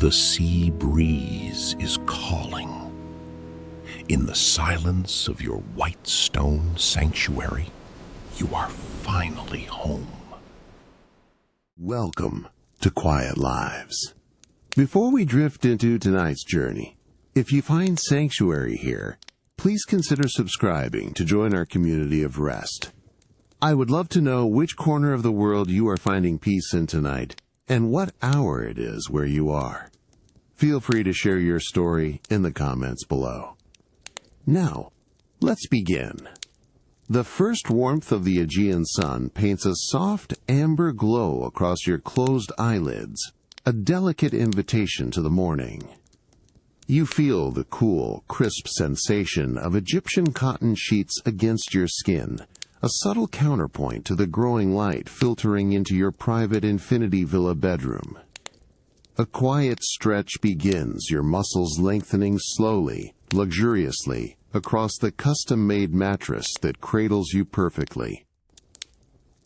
The sea breeze is calling. In the silence of your white stone sanctuary, you are finally home. Welcome to Quiet Lives. Before we drift into tonight's journey, if you find sanctuary here, please consider subscribing to join our community of rest. I would love to know which corner of the world you are finding peace in tonight and what hour it is where you are. Feel free to share your story in the comments below. Now, let's begin. The first warmth of the Aegean sun paints a soft amber glow across your closed eyelids, a delicate invitation to the morning. You feel the cool, crisp sensation of Egyptian cotton sheets against your skin, a subtle counterpoint to the growing light filtering into your private infinity villa bedroom. A quiet stretch begins, your muscles lengthening slowly, luxuriously, across the custom-made mattress that cradles you perfectly.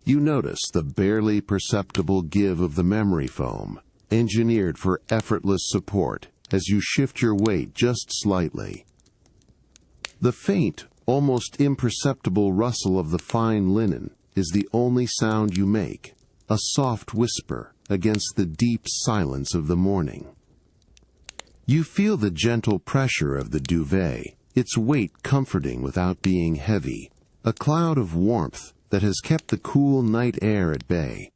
You notice the barely perceptible give of the memory foam, engineered for effortless support, as you shift your weight just slightly. The faint, almost imperceptible rustle of the fine linen is the only sound you make, a soft whisper against the deep silence of the morning. You feel the gentle pressure of the duvet, its weight comforting without being heavy, a cloud of warmth that has kept the cool night air at bay.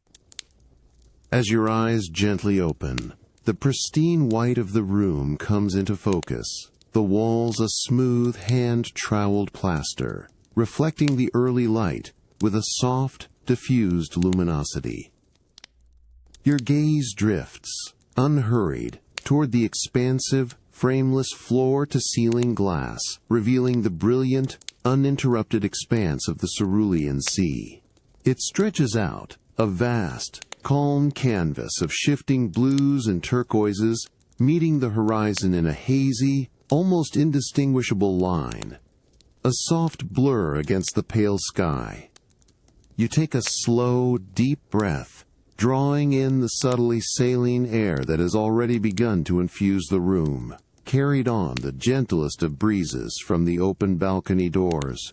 As your eyes gently open, the pristine white of the room comes into focus, the walls a smooth hand-troweled plaster, reflecting the early light with a soft, diffused luminosity. Your gaze drifts, unhurried, toward the expansive, frameless floor-to-ceiling glass, revealing the brilliant, uninterrupted expanse of the Cerulean Sea. It stretches out, a vast, calm canvas of shifting blues and turquoises, meeting the horizon in a hazy, almost indistinguishable line, a soft blur against the pale sky. You take a slow, deep breath, drawing in the subtly saline air that has already begun to infuse the room, carried on the gentlest of breezes from the open balcony doors.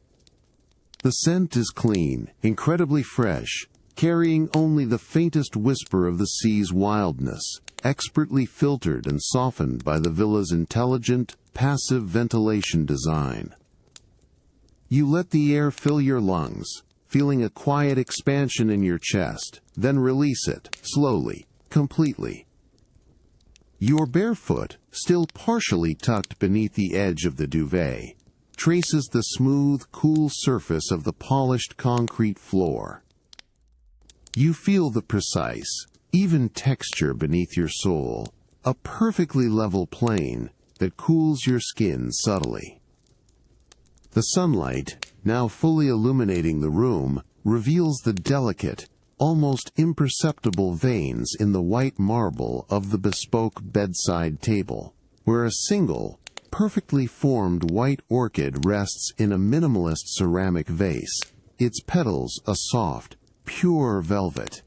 The scent is clean, incredibly fresh, carrying only the faintest whisper of the sea's wildness, expertly filtered and softened by the villa's intelligent, passive ventilation design. You let the air fill your lungs, feeling a quiet expansion in your chest, then release it, slowly, completely. Your bare foot, still partially tucked beneath the edge of the duvet, traces the smooth, cool surface of the polished concrete floor. You feel the precise, even texture beneath your sole, a perfectly level plane that cools your skin subtly. The sunlight, now fully illuminating the room, reveals the delicate, almost imperceptible veins in the white marble of the bespoke bedside table, where a single, perfectly formed white orchid rests in a minimalist ceramic vase, its petals a soft, pure velvet.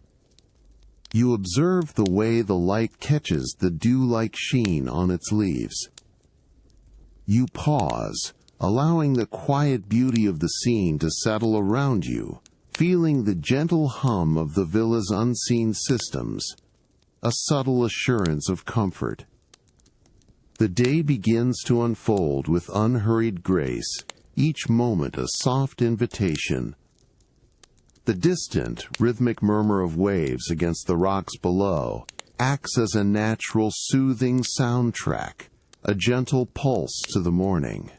You observe the way the light catches the dew-like sheen on its leaves. You pause, allowing the quiet beauty of the scene to settle around you, feeling the gentle hum of the villa's unseen systems, a subtle assurance of comfort. The day begins to unfold with unhurried grace, each moment a soft invitation. The distant, rhythmic murmur of waves against the rocks below acts as a natural, soothing soundtrack, a gentle pulse to the morning.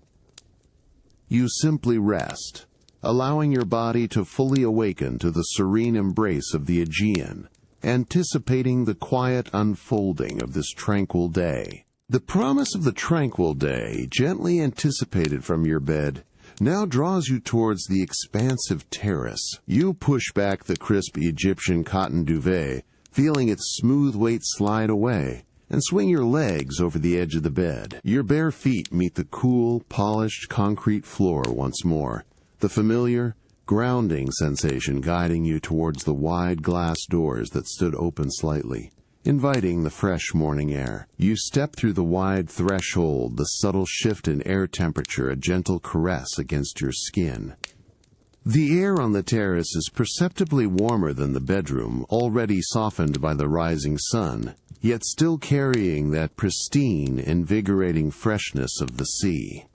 You simply rest, allowing your body to fully awaken to the serene embrace of the Aegean, anticipating the quiet unfolding of this tranquil day. The promise of the tranquil day, gently anticipated from your bed, now draws you towards the expansive terrace. You push back the crisp Egyptian cotton duvet, feeling its smooth weight slide away, and swing your legs over the edge of the bed. Your bare feet meet the cool, polished concrete floor once more, the familiar, grounding sensation guiding you towards the wide glass doors that stood open slightly. inviting the fresh morning air. You step through the wide threshold, the subtle shift in air temperature a gentle caress against your skin. The air on the terrace is perceptibly warmer than the bedroom, already softened by the rising sun, yet still carrying that pristine, invigorating freshness of the sea.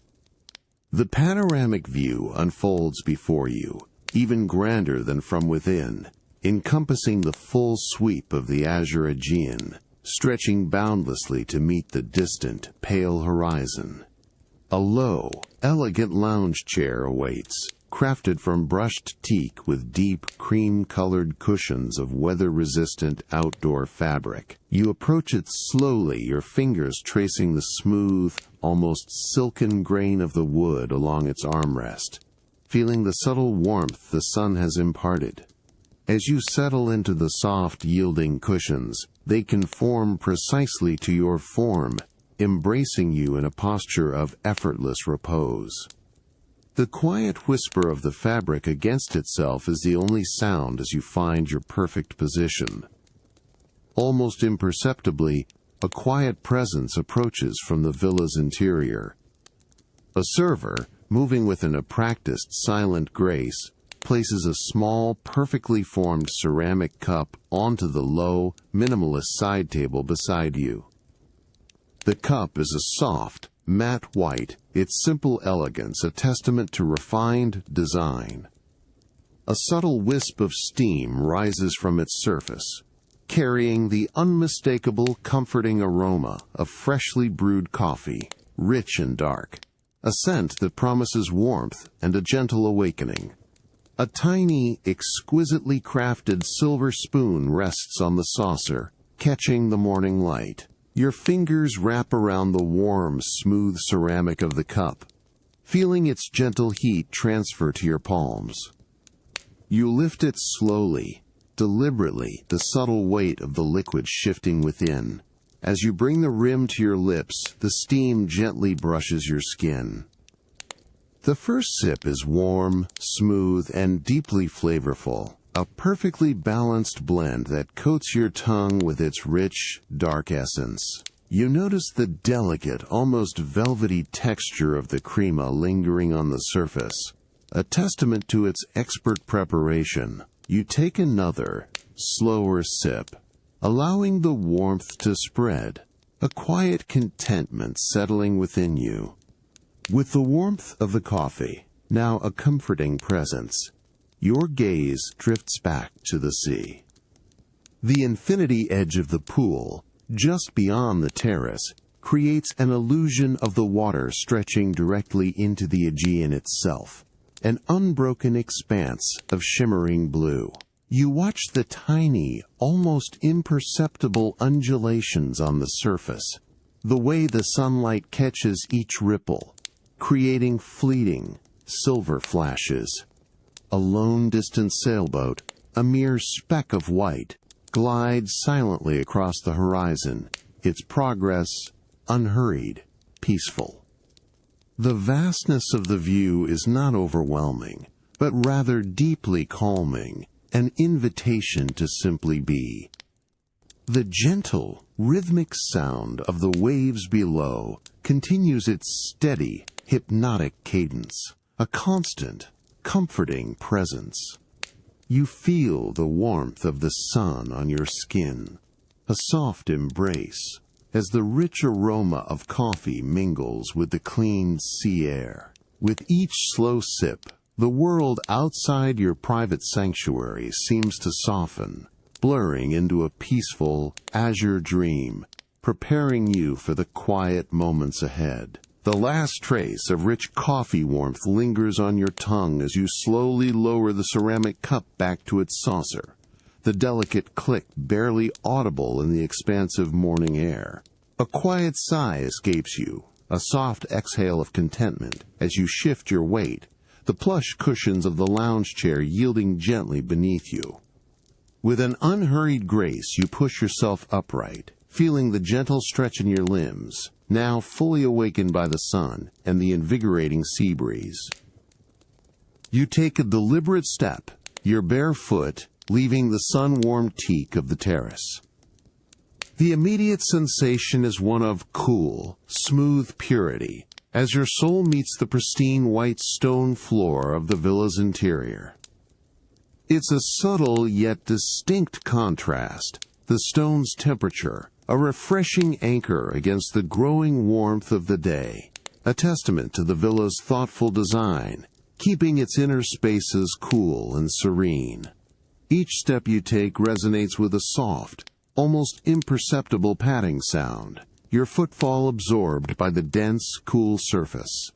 The panoramic view unfolds before you, even grander than from within, encompassing the full sweep of the azure Aegean, stretching boundlessly to meet the distant, pale horizon. A low, elegant lounge chair awaits, crafted from brushed teak with deep, cream-colored cushions of weather-resistant outdoor fabric. You approach it slowly, your fingers tracing the smooth, almost silken grain of the wood along its armrest, feeling the subtle warmth the sun has imparted. As you settle into the soft, yielding cushions, they conform precisely to your form, embracing you in a posture of effortless repose. The quiet whisper of the fabric against itself is the only sound as you find your perfect position. Almost imperceptibly, a quiet presence approaches from the villa's interior. A server, moving with an practiced, silent grace, places a small, perfectly formed ceramic cup onto the low, minimalist side table beside you. The cup is a soft, matte white, its simple elegance a testament to refined design. A subtle wisp of steam rises from its surface, carrying the unmistakable, comforting aroma of freshly brewed coffee, rich and dark, a scent that promises warmth and a gentle awakening. A tiny, exquisitely crafted silver spoon rests on the saucer, catching the morning light. Your fingers wrap around the warm, smooth ceramic of the cup, feeling its gentle heat transfer to your palms. You lift it slowly, deliberately, the subtle weight of the liquid shifting within. As you bring the rim to your lips, the steam gently brushes your skin. The first sip is warm, smooth, and deeply flavorful, a perfectly balanced blend that coats your tongue with its rich, dark essence. You notice the delicate, almost velvety texture of the crema lingering on the surface, a testament to its expert preparation. You take another, slower sip, allowing the warmth to spread, a quiet contentment settling within you. With the warmth of the coffee, now a comforting presence, your gaze drifts back to the sea. The infinity edge of the pool, just beyond the terrace, creates an illusion of the water stretching directly into the Aegean itself, an unbroken expanse of shimmering blue. You watch the tiny, almost imperceptible undulations on the surface, the way the sunlight catches each ripple, creating fleeting, silver flashes. A lone distant sailboat, a mere speck of white, glides silently across the horizon, its progress unhurried, peaceful. The vastness of the view is not overwhelming, but rather deeply calming, an invitation to simply be. The gentle, rhythmic sound of the waves below continues its steady, hypnotic cadence, a constant, comforting presence. You feel the warmth of the sun on your skin, a soft embrace, as the rich aroma of coffee mingles with the clean sea air. With each slow sip, the world outside your private sanctuary seems to soften, blurring into a peaceful, azure dream, preparing you for the quiet moments ahead. The last trace of rich coffee warmth lingers on your tongue as you slowly lower the ceramic cup back to its saucer, the delicate click barely audible in the expansive morning air. A quiet sigh escapes you, a soft exhale of contentment as you shift your weight, the plush cushions of the lounge chair yielding gently beneath you. With an unhurried grace, you push yourself upright, feeling the gentle stretch in your limbs, now fully awakened by the sun and the invigorating sea breeze. You take a deliberate step, your bare foot leaving the sun-warmed teak of the terrace. The immediate sensation is one of cool, smooth purity, as your soul meets the pristine white stone floor of the villa's interior. It's a subtle yet distinct contrast, the stone's temperature, a refreshing anchor against the growing warmth of the day, a testament to the villa's thoughtful design, keeping its inner spaces cool and serene. Each step you take resonates with a soft, almost imperceptible padding sound, your footfall absorbed by the dense, cool surface.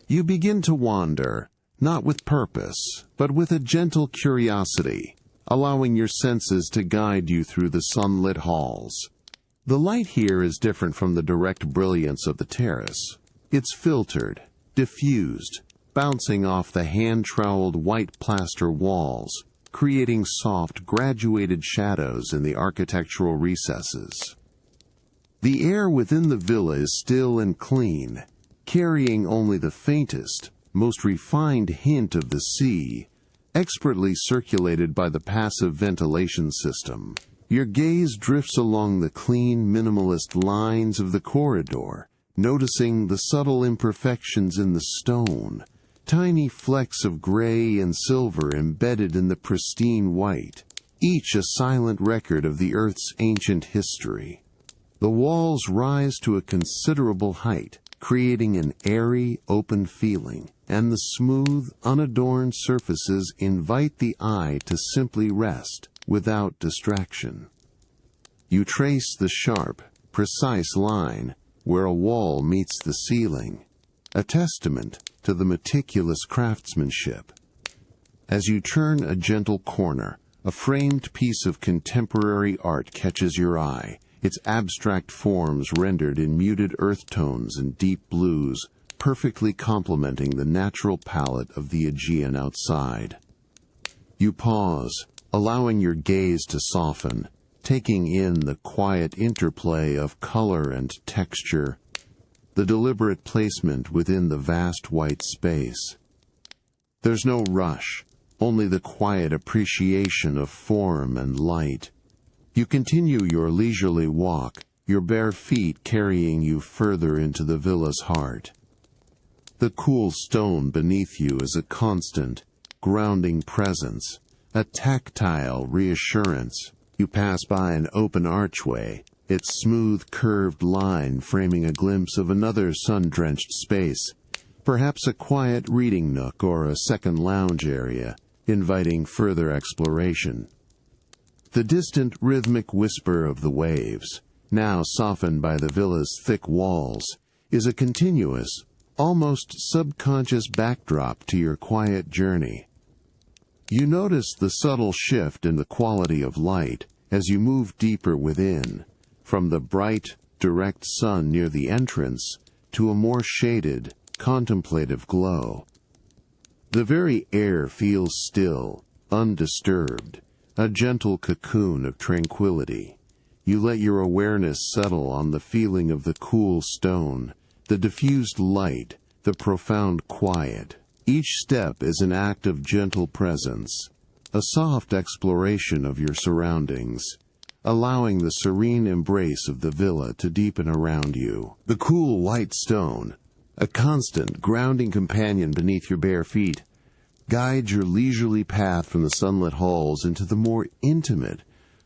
You begin to wander, not with purpose, but with a gentle curiosity, allowing your senses to guide you through the sunlit halls. The light here is different from the direct brilliance of the terrace. It's filtered, diffused, bouncing off the hand-troweled white plaster walls, creating soft, graduated shadows in the architectural recesses. The air within the villa is still and clean, carrying only the faintest, most refined hint of the sea, expertly circulated by the passive ventilation system. Your gaze drifts along the clean, minimalist lines of the corridor, noticing the subtle imperfections in the stone, tiny flecks of gray and silver embedded in the pristine white, each a silent record of the Earth's ancient history. The walls rise to a considerable height, creating an airy, open feeling, and the smooth, unadorned surfaces invite the eye to simply rest, without distraction. You trace the sharp, precise line where a wall meets the ceiling, a testament to the meticulous craftsmanship. As you turn a gentle corner, a framed piece of contemporary art catches your eye, its abstract forms rendered in muted earth tones and deep blues, perfectly complementing the natural palette of the Aegean outside. You pause, allowing your gaze to soften, taking in the quiet interplay of color and texture, the deliberate placement within the vast white space. There's no rush, only the quiet appreciation of form and light. You continue your leisurely walk, your bare feet carrying you further into the villa's heart. The cool stone beneath you is a constant, grounding presence, a tactile reassurance. You pass by an open archway, its smooth curved line framing a glimpse of another sun-drenched space, perhaps a quiet reading nook or a second lounge area, inviting further exploration. The distant rhythmic whisper of the waves, now softened by the villa's thick walls, is a continuous, almost subconscious backdrop to your quiet journey. You notice the subtle shift in the quality of light as you move deeper within, from the bright, direct sun near the entrance to a more shaded, contemplative glow. The very air feels still, undisturbed, a gentle cocoon of tranquility. You let your awareness settle on the feeling of the cool stone, the diffused light, the profound quiet. Each step is an act of gentle presence, a soft exploration of your surroundings, allowing the serene embrace of the villa to deepen around you. The cool white stone, a constant, grounding companion beneath your bare feet, guides your leisurely path from the sunlit halls into the more intimate,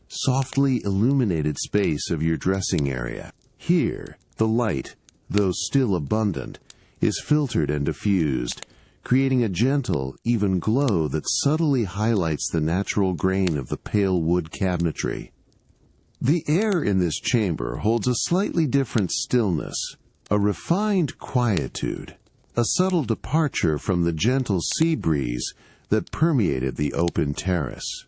softly illuminated space of your dressing area. Here, the light, though still abundant, is filtered and diffused, creating a gentle, even glow that subtly highlights the natural grain of the pale wood cabinetry. The air in this chamber holds a slightly different stillness, a refined quietude, a subtle departure from the gentle sea breeze that permeated the open terrace.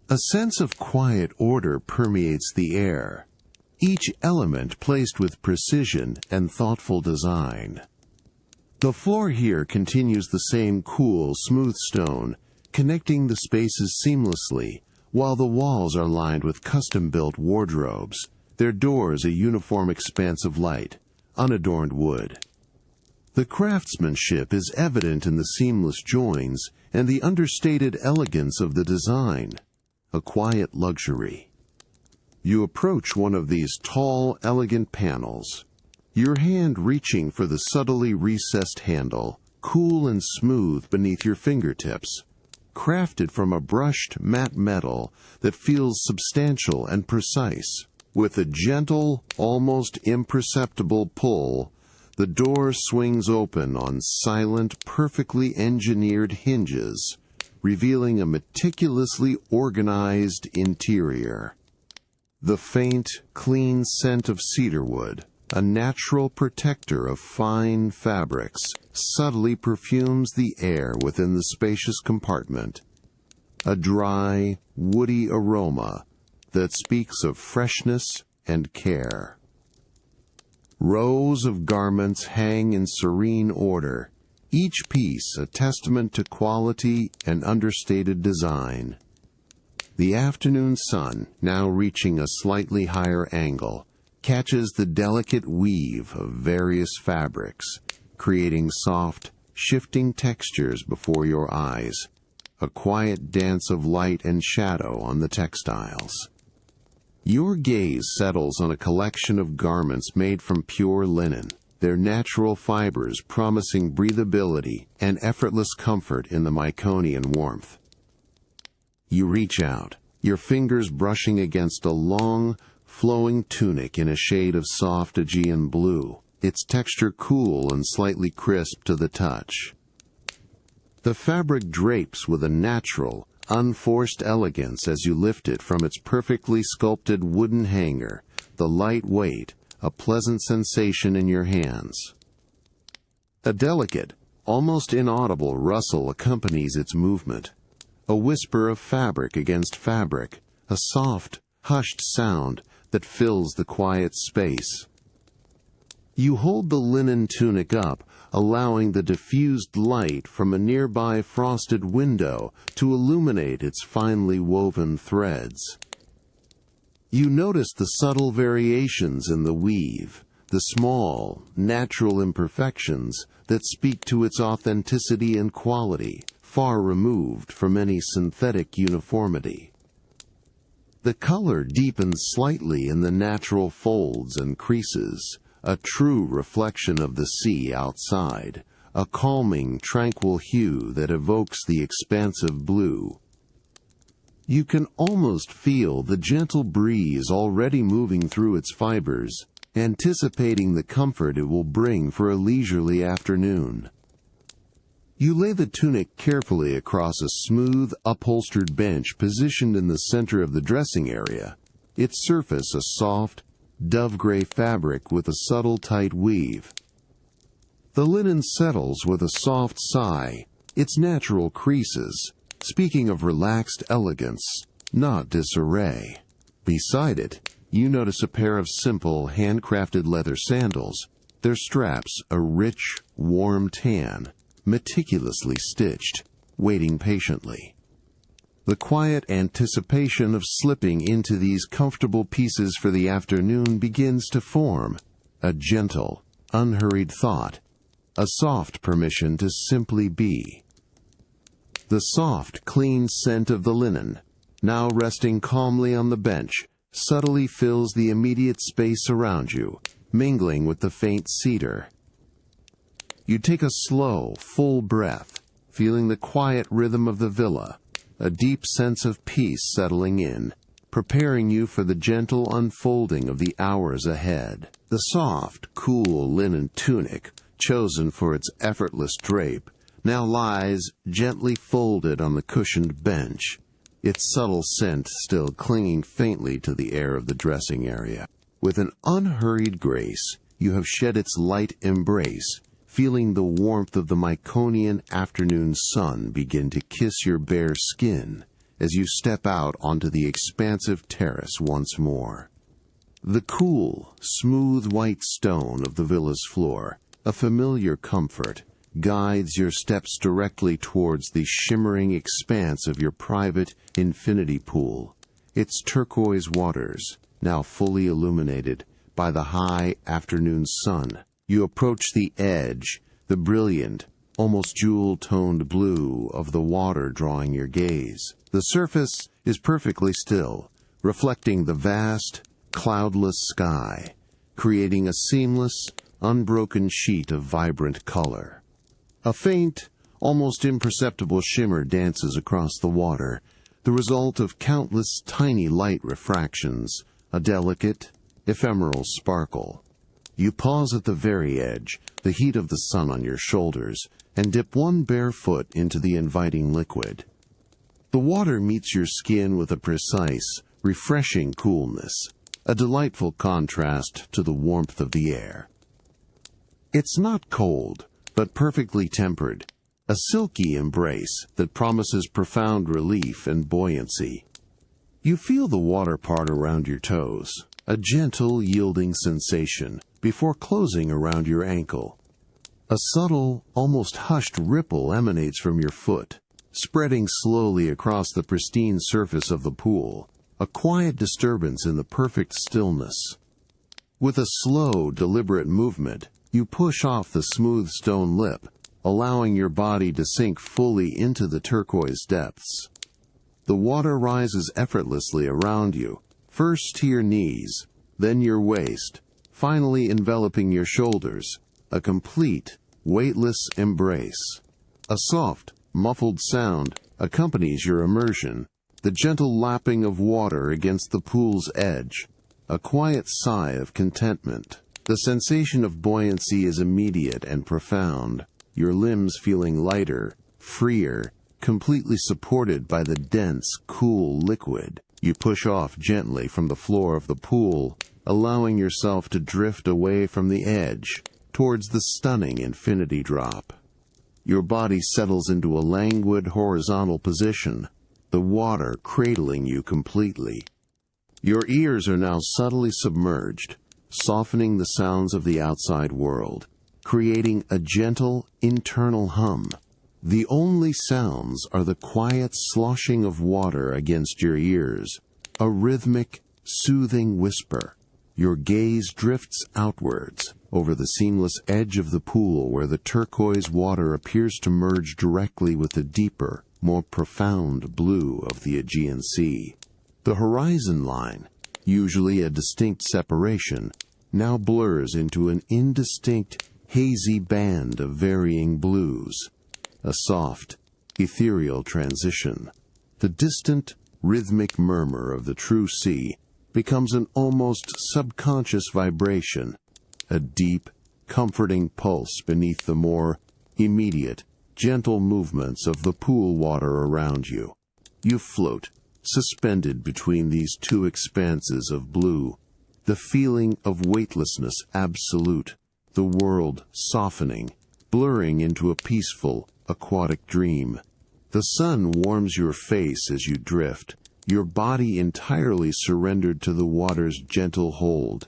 A sense of quiet order permeates the air, each element placed with precision and thoughtful design. The floor here continues the same cool, smooth stone, connecting the spaces seamlessly, while the walls are lined with custom-built wardrobes, their doors a uniform expanse of light, unadorned wood. The craftsmanship is evident in the seamless joins and the understated elegance of the design, a quiet luxury. You approach one of these tall, elegant panels, your hand reaching for the subtly recessed handle, cool and smooth beneath your fingertips, crafted from a brushed matte metal that feels substantial and precise. With a gentle, almost imperceptible pull, the door swings open on silent, perfectly engineered hinges, revealing a meticulously organized interior. The faint, clean scent of cedarwood, a natural protector of fine fabrics, subtly perfumes the air within the spacious compartment. A dry, woody aroma that speaks of freshness and care. Rows of garments hang in serene order, each piece a testament to quality and understated design. The afternoon sun, now reaching a slightly higher angle, catches the delicate weave of various fabrics, creating soft, shifting textures before your eyes, a quiet dance of light and shadow on the textiles. Your gaze settles on a collection of garments made from pure linen, their natural fibers promising breathability and effortless comfort in the Myconian warmth. You reach out, your fingers brushing against a long, flowing tunic in a shade of soft Aegean blue, its texture cool and slightly crisp to the touch. The fabric drapes with a natural, unforced elegance as you lift it from its perfectly sculpted wooden hanger, the light weight, a pleasant sensation in your hands. A delicate, almost inaudible rustle accompanies its movement. A whisper of fabric against fabric, a soft, hushed sound that fills the quiet space. You hold the linen tunic up, allowing the diffused light from a nearby frosted window to illuminate its finely woven threads. You notice the subtle variations in the weave, the small, natural imperfections that speak to its authenticity and quality, far removed from any synthetic uniformity. The color deepens slightly in the natural folds and creases, a true reflection of the sea outside, a calming, tranquil hue that evokes the expansive blue. You can almost feel the gentle breeze already moving through its fibers, anticipating the comfort it will bring for a leisurely afternoon. You lay the tunic carefully across a smooth, upholstered bench positioned in the center of the dressing area, its surface a soft, dove-gray fabric with a subtle tight weave. The linen settles with a soft sigh, its natural creases, speaking of relaxed elegance, not disarray. Beside it, you notice a pair of simple, handcrafted leather sandals, their straps a rich, warm tan, meticulously stitched, waiting patiently. The quiet anticipation of slipping into these comfortable pieces for the afternoon begins to form, a gentle, unhurried thought, a soft permission to simply be. The soft, clean scent of the linen, now resting calmly on the bench, subtly fills the immediate space around you, mingling with the faint cedar. You take a slow, full breath, feeling the quiet rhythm of the villa, a deep sense of peace settling in, preparing you for the gentle unfolding of the hours ahead. The soft, cool linen tunic, chosen for its effortless drape, now lies gently folded on the cushioned bench, its subtle scent still clinging faintly to the air of the dressing area. With an unhurried grace, you have shed its light embrace, feeling the warmth of the Myconian afternoon sun begin to kiss your bare skin as you step out onto the expansive terrace once more. The cool, smooth white stone of the villa's floor, a familiar comfort, guides your steps directly towards the shimmering expanse of your private infinity pool, its turquoise waters, now fully illuminated by the high afternoon sun. You approach the edge, the brilliant, almost jewel-toned blue of the water drawing your gaze. The surface is perfectly still, reflecting the vast, cloudless sky, creating a seamless, unbroken sheet of vibrant color. A faint, almost imperceptible shimmer dances across the water, the result of countless tiny light refractions, a delicate, ephemeral sparkle. You pause at the very edge, the heat of the sun on your shoulders, and dip one bare foot into the inviting liquid. The water meets your skin with a precise, refreshing coolness, a delightful contrast to the warmth of the air. It's not cold, but perfectly tempered, a silky embrace that promises profound relief and buoyancy. You feel the water part around your toes, a gentle, yielding sensation, before closing around your ankle. A subtle, almost hushed ripple emanates from your foot, spreading slowly across the pristine surface of the pool, a quiet disturbance in the perfect stillness. With a slow, deliberate movement, you push off the smooth stone lip, allowing your body to sink fully into the turquoise depths. The water rises effortlessly around you, first to your knees, then your waist, finally enveloping your shoulders, a complete, weightless embrace. A soft, muffled sound accompanies your immersion, the gentle lapping of water against the pool's edge, a quiet sigh of contentment. The sensation of buoyancy is immediate and profound, your limbs feeling lighter, freer, completely supported by the dense, cool liquid. You push off gently from the floor of the pool, allowing yourself to drift away from the edge, towards the stunning infinity drop. Your body settles into a languid horizontal position, the water cradling you completely. Your ears are now subtly submerged, softening the sounds of the outside world, creating a gentle internal hum. The only sounds are the quiet sloshing of water against your ears, a rhythmic, soothing whisper. Your gaze drifts outwards, over the seamless edge of the pool where the turquoise water appears to merge directly with the deeper, more profound blue of the Aegean Sea. The horizon line, usually a distinct separation, now blurs into an indistinct, hazy band of varying blues. A soft, ethereal transition. The distant, rhythmic murmur of the true sea becomes an almost subconscious vibration, a deep, comforting pulse beneath the more immediate, gentle movements of the pool water around you. You float, suspended between these two expanses of blue, the feeling of weightlessness absolute, the world softening, blurring into a peaceful, aquatic dream. The sun warms your face as you drift, your body entirely surrendered to the water's gentle hold.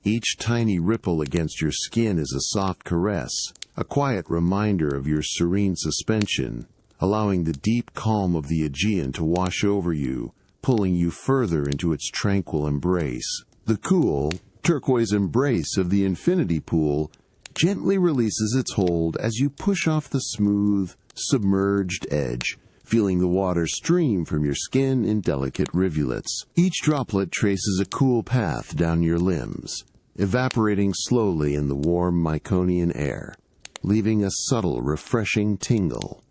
Each tiny ripple against your skin is a soft caress, a quiet reminder of your serene suspension, allowing the deep calm of the Aegean to wash over you, pulling you further into its tranquil embrace. The cool, turquoise embrace of the infinity pool gently releases its hold as you push off the smooth, submerged edge, feeling the water stream from your skin in delicate rivulets. Each droplet traces a cool path down your limbs, evaporating slowly in the warm Myconian air, leaving a subtle, refreshing tingle.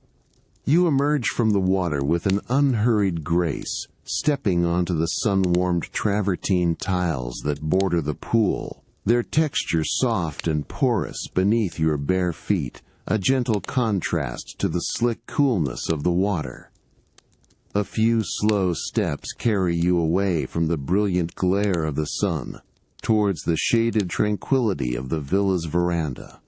You emerge from the water with an unhurried grace, stepping onto the sun-warmed travertine tiles that border the pool, their texture soft and porous beneath your bare feet, a gentle contrast to the slick coolness of the water. A few slow steps carry you away from the brilliant glare of the sun, towards the shaded tranquility of the villa's veranda.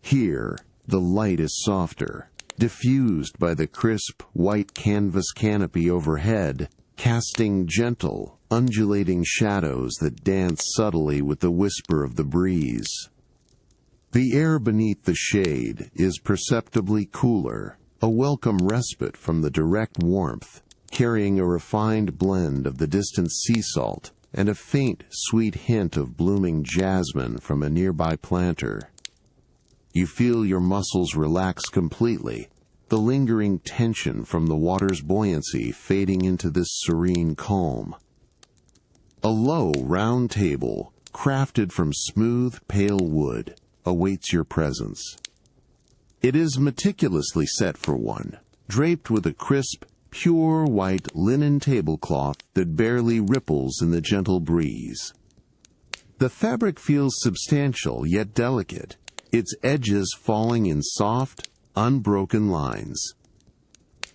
Here, the light is softer, diffused by the crisp, white canvas canopy overhead, casting gentle, undulating shadows that dance subtly with the whisper of the breeze. The air beneath the shade is perceptibly cooler, a welcome respite from the direct warmth, carrying a refined blend of the distant sea salt and a faint, sweet hint of blooming jasmine from a nearby planter. You feel your muscles relax completely, the lingering tension from the water's buoyancy fading into this serene calm. A low, round table, crafted from smooth, pale wood, awaits your presence. It is meticulously set for one, draped with a crisp, pure white linen tablecloth that barely ripples in the gentle breeze. The fabric feels substantial yet delicate, its edges falling in soft, unbroken lines.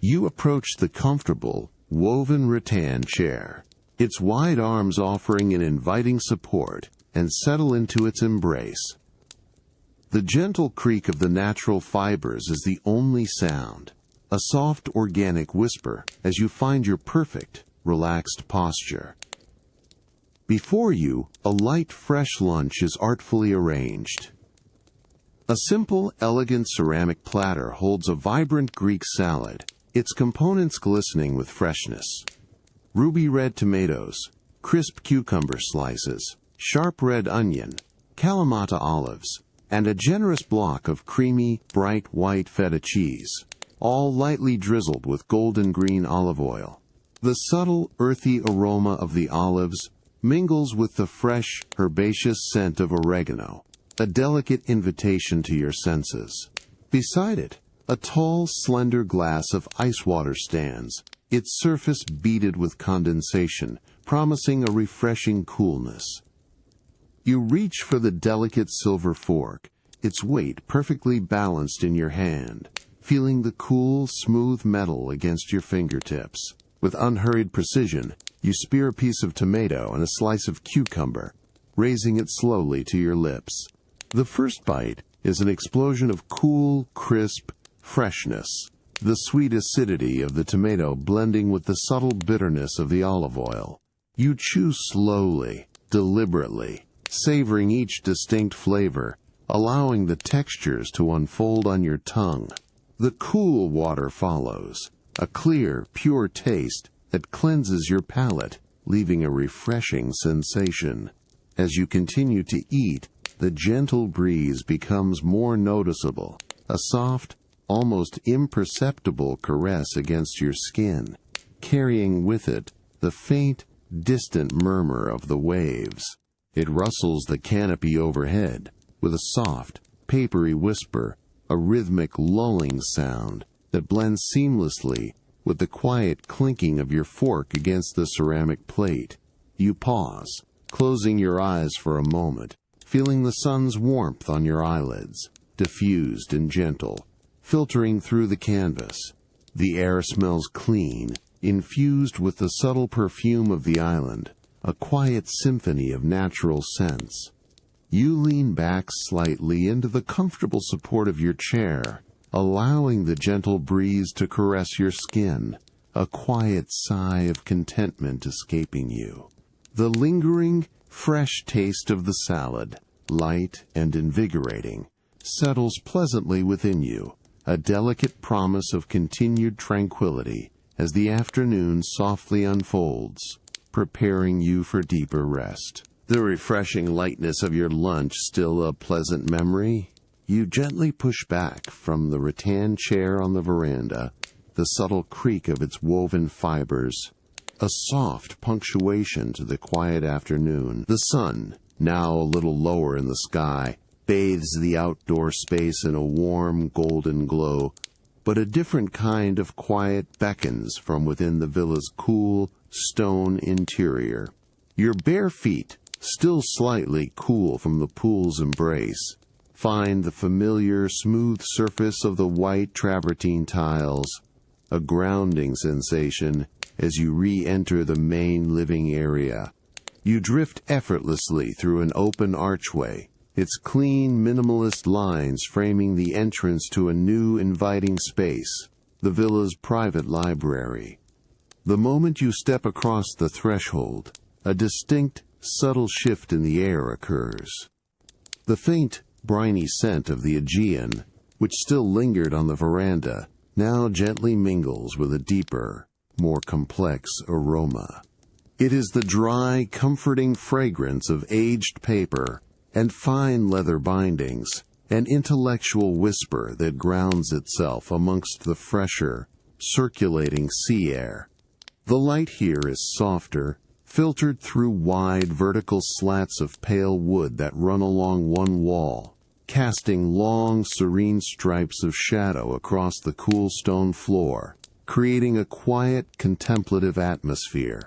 You approach the comfortable, woven rattan chair, its wide arms offering an inviting support, and settle into its embrace. The gentle creak of the natural fibers is the only sound, a soft organic whisper as you find your perfect, relaxed posture. Before you, a light, fresh lunch is artfully arranged. A simple, elegant ceramic platter holds a vibrant Greek salad, its components glistening with freshness. Ruby red tomatoes, crisp cucumber slices, sharp red onion, Kalamata olives, and a generous block of creamy, bright white feta cheese, all lightly drizzled with golden green olive oil. The subtle, earthy aroma of the olives mingles with the fresh, herbaceous scent of oregano, a delicate invitation to your senses. Beside it, a tall, slender glass of ice water stands, its surface beaded with condensation, promising a refreshing coolness. You reach for the delicate silver fork, its weight perfectly balanced in your hand, feeling the cool, smooth metal against your fingertips. With unhurried precision, you spear a piece of tomato and a slice of cucumber, raising it slowly to your lips. The first bite is an explosion of cool, crisp freshness, the sweet acidity of the tomato blending with the subtle bitterness of the olive oil. You chew slowly, deliberately, savoring each distinct flavor, allowing the textures to unfold on your tongue. The cool water follows, a clear, pure taste that cleanses your palate, leaving a refreshing sensation. As you continue to eat, the gentle breeze becomes more noticeable, a soft, almost imperceptible caress against your skin, carrying with it the faint, distant murmur of the waves. It rustles the canopy overhead with a soft, papery whisper, a rhythmic lulling sound that blends seamlessly with the quiet clinking of your fork against the ceramic plate. You pause, closing your eyes for a moment, feeling the sun's warmth on your eyelids, diffused and gentle, filtering through the canvas. The air smells clean, infused with the subtle perfume of the island, a quiet symphony of natural scents. You lean back slightly into the comfortable support of your chair, allowing the gentle breeze to caress your skin, a quiet sigh of contentment escaping you. The lingering, fresh taste of the salad, light and invigorating, settles pleasantly within you, a delicate promise of continued tranquility as the afternoon softly unfolds, preparing you for deeper rest. The refreshing lightness of your lunch still a pleasant memory? You gently push back from the rattan chair on the veranda, the subtle creak of its woven fibers, a soft punctuation to the quiet afternoon. The sun, now a little lower in the sky, bathes the outdoor space in a warm golden glow, but a different kind of quiet beckons from within the villa's cool, stone interior. Your bare feet, still slightly cool from the pool's embrace, find the familiar smooth surface of the white travertine tiles, a grounding sensation as you re-enter the main living area. You drift effortlessly through an open archway, its clean, minimalist lines framing the entrance to a new, inviting space, the villa's private library. The moment you step across the threshold, a distinct, subtle shift in the air occurs. The faint, briny scent of the Aegean, which still lingered on the veranda, now gently mingles with a deeper, more complex aroma. It is the dry, comforting fragrance of aged paper and fine leather bindings, an intellectual whisper that grounds itself amongst the fresher, circulating sea air. The light here is softer, filtered through wide vertical slats of pale wood that run along one wall, casting long, serene stripes of shadow across the cool stone floor, creating a quiet, contemplative atmosphere.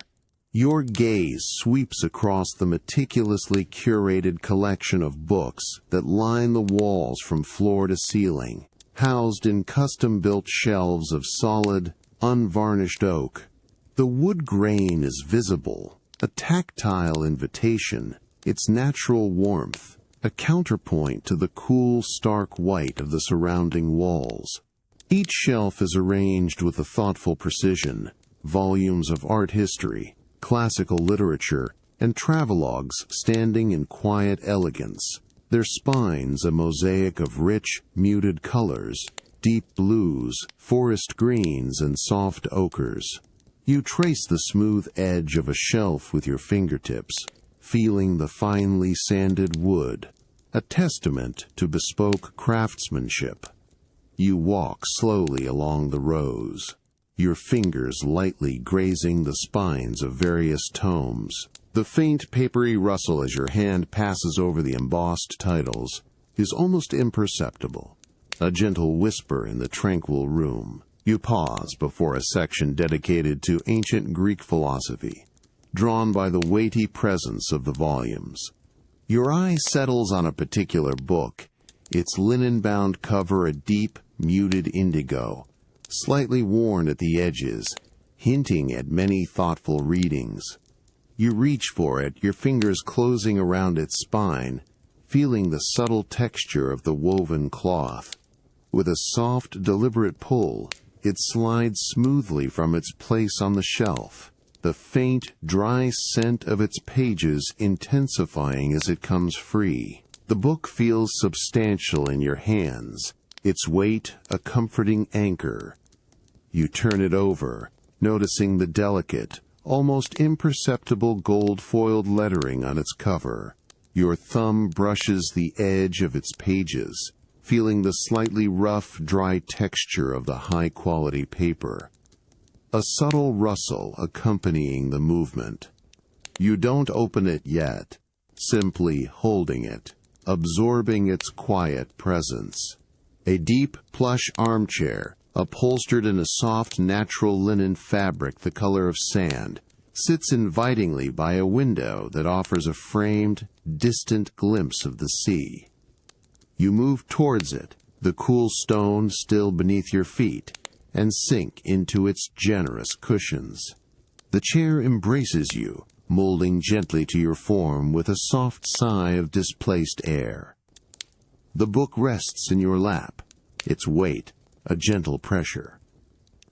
Your gaze sweeps across the meticulously curated collection of books that line the walls from floor to ceiling, housed in custom-built shelves of solid, unvarnished oak. The wood grain is visible, a tactile invitation, its natural warmth, a counterpoint to the cool, stark white of the surrounding walls. Each shelf is arranged with a thoughtful precision, volumes of art history, classical literature, and travelogues standing in quiet elegance, their spines a mosaic of rich, muted colors, deep blues, forest greens, and soft ochres. You trace the smooth edge of a shelf with your fingertips, feeling the finely sanded wood, a testament to bespoke craftsmanship. You walk slowly along the rows, your fingers lightly grazing the spines of various tomes. The faint papery rustle as your hand passes over the embossed titles is almost imperceptible, a gentle whisper in the tranquil room. You pause before a section dedicated to ancient Greek philosophy, drawn by the weighty presence of the volumes. Your eye settles on a particular book, its linen-bound cover a deep, muted indigo, slightly worn at the edges, hinting at many thoughtful readings. You reach for it, your fingers closing around its spine, feeling the subtle texture of the woven cloth. With a soft, deliberate pull, it slides smoothly from its place on the shelf, the faint, dry scent of its pages intensifying as it comes free. The book feels substantial in your hands, its weight a comforting anchor. You turn it over, noticing the delicate, almost imperceptible gold-foiled lettering on its cover. Your thumb brushes the edge of its pages, feeling the slightly rough, dry texture of the high-quality paper. A subtle rustle accompanying the movement. You don't open it yet, simply holding it, absorbing its quiet presence. A deep, plush armchair, upholstered in a soft, natural linen fabric the color of sand, sits invitingly by a window that offers a framed, distant glimpse of the sea. You move towards it, the cool stone still beneath your feet, and sink into its generous cushions. The chair embraces you, molding gently to your form with a soft sigh of displaced air. The book rests in your lap, its weight a gentle pressure.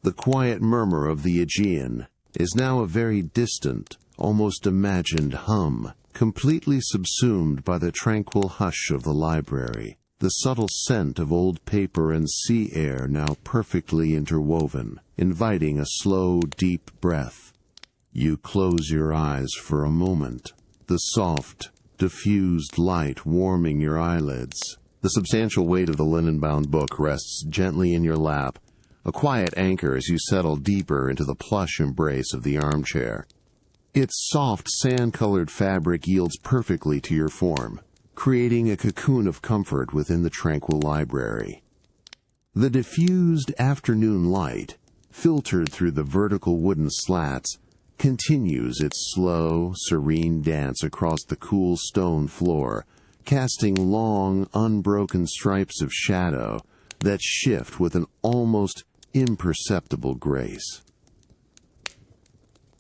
The quiet murmur of the Aegean is now a very distant, almost imagined hum, completely subsumed by the tranquil hush of the library, the subtle scent of old paper and sea air now perfectly interwoven, inviting a slow, deep breath. You close your eyes for a moment, the soft, diffused light warming your eyelids. The substantial weight of the linen-bound book rests gently in your lap, a quiet anchor as you settle deeper into the plush embrace of the armchair. Its soft, sand-colored fabric yields perfectly to your form, creating a cocoon of comfort within the tranquil library. The diffused afternoon light, filtered through the vertical wooden slats, continues its slow, serene dance across the cool stone floor, casting long, unbroken stripes of shadow that shift with an almost imperceptible grace.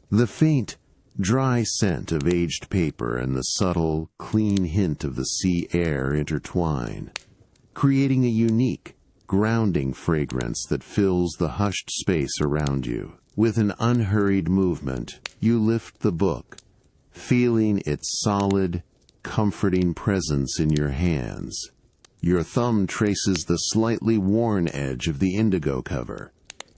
The faint, dry scent of aged paper and the subtle, clean hint of the sea air intertwine, creating a unique, grounding fragrance that fills the hushed space around you. With an unhurried movement, you lift the book, feeling its solid, comforting presence in your hands. Your thumb traces the slightly worn edge of the indigo cover,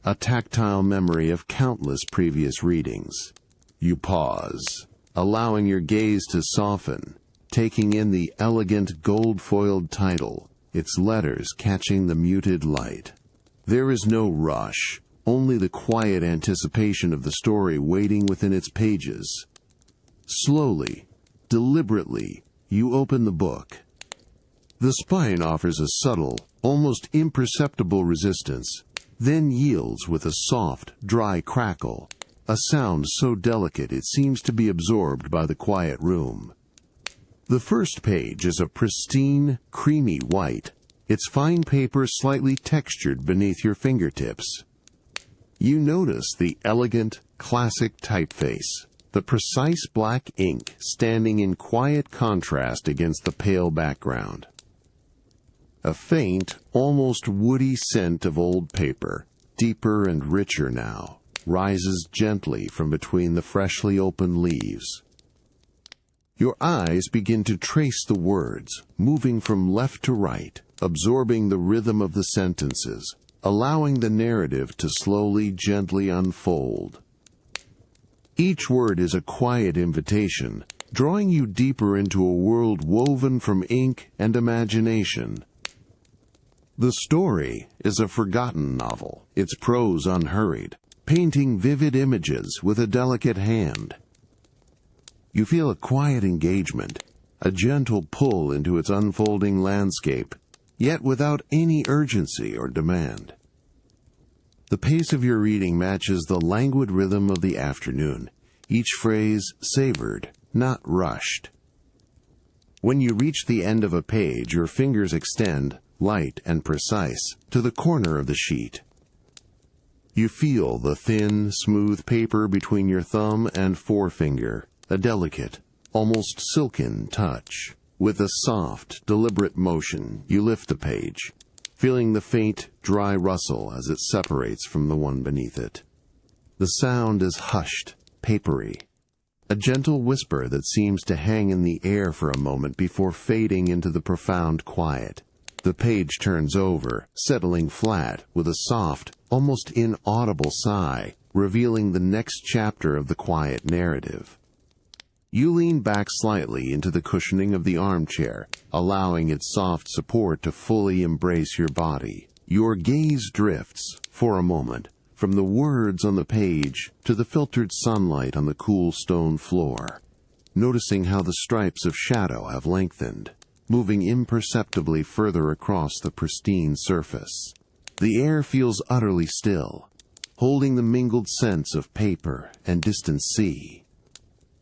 a tactile memory of countless previous readings. You pause, allowing your gaze to soften, taking in the elegant gold-foiled title, its letters catching the muted light. There is no rush, only the quiet anticipation of the story waiting within its pages. Slowly, deliberately, you open the book. The spine offers a subtle, almost imperceptible resistance, then yields with a soft, dry crackle, a sound so delicate it seems to be absorbed by the quiet room. The first page is a pristine, creamy white, its fine paper slightly textured beneath your fingertips. You notice the elegant, classic typeface, the precise black ink standing in quiet contrast against the pale background. A faint, almost woody scent of old paper, deeper and richer now, rises gently from between the freshly opened leaves. Your eyes begin to trace the words, moving from left to right, absorbing the rhythm of the sentences, allowing the narrative to slowly, gently unfold. Each word is a quiet invitation, drawing you deeper into a world woven from ink and imagination. The story is a forgotten novel, its prose unhurried, painting vivid images with a delicate hand. You feel a quiet engagement, a gentle pull into its unfolding landscape, yet without any urgency or demand. The pace of your reading matches the languid rhythm of the afternoon, each phrase savored, not rushed. When you reach the end of a page, your fingers extend, light and precise, to the corner of the sheet. You feel the thin, smooth paper between your thumb and forefinger, a delicate, almost silken touch. With a soft, deliberate motion, you lift the page, feeling the faint, dry rustle as it separates from the one beneath it. The sound is hushed, papery, a gentle whisper that seems to hang in the air for a moment before fading into the profound quiet. The page turns over, settling flat with a soft, almost inaudible sigh, revealing the next chapter of the quiet narrative. You lean back slightly into the cushioning of the armchair, allowing its soft support to fully embrace your body. Your gaze drifts, for a moment, from the words on the page to the filtered sunlight on the cool stone floor, noticing how the stripes of shadow have lengthened, moving imperceptibly further across the pristine surface. The air feels utterly still, holding the mingled scents of paper and distant sea.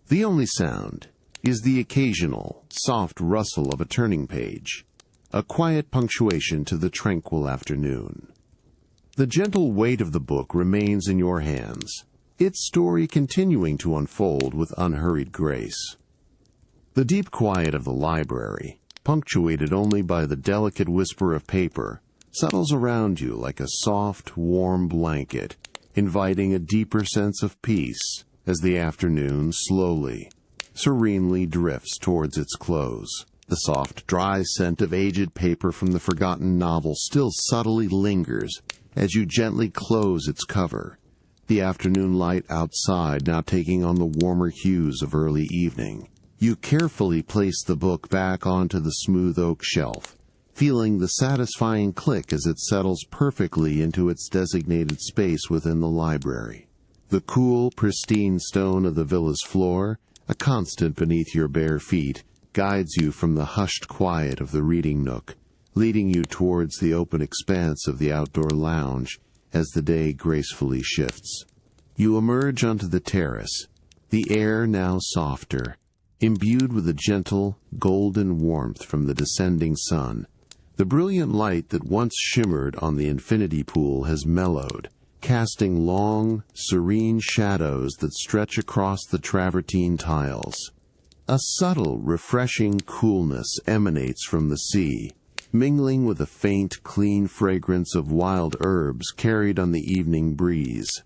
The only sound is the occasional, soft rustle of a turning page, a quiet punctuation to the tranquil afternoon. The gentle weight of the book remains in your hands, its story continuing to unfold with unhurried grace. The deep quiet of the library, punctuated only by the delicate whisper of paper, settles around you like a soft, warm blanket, inviting a deeper sense of peace as the afternoon slowly, serenely drifts towards its close. The soft, dry scent of aged paper from the forgotten novel still subtly lingers as you gently close its cover, the afternoon light outside now taking on the warmer hues of early evening. You carefully place the book back onto the smooth oak shelf, feeling the satisfying click as it settles perfectly into its designated space within the library. The cool, pristine stone of the villa's floor, a constant beneath your bare feet, guides you from the hushed quiet of the reading nook, leading you towards the open expanse of the outdoor lounge as the day gracefully shifts. You emerge onto the terrace, the air now softer, imbued with a gentle, golden warmth from the descending sun. The brilliant light that once shimmered on the infinity pool has mellowed, casting long, serene shadows that stretch across the travertine tiles. A subtle, refreshing coolness emanates from the sea, mingling with a faint, clean fragrance of wild herbs carried on the evening breeze.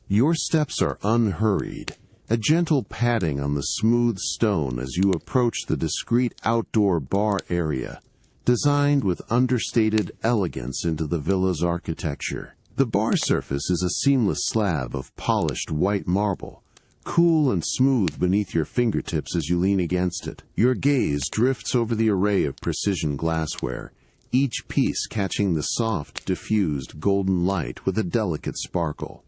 Your steps are unhurried, a gentle padding on the smooth stone as you approach the discreet outdoor bar area, designed with understated elegance into the villa's architecture. The bar surface is a seamless slab of polished white marble, cool and smooth beneath your fingertips as you lean against it. Your gaze drifts over the array of precision glassware, each piece catching the soft, diffused golden light with a delicate sparkle.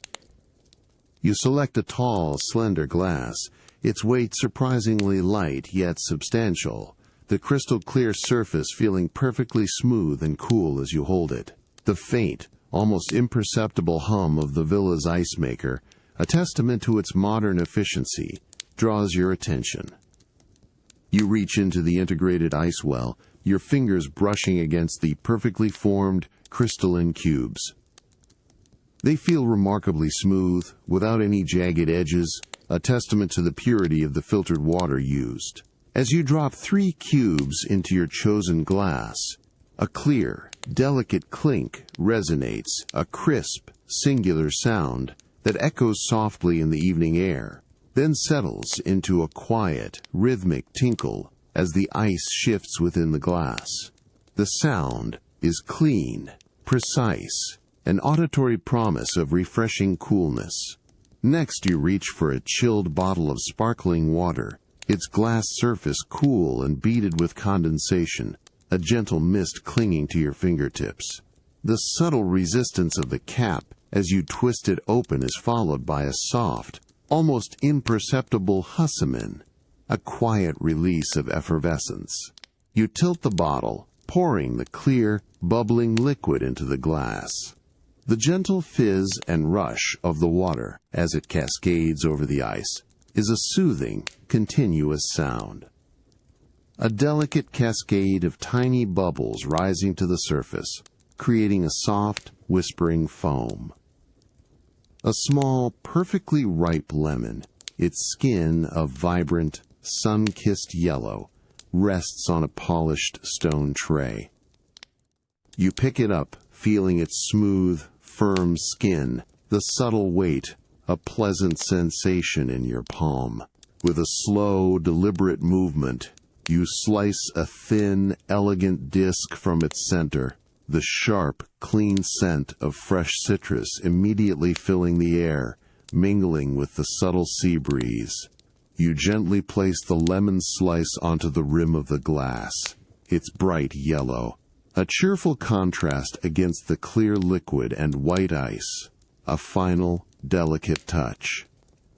You select a tall, slender glass, its weight surprisingly light yet substantial, the crystal clear surface feeling perfectly smooth and cool as you hold it. The faint, almost imperceptible hum of the villa's ice maker, a testament to its modern efficiency, draws your attention. You reach into the integrated ice well, your fingers brushing against the perfectly formed crystalline cubes. They feel remarkably smooth, without any jagged edges, a testament to the purity of the filtered water used. As you drop 3 cubes into your chosen glass, a clear, delicate clink resonates, a crisp, singular sound that echoes softly in the evening air, then settles into a quiet, rhythmic tinkle as the ice shifts within the glass. The sound is clean, precise, an auditory promise of refreshing coolness. Next, you reach for a chilled bottle of sparkling water, its glass surface cool and beaded with condensation, a gentle mist clinging to your fingertips. The subtle resistance of the cap as you twist it open is followed by a soft, almost imperceptible hussamin, a quiet release of effervescence. You tilt the bottle, pouring the clear, bubbling liquid into the glass. The gentle fizz and rush of the water as it cascades over the ice is a soothing, continuous sound. A delicate cascade of tiny bubbles rising to the surface, creating a soft, whispering foam. A small, perfectly ripe lemon, its skin of vibrant, sun-kissed yellow, rests on a polished stone tray. You pick it up, feeling its smooth, firm skin, the subtle weight, a pleasant sensation in your palm. With a slow, deliberate movement, you slice a thin, elegant disc from its center, the sharp, clean scent of fresh citrus immediately filling the air, mingling with the subtle sea breeze. You gently place the lemon slice onto the rim of the glass. It's bright yellow, a cheerful contrast against the clear liquid and white ice, a final, delicate touch.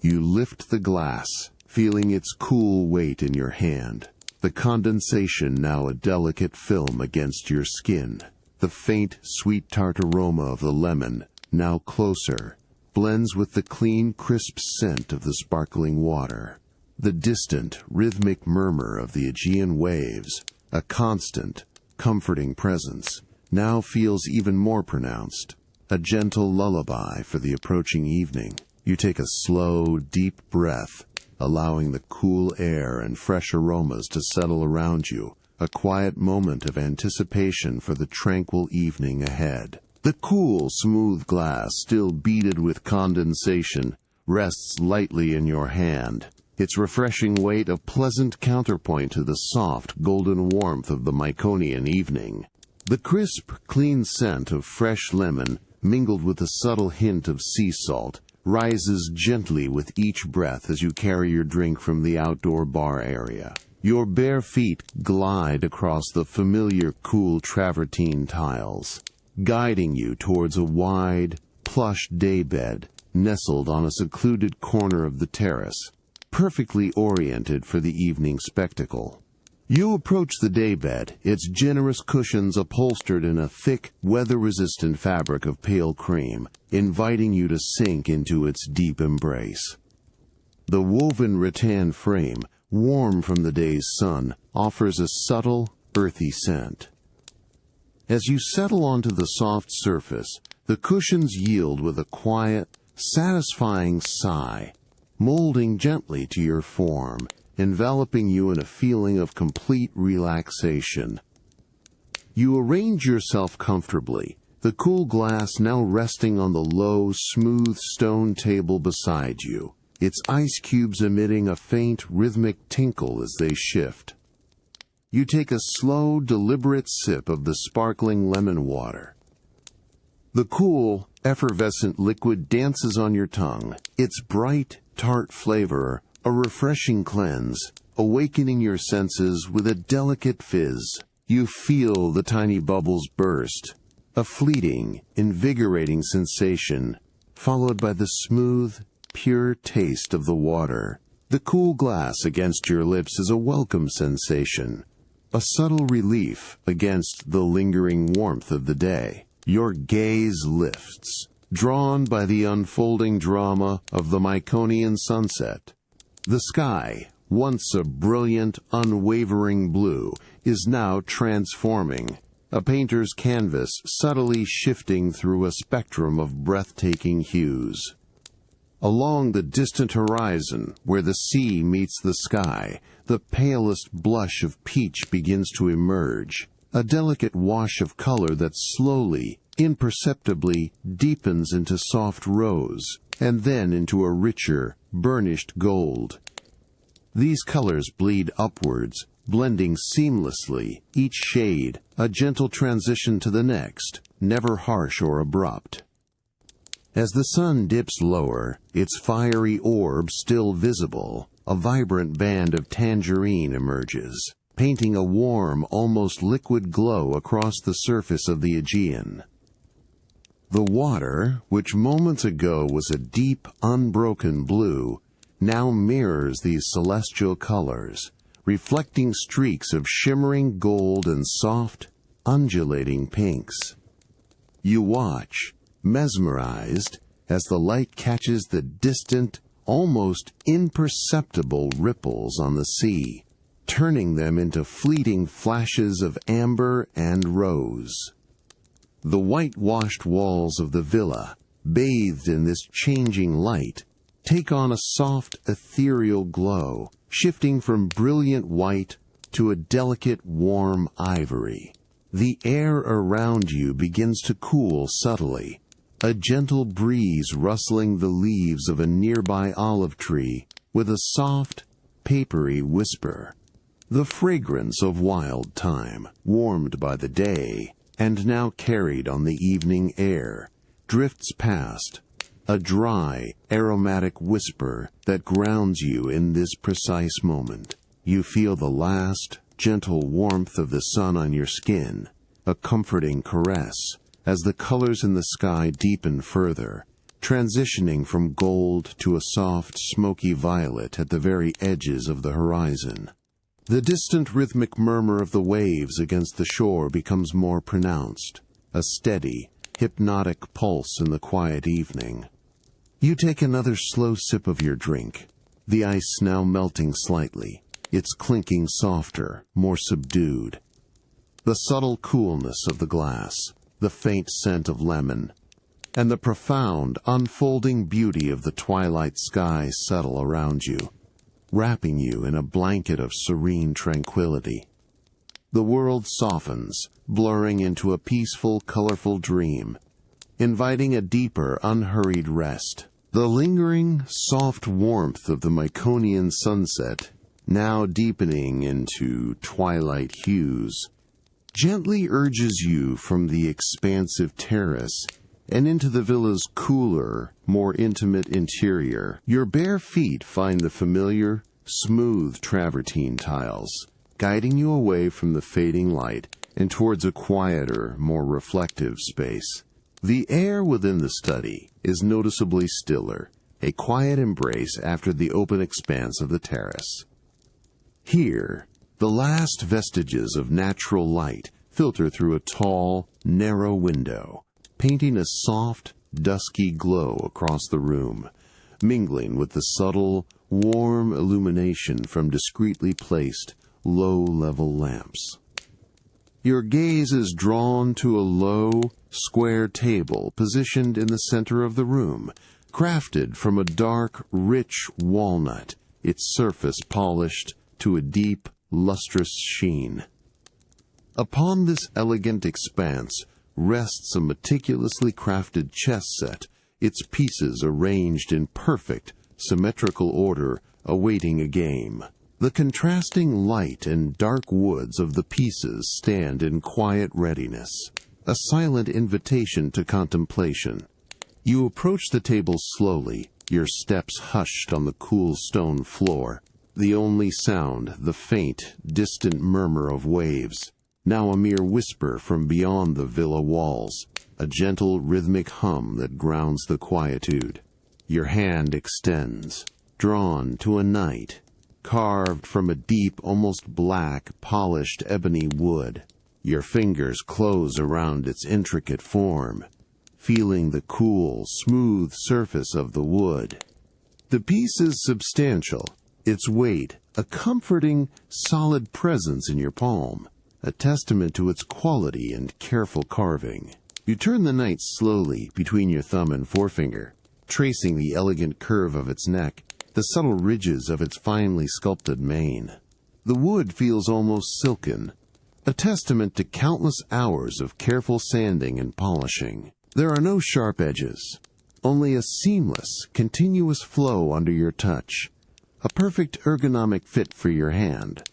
You lift the glass, feeling its cool weight in your hand, the condensation now a delicate film against your skin. The faint, sweet tart aroma of the lemon, now closer, blends with the clean, crisp scent of the sparkling water. The distant, rhythmic murmur of the Aegean waves, a constant, comforting presence, now feels even more pronounced, a gentle lullaby for the approaching evening. You take a slow, deep breath, allowing the cool air and fresh aromas to settle around you, a quiet moment of anticipation for the tranquil evening ahead. The cool, smooth glass, still beaded with condensation, rests lightly in your hand, its refreshing weight a pleasant counterpoint to the soft, golden warmth of the Myconian evening. The crisp, clean scent of fresh lemon, mingled with a subtle hint of sea salt, rises gently with each breath as you carry your drink from the outdoor bar area. Your bare feet glide across the familiar cool travertine tiles, guiding you towards a wide, plush daybed nestled on a secluded corner of the terrace, perfectly oriented for the evening spectacle. You approach the daybed, its generous cushions upholstered in a thick, weather-resistant fabric of pale cream, inviting you to sink into its deep embrace. The woven rattan frame, warm from the day's sun, offers a subtle, earthy scent. As you settle onto the soft surface, the cushions yield with a quiet, satisfying sigh, molding gently to your form, enveloping you in a feeling of complete relaxation. You arrange yourself comfortably, the cool glass now resting on the low, smooth stone table beside you, its ice cubes emitting a faint, rhythmic tinkle as they shift. You take a slow, deliberate sip of the sparkling lemon water. The cool, effervescent liquid dances on your tongue, its bright, tart flavor a refreshing cleanse, awakening your senses with a delicate fizz. You feel the tiny bubbles burst, a fleeting, invigorating sensation, followed by the smooth, pure taste of the water, The cool glass against your lips is a welcome sensation, a subtle relief against the lingering warmth of the day. Your gaze lifts, drawn by the unfolding drama of the Mykonos sunset. The sky, once a brilliant, unwavering blue, is now transforming, a painter's canvas subtly shifting through a spectrum of breathtaking hues. Along the distant horizon, where the sea meets the sky, the palest blush of peach begins to emerge, a delicate wash of color that slowly, imperceptibly deepens into soft rose, and then into a richer, burnished gold. These colors bleed upwards, blending seamlessly, each shade a gentle transition to the next, never harsh or abrupt. As the sun dips lower, its fiery orb still visible, a vibrant band of tangerine emerges, painting a warm, almost liquid glow across the surface of the Aegean. The water, which moments ago was a deep, unbroken blue, now mirrors these celestial colors, reflecting streaks of shimmering gold and soft, undulating pinks. You watch, mesmerized, as the light catches the distant, almost imperceptible ripples on the sea, turning them into fleeting flashes of amber and rose. The whitewashed walls of the villa, bathed in this changing light, take on a soft, ethereal glow, shifting from brilliant white to a delicate, warm ivory. The air around you begins to cool subtly, a gentle breeze rustling the leaves of a nearby olive tree with a soft, papery whisper. The fragrance of wild thyme, warmed by the day, and now carried on the evening air, drifts past, a dry, aromatic whisper that grounds you in this precise moment. You feel the last, gentle warmth of the sun on your skin, a comforting caress, as the colors in the sky deepen further, transitioning from gold to a soft, smoky violet at the very edges of the horizon. The distant rhythmic murmur of the waves against the shore becomes more pronounced, a steady, hypnotic pulse in the quiet evening. You take another slow sip of your drink, the ice now melting slightly, its clinking softer, more subdued. The subtle coolness of the glass, the faint scent of lemon, and the profound, unfolding beauty of the twilight sky settle around you, wrapping you in a blanket of serene tranquility. The world softens, blurring into a peaceful, colorful dream, inviting a deeper, unhurried rest. The lingering, soft warmth of the Mykonos sunset, now deepening into twilight hues, gently urges you from the expansive terrace and into the villa's cooler, more intimate interior. Your bare feet find the familiar, smooth travertine tiles, guiding you away from the fading light and towards a quieter, more reflective space. The air within the study is noticeably stiller, a quiet embrace after the open expanse of the terrace. Here, the last vestiges of natural light filter through a tall, narrow window, painting a soft, dusky glow across the room, mingling with the subtle, warm illumination from discreetly placed, low-level lamps. Your gaze is drawn to a low, square table positioned in the center of the room, crafted from a dark, rich walnut, its surface polished to a deep, lustrous sheen. Upon this elegant expanse rests a meticulously crafted chess set, its pieces arranged in perfect, symmetrical order, awaiting a game. The contrasting light and dark woods of the pieces stand in quiet readiness, a silent invitation to contemplation. You approach the table slowly, your steps hushed on the cool stone floor, the only sound the faint, distant murmur of waves, now a mere whisper from beyond the villa walls, a gentle rhythmic hum that grounds the quietude. Your hand extends, drawn to a knight, carved from a deep, almost black, polished ebony wood. Your fingers close around its intricate form, feeling the cool, smooth surface of the wood. The piece is substantial, its weight a comforting, solid presence in your palm, a testament to its quality and careful carving. You turn the knight slowly between your thumb and forefinger, tracing the elegant curve of its neck, the subtle ridges of its finely sculpted mane. The wood feels almost silken, a testament to countless hours of careful sanding and polishing. There are no sharp edges, only a seamless, continuous flow under your touch, a perfect ergonomic fit for your hand.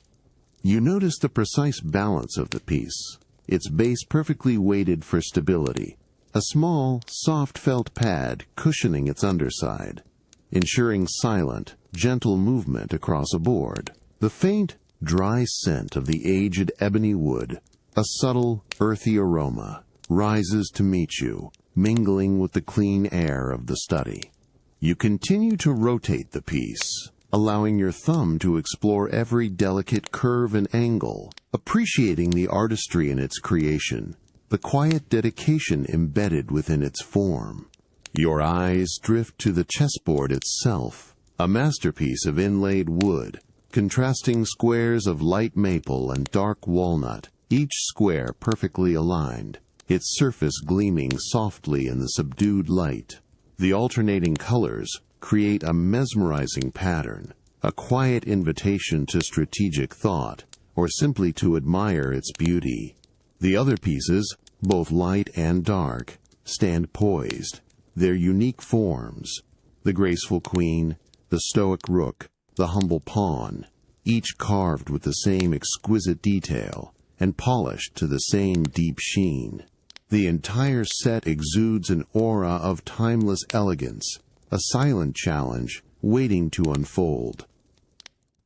You notice the precise balance of the piece, its base perfectly weighted for stability, a small, soft felt pad cushioning its underside, ensuring silent, gentle movement across a board. The faint, dry scent of the aged ebony wood, a subtle, earthy aroma, rises to meet you, mingling with the clean air of the study. You continue to rotate the piece, allowing your thumb to explore every delicate curve and angle, appreciating the artistry in its creation, the quiet dedication embedded within its form. Your eyes drift to the chessboard itself, a masterpiece of inlaid wood, contrasting squares of light maple and dark walnut, each square perfectly aligned, its surface gleaming softly in the subdued light. The alternating colors create a mesmerizing pattern, a quiet invitation to strategic thought, or simply to admire its beauty. The other pieces, both light and dark, stand poised, their unique forms, the graceful queen, the stoic rook, the humble pawn, each carved with the same exquisite detail and polished to the same deep sheen. The entire set exudes an aura of timeless elegance, a silent challenge waiting to unfold.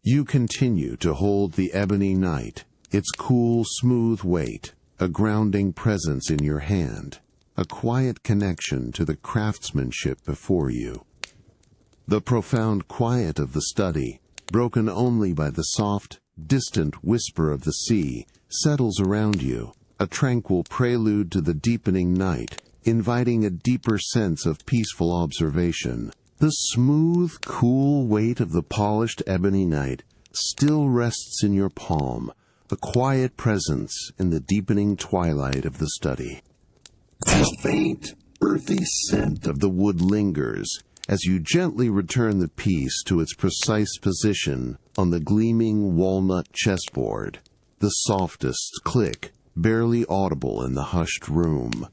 You continue to hold the ebony knight, its cool, smooth weight, a grounding presence in your hand, a quiet connection to the craftsmanship before you. The profound quiet of the study, broken only by the soft, distant whisper of the sea, settles around you, a tranquil prelude to the deepening night, inviting a deeper sense of peaceful observation. The smooth, cool weight of the polished ebony knight still rests in your palm, a quiet presence in the deepening twilight of the study. The faint, earthy scent of the wood lingers as you gently return the piece to its precise position on the gleaming walnut chessboard. The softest click, barely audible in the hushed room.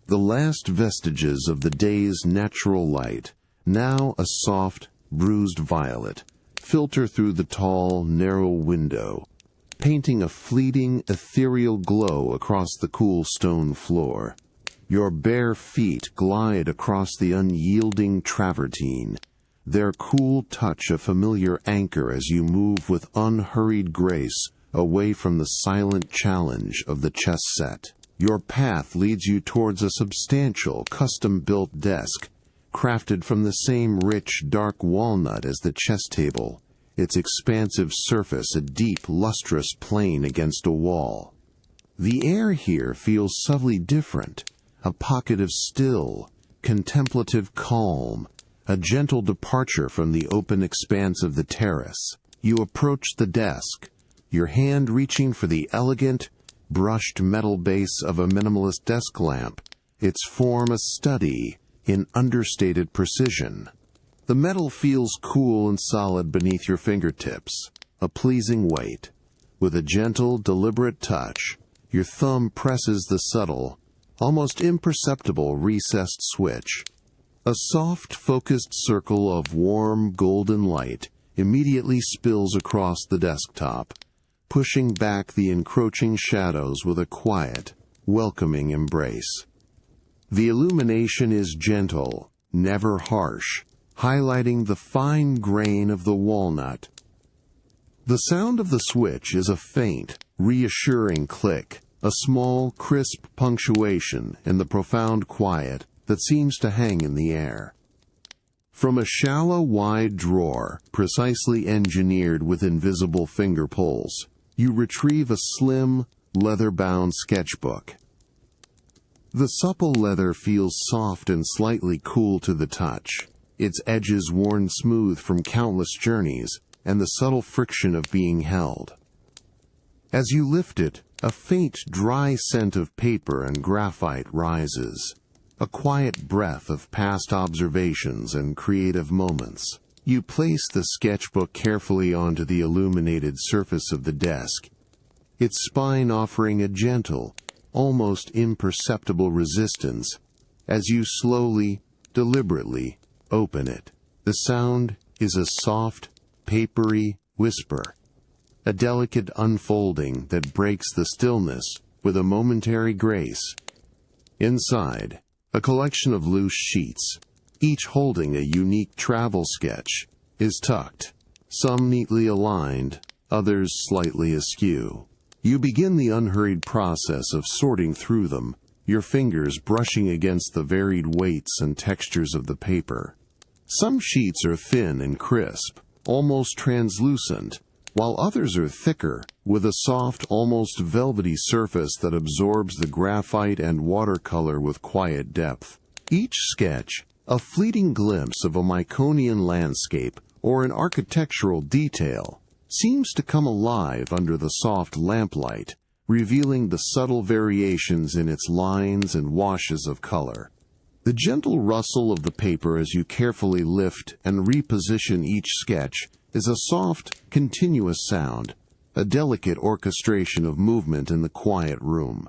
The last vestiges of the day's natural light, now a soft, bruised violet, filter through the tall, narrow window, painting a fleeting, ethereal glow across the cool stone floor. Your bare feet glide across the unyielding travertine, their cool touch a familiar anchor as you move with unhurried grace away from the silent challenge of the chess set. Your path leads you towards a substantial, custom-built desk, crafted from the same rich, dark walnut as the chess table, its expansive surface a deep, lustrous plane against a wall. The air here feels subtly different, a pocket of still, contemplative calm, a gentle departure from the open expanse of the terrace. You approach the desk, your hand reaching for the elegant, brushed metal base of a minimalist desk lamp, its form a study in understated precision. The metal feels cool and solid beneath your fingertips, a pleasing weight. With a gentle, deliberate touch, your thumb presses the subtle, almost imperceptible recessed switch. A soft, focused circle of warm, golden light immediately spills across the desktop, pushing back the encroaching shadows with a quiet, welcoming embrace. The illumination is gentle, never harsh, highlighting the fine grain of the walnut. The sound of the switch is a faint, reassuring click, a small, crisp punctuation in the profound quiet that seems to hang in the air. From a shallow, wide drawer, precisely engineered with invisible finger pulls, you retrieve a slim, leather-bound sketchbook. The supple leather feels soft and slightly cool to the touch, its edges worn smooth from countless journeys and the subtle friction of being held. As you lift it, a faint, dry scent of paper and graphite rises, a quiet breath of past observations and creative moments. You place the sketchbook carefully onto the illuminated surface of the desk, its spine offering a gentle, almost imperceptible resistance as you slowly, deliberately open it. The sound is a soft, papery whisper, a delicate unfolding that breaks the stillness with a momentary grace. Inside, a collection of loose sheets, each holding a unique travel sketch, is tucked, some neatly aligned, others slightly askew. You begin the unhurried process of sorting through them, your fingers brushing against the varied weights and textures of the paper. Some sheets are thin and crisp, almost translucent, while others are thicker, with a soft, almost velvety surface that absorbs the graphite and watercolor with quiet depth. Each sketch, a fleeting glimpse of a Myconian landscape or an architectural detail, seems to come alive under the soft lamplight, revealing the subtle variations in its lines and washes of color. The gentle rustle of the paper as you carefully lift and reposition each sketch is a soft, continuous sound, a delicate orchestration of movement in the quiet room.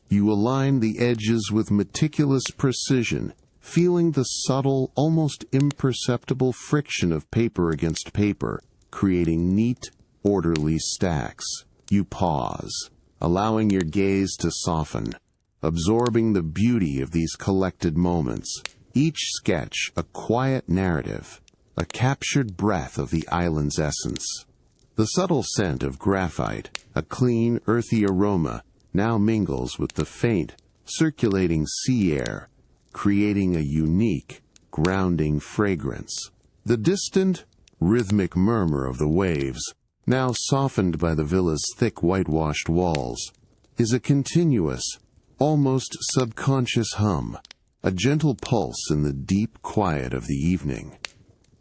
You align the edges with meticulous precision, feeling the subtle, almost imperceptible friction of paper against paper, creating neat, orderly stacks. You pause, allowing your gaze to soften, absorbing the beauty of these collected moments, each sketch a quiet narrative, a captured breath of the island's essence. The subtle scent of graphite, a clean, earthy aroma, now mingles with the faint, circulating sea air, creating a unique, grounding fragrance. The distant, rhythmic murmur of the waves, now softened by the villa's thick whitewashed walls, is a continuous, almost subconscious hum, a gentle pulse in the deep quiet of the evening.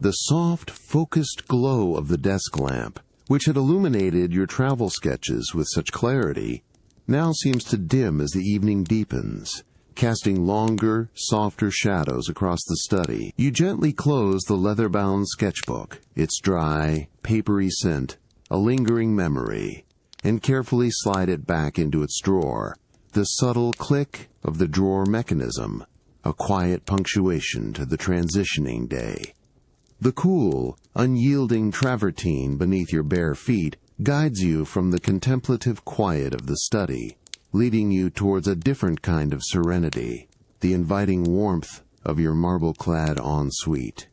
The soft, focused glow of the desk lamp, which had illuminated your travel sketches with such clarity, now seems to dim as the evening deepens, casting longer, softer shadows across the study. You gently close the leather-bound sketchbook, its dry, papery scent, a lingering memory, and carefully slide it back into its drawer, the subtle click of the drawer mechanism, a quiet punctuation to the transitioning day. The cool, unyielding travertine beneath your bare feet guides you from the contemplative quiet of the study, leading you towards a different kind of serenity, the inviting warmth of your marble-clad ensuite.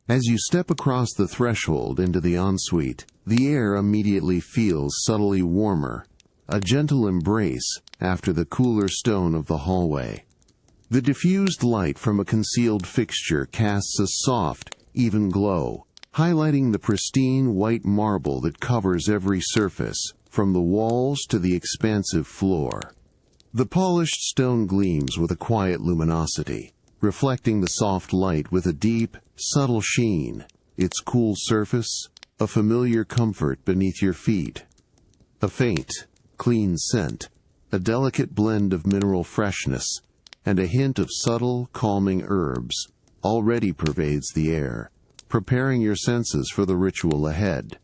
As you step across the threshold into the ensuite, the air immediately feels subtly warmer, a gentle embrace after the cooler stone of the hallway. The diffused light from a concealed fixture casts a soft, even glow, highlighting the pristine white marble that covers every surface, from the walls to the expansive floor. The polished stone gleams with a quiet luminosity, reflecting the soft light with a deep, subtle sheen, its cool surface, a familiar comfort beneath your feet. A faint, clean scent, a delicate blend of mineral freshness, and a hint of subtle, calming herbs already pervades the air, preparing your senses for the ritual ahead.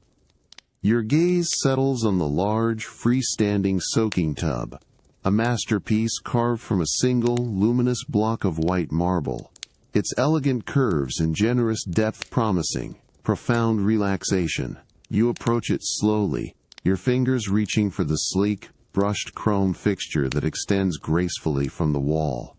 Your gaze settles on the large, freestanding soaking tub, a masterpiece carved from a single, luminous block of white marble, its elegant curves and generous depth promising profound relaxation. You approach it slowly, your fingers reaching for the sleek, brushed chrome fixture that extends gracefully from the wall.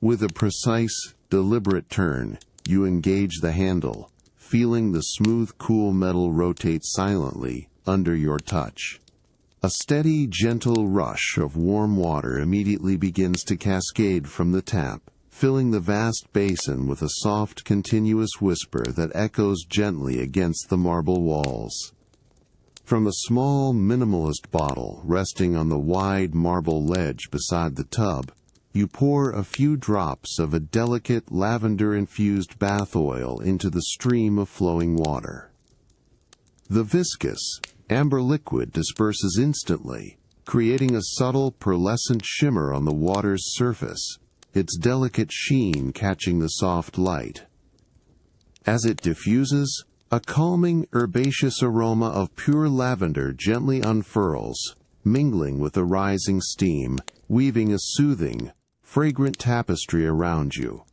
With a precise, deliberate turn, you engage the handle, feeling the smooth, cool metal rotate silently under your touch. A steady, gentle rush of warm water immediately begins to cascade from the tap, filling the vast basin with a soft, continuous whisper that echoes gently against the marble walls. From a small minimalist bottle resting on the wide marble ledge beside the tub, you pour a few drops of a delicate lavender-infused bath oil into the stream of flowing water. The viscous, amber liquid disperses instantly, creating a subtle pearlescent shimmer on the water's surface, its delicate sheen catching the soft light. As it diffuses, a calming, herbaceous aroma of pure lavender gently unfurls, mingling with the rising steam, weaving a soothing, fragrant tapestry around you.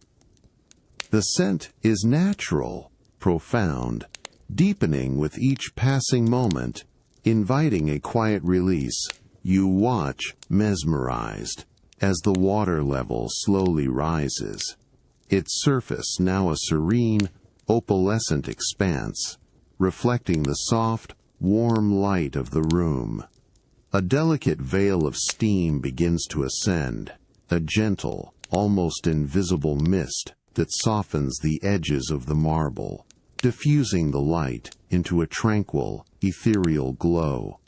The scent is natural, profound, deepening with each passing moment, inviting a quiet release. You watch, mesmerized, as the water level slowly rises, its surface now a serene, opalescent expanse, reflecting the soft, warm light of the room. A delicate veil of steam begins to ascend, a gentle, almost invisible mist that softens the edges of the marble, diffusing the light into a tranquil, ethereal glow.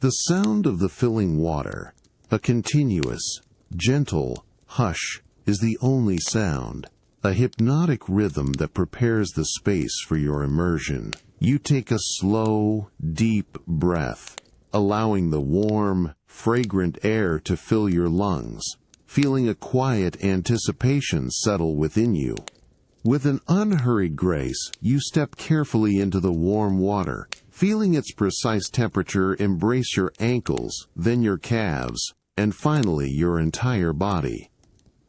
The sound of the filling water, a continuous, gentle hush, is the only sound, a hypnotic rhythm that prepares the space for your immersion. You take a slow, deep breath, allowing the warm, fragrant air to fill your lungs, feeling a quiet anticipation settle within you. With an unhurried grace, you step carefully into the warm water, feeling its precise temperature embrace your ankles, then your calves, and finally your entire body.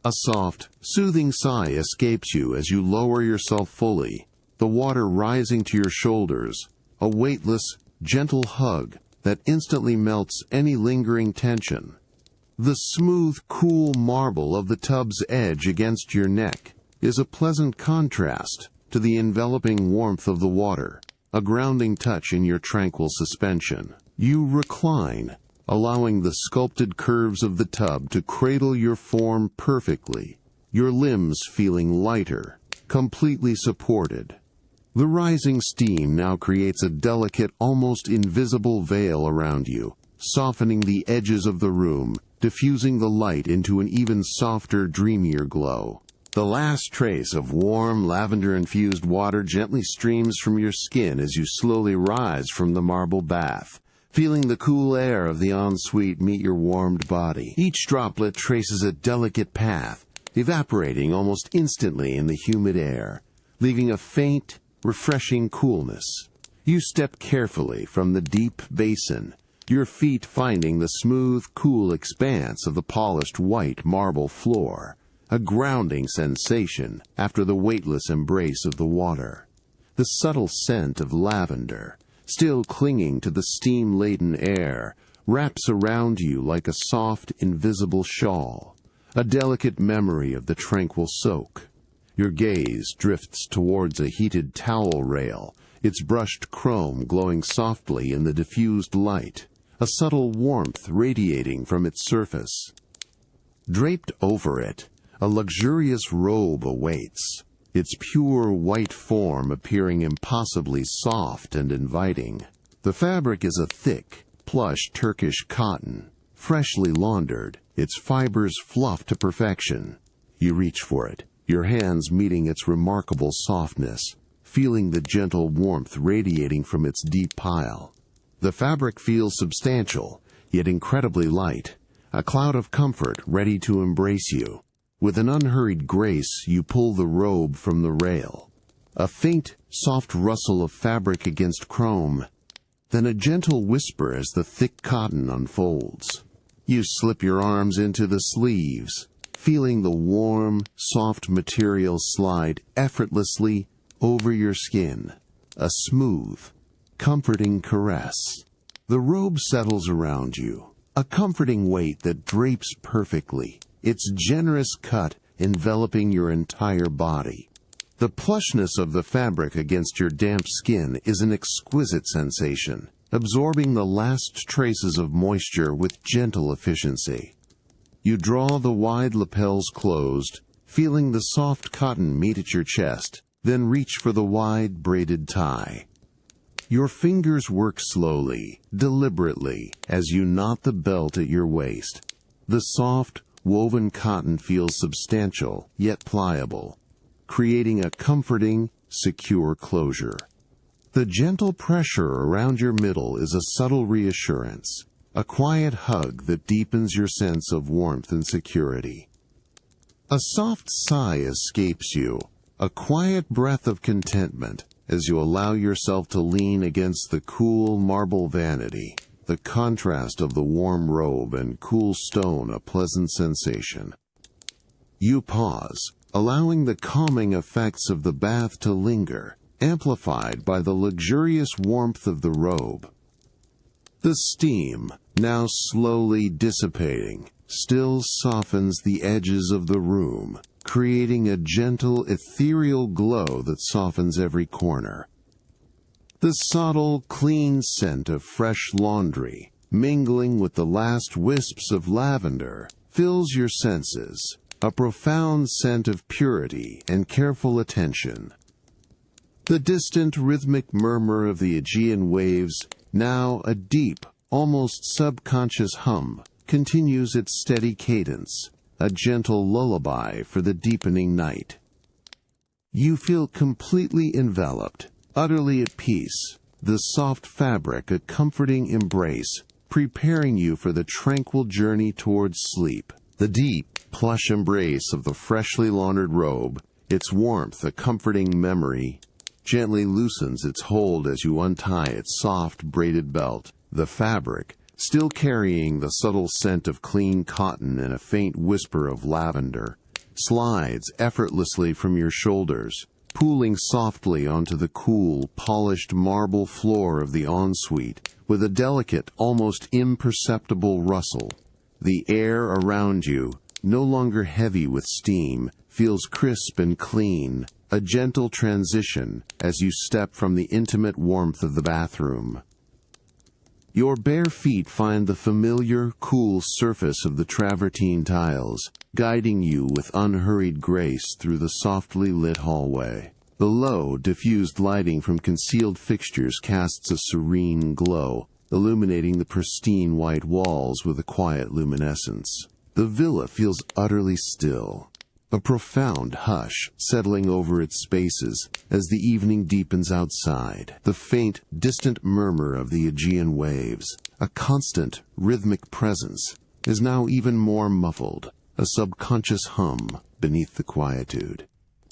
A soft, soothing sigh escapes you as you lower yourself fully, the water rising to your shoulders, a weightless, gentle hug that instantly melts any lingering tension. The smooth, cool marble of the tub's edge against your neck is a pleasant contrast to the enveloping warmth of the water, a grounding touch in your tranquil suspension. You recline, allowing the sculpted curves of the tub to cradle your form perfectly, your limbs feeling lighter, completely supported. The rising steam now creates a delicate, almost invisible veil around you, softening the edges of the room, diffusing the light into an even softer, dreamier glow. The last trace of warm, lavender-infused water gently streams from your skin as you slowly rise from the marble bath, feeling the cool air of the ensuite meet your warmed body. Each droplet traces a delicate path, evaporating almost instantly in the humid air, leaving a faint, refreshing coolness. You step carefully from the deep basin, your feet finding the smooth, cool expanse of the polished white marble floor, a grounding sensation after the weightless embrace of the water. The subtle scent of lavender, still clinging to the steam-laden air, wraps around you like a soft, invisible shawl, a delicate memory of the tranquil soak. Your gaze drifts towards a heated towel rail, its brushed chrome glowing softly in the diffused light, a subtle warmth radiating from its surface. Draped over it, a luxurious robe awaits, its pure white form appearing impossibly soft and inviting. The fabric is a thick, plush Turkish cotton, freshly laundered, its fibers fluffed to perfection. You reach for it, your hands meeting its remarkable softness, feeling the gentle warmth radiating from its deep pile. The fabric feels substantial, yet incredibly light, a cloud of comfort ready to embrace you. With an unhurried grace, you pull the robe from the rail. A faint, soft rustle of fabric against chrome, then a gentle whisper as the thick cotton unfolds. You slip your arms into the sleeves, feeling the warm, soft material slide effortlessly over your skin, a smooth, comforting caress. The robe settles around you, a comforting weight that drapes perfectly, its generous cut enveloping your entire body. The plushness of the fabric against your damp skin is an exquisite sensation, absorbing the last traces of moisture with gentle efficiency. You draw the wide lapels closed, feeling the soft cotton meet at your chest, then reach for the wide braided tie. Your fingers work slowly, deliberately, as you knot the belt at your waist. The soft, woven cotton feels substantial, yet pliable, creating a comforting, secure closure. The gentle pressure around your middle is a subtle reassurance, a quiet hug that deepens your sense of warmth and security. A soft sigh escapes you, a quiet breath of contentment, as you allow yourself to lean against the cool marble vanity, the contrast of the warm robe and cool stone a pleasant sensation. You pause, allowing the calming effects of the bath to linger, amplified by the luxurious warmth of the robe. The steam, now slowly dissipating, still softens the edges of the room, creating a gentle, ethereal glow that softens every corner. The subtle, clean scent of fresh laundry, mingling with the last wisps of lavender, fills your senses, a profound scent of purity and careful attention. The distant rhythmic murmur of the Aegean waves, now a deep, almost subconscious hum, continues its steady cadence, a gentle lullaby for the deepening night. You feel completely enveloped, utterly at peace, the soft fabric a comforting embrace, preparing you for the tranquil journey towards sleep. The deep, plush embrace of the freshly laundered robe, its warmth a comforting memory, gently loosens its hold as you untie its soft braided belt. The fabric, still carrying the subtle scent of clean cotton and a faint whisper of lavender, slides effortlessly from your shoulders, pooling softly onto the cool, polished marble floor of the ensuite with a delicate, almost imperceptible rustle. The air around you, no longer heavy with steam, feels crisp and clean, a gentle transition as you step from the intimate warmth of the bathroom. Your bare feet find the familiar, cool surface of the travertine tiles, guiding you with unhurried grace through the softly lit hallway. The low, diffused lighting from concealed fixtures casts a serene glow, illuminating the pristine white walls with a quiet luminescence. The villa feels utterly still, a profound hush settling over its spaces as the evening deepens outside. The faint, distant murmur of the Aegean waves, a constant, rhythmic presence, is now even more muffled, a subconscious hum beneath the quietude.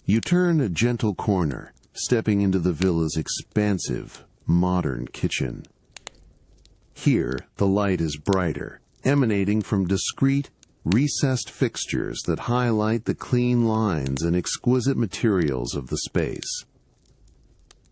You turn a gentle corner, stepping into the villa's expansive, modern kitchen. Here, the light is brighter, emanating from discreet, recessed fixtures that highlight the clean lines and exquisite materials of the space.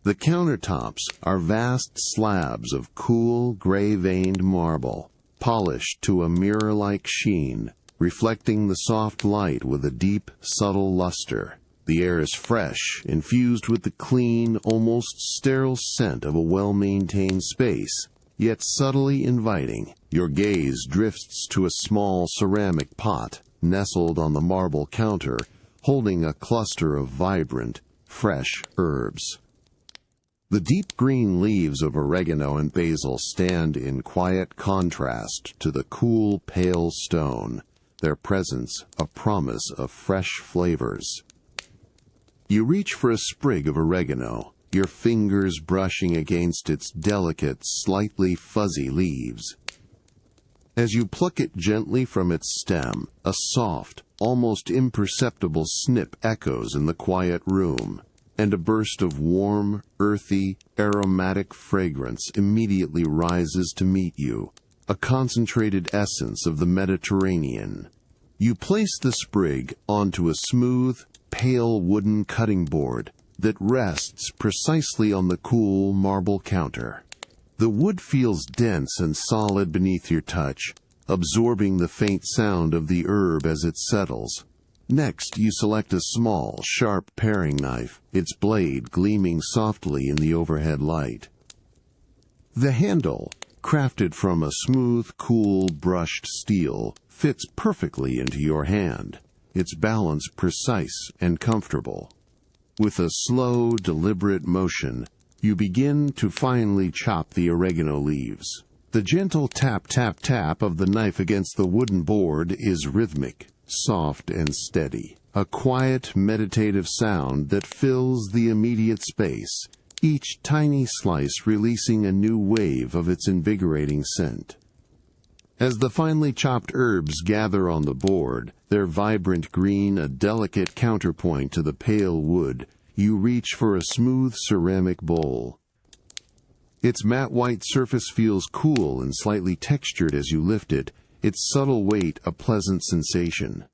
The countertops are vast slabs of cool, gray-veined marble, polished to a mirror-like sheen, reflecting the soft light with a deep, subtle luster. The air is fresh, infused with the clean, almost sterile scent of a well-maintained space, yet subtly inviting. Your gaze drifts to a small ceramic pot, nestled on the marble counter, holding a cluster of vibrant, fresh herbs. The deep green leaves of oregano and basil stand in quiet contrast to the cool, pale stone, their presence a promise of fresh flavors. You reach for a sprig of oregano, your fingers brushing against its delicate, slightly fuzzy leaves. As you pluck it gently from its stem, a soft, almost imperceptible snip echoes in the quiet room, and a burst of warm, earthy, aromatic fragrance immediately rises to meet you, a concentrated essence of the Mediterranean. You place the sprig onto a smooth, pale wooden cutting board that rests precisely on the cool marble counter. The wood feels dense and solid beneath your touch, absorbing the faint sound of the herb as it settles. Next, you select a small, sharp paring knife, its blade gleaming softly in the overhead light. The handle, crafted from a smooth, cool, brushed steel, fits perfectly into your hand. its balance precise and comfortable. With a slow, deliberate motion, you begin to finely chop the oregano leaves. The gentle tap-tap-tap of the knife against the wooden board is rhythmic, soft and steady, a quiet, meditative sound that fills the immediate space, each tiny slice releasing a new wave of its invigorating scent. As the finely chopped herbs gather on the board, their vibrant green a delicate counterpoint to the pale wood, you reach for a smooth ceramic bowl. Its matte white surface feels cool and slightly textured as you lift it, its subtle weight a pleasant sensation.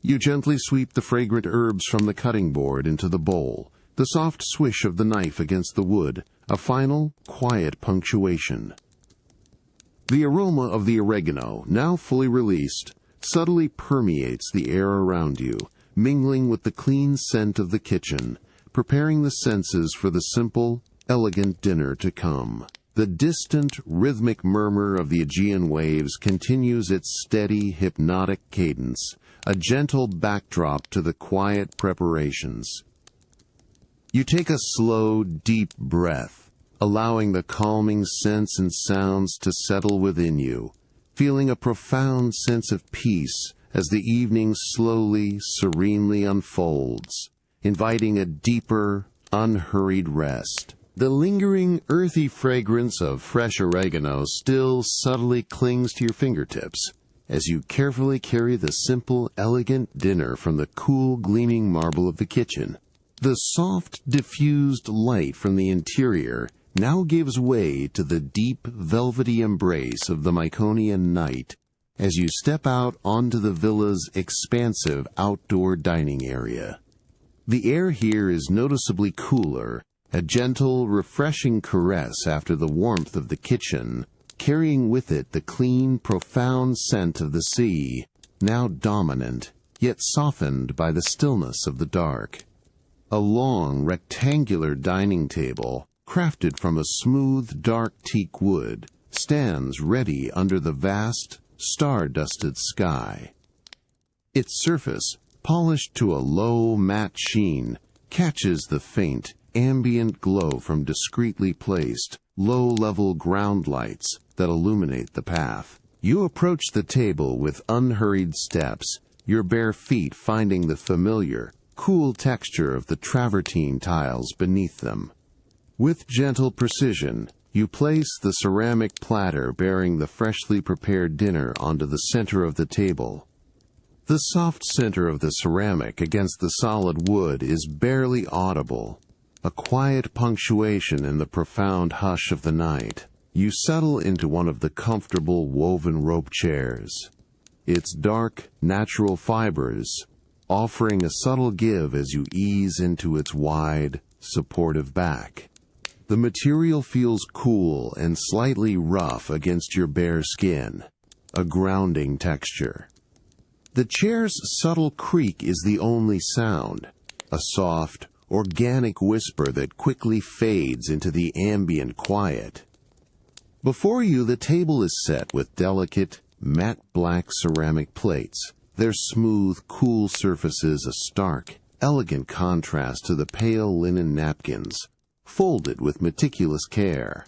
You gently sweep the fragrant herbs from the cutting board into the bowl, the soft swish of the knife against the wood, a final, quiet punctuation. The aroma of the oregano, now fully released, subtly permeates the air around you, mingling with the clean scent of the kitchen, preparing the senses for the simple, elegant dinner to come. The distant, rhythmic murmur of the Aegean waves continues its steady, hypnotic cadence, a gentle backdrop to the quiet preparations. You take a slow, deep breath, allowing the calming scents and sounds to settle within you, feeling a profound sense of peace as the evening slowly, serenely unfolds, inviting a deeper, unhurried rest. The lingering, earthy fragrance of fresh oregano still subtly clings to your fingertips as you carefully carry the simple, elegant dinner from the cool, gleaming marble of the kitchen. The soft, diffused light from the interior now gives way to the deep, velvety embrace of the Myconian night as you step out onto the villa's expansive outdoor dining area. The air here is noticeably cooler, a gentle, refreshing caress after the warmth of the kitchen, carrying with it the clean, profound scent of the sea, now dominant, yet softened by the stillness of the dark. A long, rectangular dining table, crafted from a smooth, dark teak wood, stands ready under the vast, star-dusted sky. Its surface, polished to a low, matte sheen, catches the faint, ambient glow from discreetly placed, low-level ground lights that illuminate the path. You approach the table with unhurried steps, your bare feet finding the familiar, cool texture of the travertine tiles beneath them. With gentle precision, you place the ceramic platter bearing the freshly prepared dinner onto the center of the table. The soft center of the ceramic against the solid wood is barely audible, a quiet punctuation in the profound hush of the night. You settle into one of the comfortable woven rope chairs, its dark, natural fibers offering a subtle give as you ease into its wide, supportive back. The material feels cool and slightly rough against your bare skin, a grounding texture. The chair's subtle creak is the only sound, a soft, organic whisper that quickly fades into the ambient quiet. Before you, the table is set with delicate, matte black ceramic plates, their smooth, cool surfaces a stark, elegant contrast to the pale linen napkins, folded with meticulous care.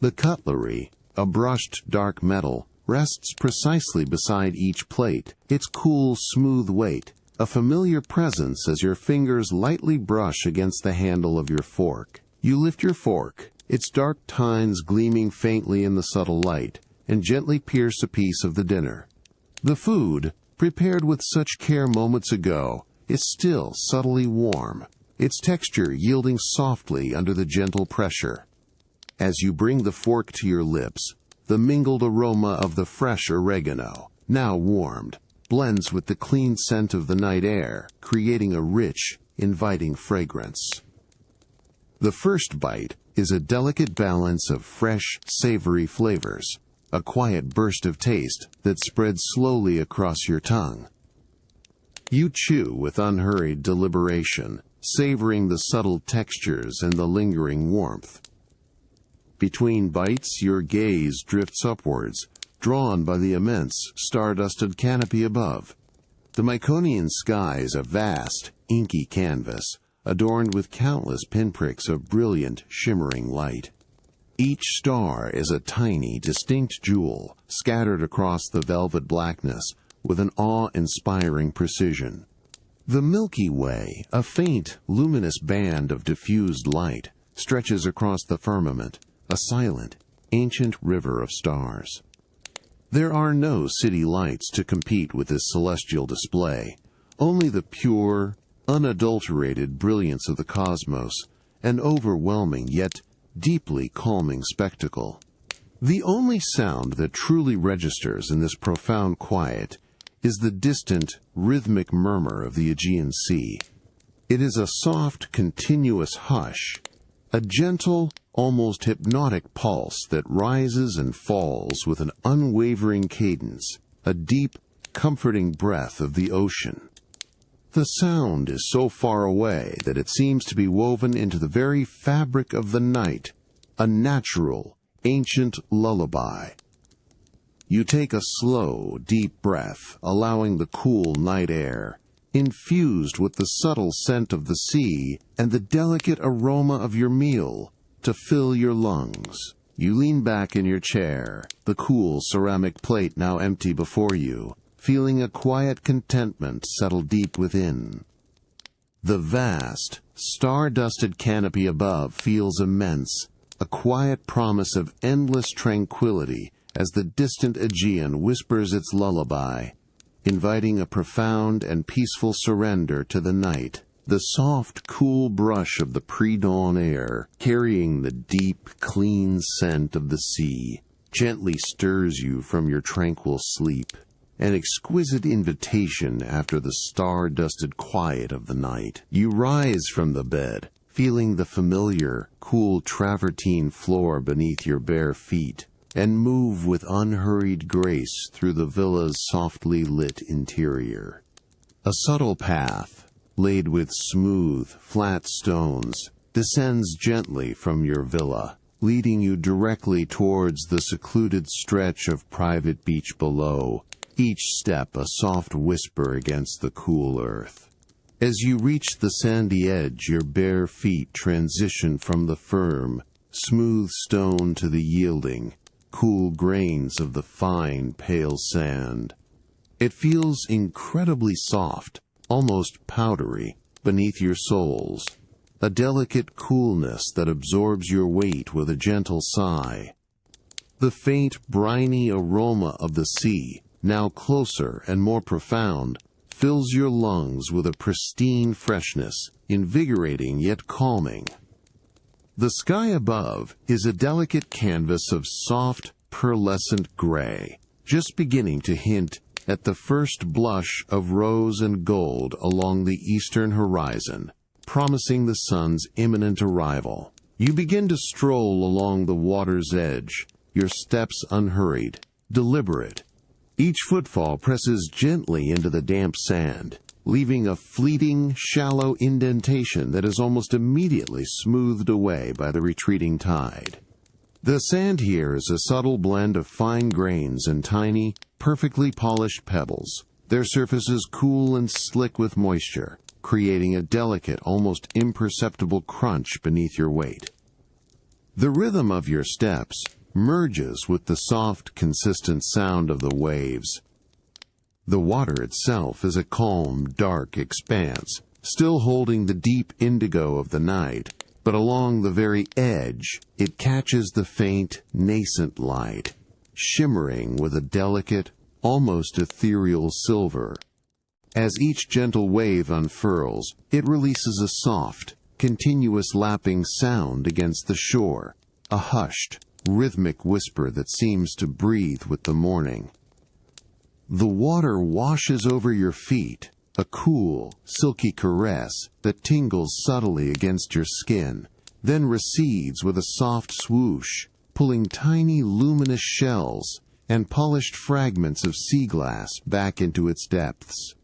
The cutlery, a brushed dark metal, rests precisely beside each plate, its cool, smooth weight, a familiar presence as your fingers lightly brush against the handle of your fork. You lift your fork, its dark tines gleaming faintly in the subtle light, and gently pierce a piece of the dinner. The food, prepared with such care moments ago, is still subtly warm, its texture yielding softly under the gentle pressure. As you bring the fork to your lips, the mingled aroma of the fresh oregano, now warmed, blends with the clean scent of the night air, creating a rich, inviting fragrance. The first bite is a delicate balance of fresh, savory flavors, a quiet burst of taste that spreads slowly across your tongue. You chew with unhurried deliberation, savoring the subtle textures and the lingering warmth. Between bites, your gaze drifts upwards, drawn by the immense, star-dusted canopy above. The Myconian sky is a vast, inky canvas, adorned with countless pinpricks of brilliant, shimmering light. Each star is a tiny, distinct jewel, scattered across the velvet blackness with an awe-inspiring precision. The Milky Way, a faint, luminous band of diffused light, stretches across the firmament, a silent, ancient river of stars. There are no city lights to compete with this celestial display, only the pure, unadulterated brilliance of the cosmos, an overwhelming yet deeply calming spectacle. The only sound that truly registers in this profound quiet is the distant, rhythmic murmur of the Aegean Sea. It is a soft, continuous hush, a gentle, almost hypnotic pulse that rises and falls with an unwavering cadence, a deep, comforting breath of the ocean. The sound is so far away that it seems to be woven into the very fabric of the night, a natural, ancient lullaby. You take a slow, deep breath, allowing the cool night air, infused with the subtle scent of the sea and the delicate aroma of your meal, to fill your lungs. You lean back in your chair, the cool ceramic plate now empty before you, feeling a quiet contentment settle deep within. The vast, star-dusted canopy above feels immense, a quiet promise of endless tranquility as the distant Aegean whispers its lullaby, inviting a profound and peaceful surrender to the night. The soft, cool brush of the pre-dawn air, carrying the deep, clean scent of the sea, gently stirs you from your tranquil sleep, an exquisite invitation after the star-dusted quiet of the night. You rise from the bed, feeling the familiar, cool travertine floor beneath your bare feet, and move with unhurried grace through the villa's softly lit interior. A subtle path, laid with smooth, flat stones, descends gently from your villa, leading you directly towards the secluded stretch of private beach below, each step a soft whisper against the cool earth. As you reach the sandy edge, your bare feet transition from the firm, smooth stone to the yielding, cool grains of the fine, pale sand. It feels incredibly soft, almost powdery, beneath your soles, a delicate coolness that absorbs your weight with a gentle sigh. The faint, briny aroma of the sea, now closer and more profound, fills your lungs with a pristine freshness, invigorating yet calming. The sky above is a delicate canvas of soft, pearlescent gray, just beginning to hint at the first blush of rose and gold along the eastern horizon, promising the sun's imminent arrival. You begin to stroll along the water's edge, your steps unhurried, deliberate. Each footfall presses gently into the damp sand, leaving a fleeting, shallow indentation that is almost immediately smoothed away by the retreating tide. The sand here is a subtle blend of fine grains and tiny, perfectly polished pebbles, their surfaces cool and slick with moisture, creating a delicate, almost imperceptible crunch beneath your weight. The rhythm of your steps merges with the soft, consistent sound of the waves. The water itself is a calm, dark expanse, still holding the deep indigo of the night, but along the very edge, it catches the faint, nascent light, shimmering with a delicate, almost ethereal silver. As each gentle wave unfurls, it releases a soft, continuous lapping sound against the shore, a hushed, rhythmic whisper that seems to breathe with the morning. The water washes over your feet, a cool, silky caress that tingles subtly against your skin, then recedes with a soft swoosh, pulling tiny luminous shells and polished fragments of sea glass back into its depths.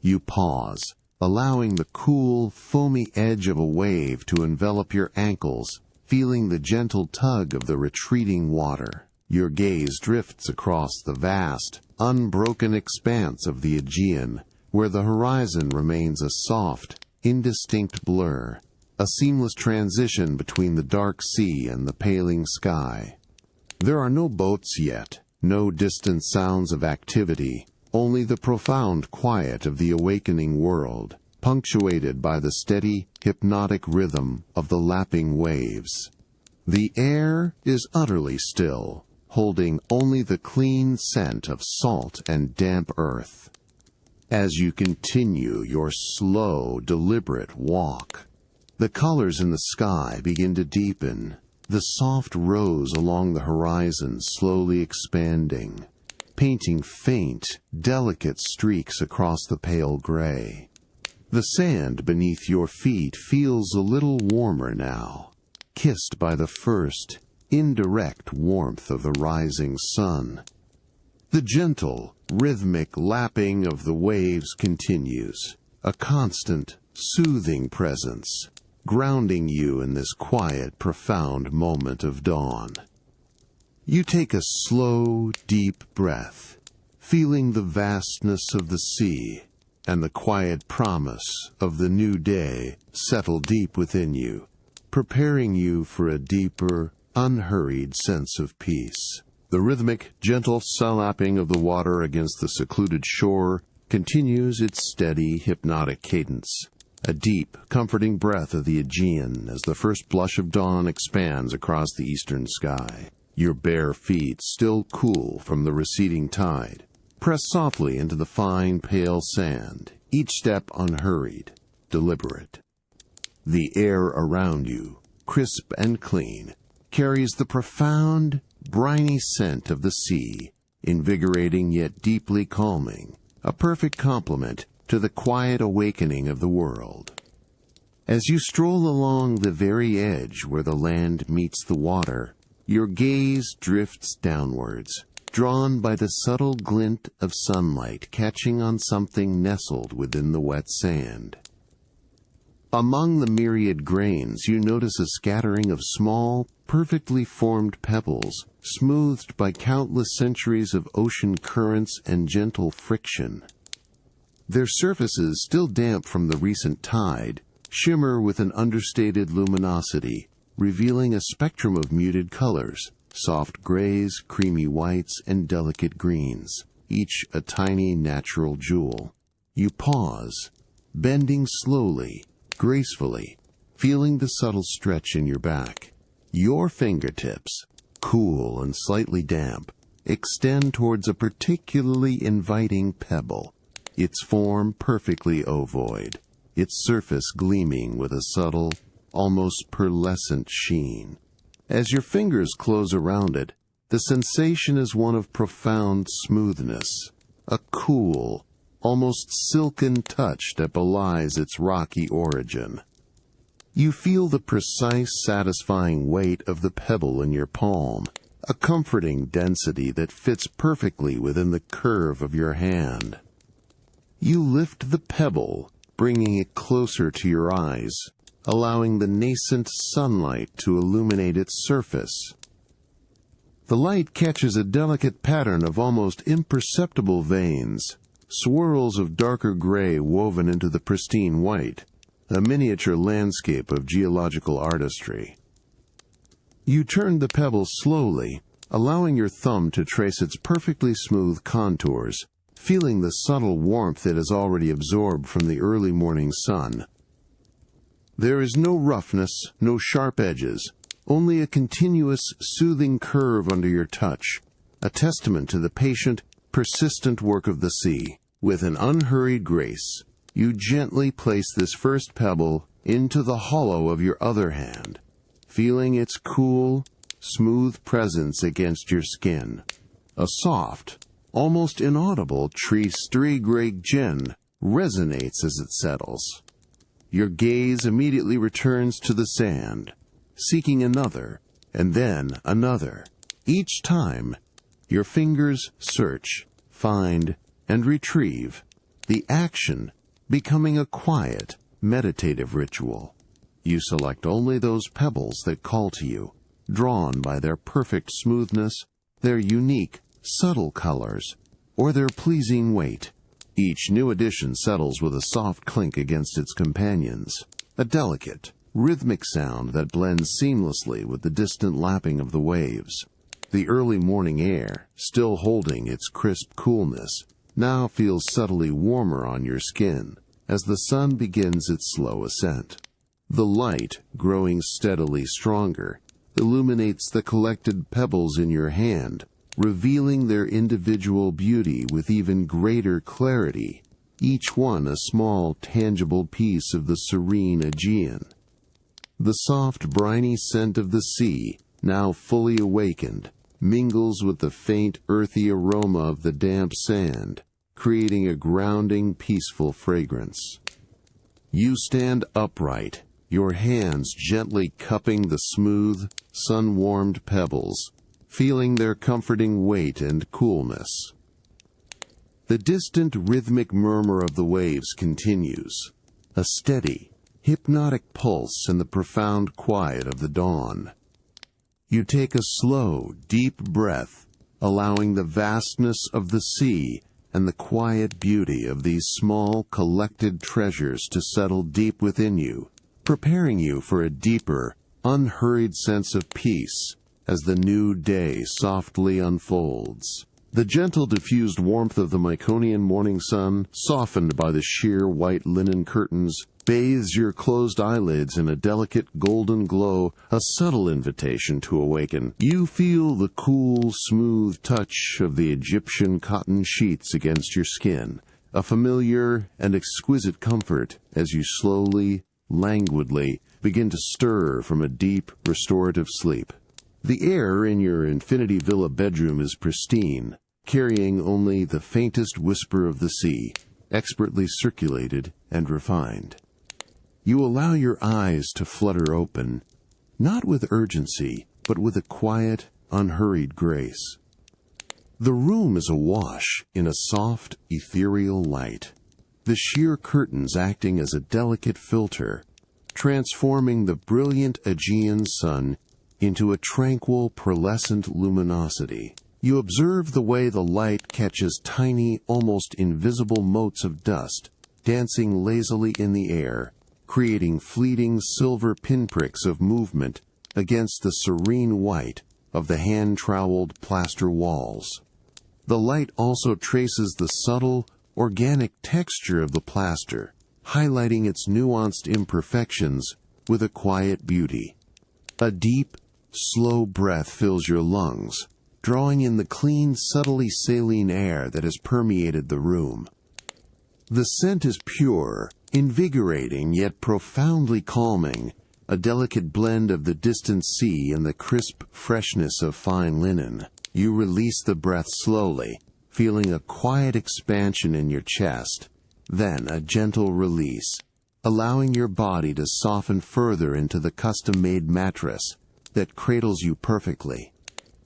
You pause, allowing the cool, foamy edge of a wave to envelop your ankles, feeling the gentle tug of the retreating water. Your gaze drifts across the vast, unbroken expanse of the Aegean, where the horizon remains a soft, indistinct blur, a seamless transition between the dark sea and the paling sky. There are no boats yet, no distant sounds of activity, only the profound quiet of the awakening world, punctuated by the steady, hypnotic rhythm of the lapping waves. The air is utterly still, holding only the clean scent of salt and damp earth. As you continue your slow, deliberate walk, the colors in the sky begin to deepen, the soft rose along the horizon slowly expanding, painting faint, delicate streaks across the pale gray. The sand beneath your feet feels a little warmer now, kissed by the first, indirect warmth of the rising sun. The gentle, rhythmic lapping of the waves continues, a constant, soothing presence, grounding you in this quiet, profound moment of dawn. You take a slow, deep breath, feeling the vastness of the sea and the quiet promise of the new day settle deep within you, preparing you for a deeper, unhurried sense of peace. The rhythmic, gentle lapping of the water against the secluded shore continues its steady, hypnotic cadence, a deep, comforting breath of the Aegean as the first blush of dawn expands across the eastern sky. Your bare feet, still cool from the receding tide, press softly into the fine, pale sand, each step unhurried, deliberate. The air around you, crisp and clean, carries the profound, briny scent of the sea, invigorating yet deeply calming, a perfect complement to the quiet awakening of the world. As you stroll along the very edge where the land meets the water, your gaze drifts downwards, drawn by the subtle glint of sunlight catching on something nestled within the wet sand. Among the myriad grains, you notice a scattering of small, perfectly formed pebbles, smoothed by countless centuries of ocean currents and gentle friction. Their surfaces, still damp from the recent tide, shimmer with an understated luminosity, revealing a spectrum of muted colors, soft grays, creamy whites, and delicate greens, each a tiny natural jewel. You pause, bending slowly, gracefully, feeling the subtle stretch in your back. Your fingertips, cool and slightly damp, extend towards a particularly inviting pebble, its form perfectly ovoid, its surface gleaming with a subtle, almost pearlescent sheen. As your fingers close around it, the sensation is one of profound smoothness, a cool, almost silken touch that belies its rocky origin. You feel the precise, satisfying weight of the pebble in your palm, a comforting density that fits perfectly within the curve of your hand. You lift the pebble, bringing it closer to your eyes, allowing the nascent sunlight to illuminate its surface. The light catches a delicate pattern of almost imperceptible veins, swirls of darker gray woven into the pristine white, a miniature landscape of geological artistry. You turn the pebble slowly, allowing your thumb to trace its perfectly smooth contours, feeling the subtle warmth it has already absorbed from the early morning sun. There is no roughness, no sharp edges, only a continuous, soothing curve under your touch, a testament to the patient, persistent work of the sea. With an unhurried grace, you gently place this first pebble into the hollow of your other hand, feeling its cool, smooth presence against your skin. A soft, almost inaudible tree-strigreggen resonates as it settles. Your gaze immediately returns to the sand, seeking another, and then another. Each time, your fingers search, find, and retrieve, the action becoming a quiet, meditative ritual. You select only those pebbles that call to you, drawn by their perfect smoothness, their unique, subtle colors, or their pleasing weight. Each new addition settles with a soft clink against its companions, a delicate, rhythmic sound that blends seamlessly with the distant lapping of the waves. The early morning air, still holding its crisp coolness, now feels subtly warmer on your skin as the sun begins its slow ascent. The light, growing steadily stronger, illuminates the collected pebbles in your hand, revealing their individual beauty with even greater clarity, each one a small, tangible piece of the serene Aegean. The soft, briny scent of the sea, now fully awakened, mingles with the faint, earthy aroma of the damp sand, creating a grounding, peaceful fragrance. You stand upright, your hands gently cupping the smooth, sun-warmed pebbles, feeling their comforting weight and coolness. The distant rhythmic murmur of the waves continues, a steady, hypnotic pulse in the profound quiet of the dawn. You take a slow, deep breath, allowing the vastness of the sea and the quiet beauty of these small, collected treasures to settle deep within you, preparing you for a deeper, unhurried sense of peace as the new day softly unfolds. The gentle diffused warmth of the Myconian morning sun, softened by the sheer white linen curtains, bathes your closed eyelids in a delicate golden glow, a subtle invitation to awaken. You feel the cool, smooth touch of the Egyptian cotton sheets against your skin, a familiar and exquisite comfort as you slowly, languidly begin to stir from a deep, restorative sleep. The air in your Infinity Villa bedroom is pristine, carrying only the faintest whisper of the sea, expertly circulated and refined. You allow your eyes to flutter open, not with urgency, but with a quiet, unhurried grace. The room is awash in a soft, ethereal light, the sheer curtains acting as a delicate filter, transforming the brilliant Aegean sun into a tranquil, pearlescent luminosity. You observe the way the light catches tiny, almost invisible motes of dust, dancing lazily in the air, creating fleeting silver pinpricks of movement against the serene white of the hand-troweled plaster walls. The light also traces the subtle, organic texture of the plaster, highlighting its nuanced imperfections with a quiet beauty. A deep, slow breath fills your lungs, drawing in the clean, subtly saline air that has permeated the room. The scent is pure, invigorating yet profoundly calming, a delicate blend of the distant sea and the crisp freshness of fine linen. You release the breath slowly, feeling a quiet expansion in your chest, then a gentle release, allowing your body to soften further into the custom-made mattress that cradles you perfectly.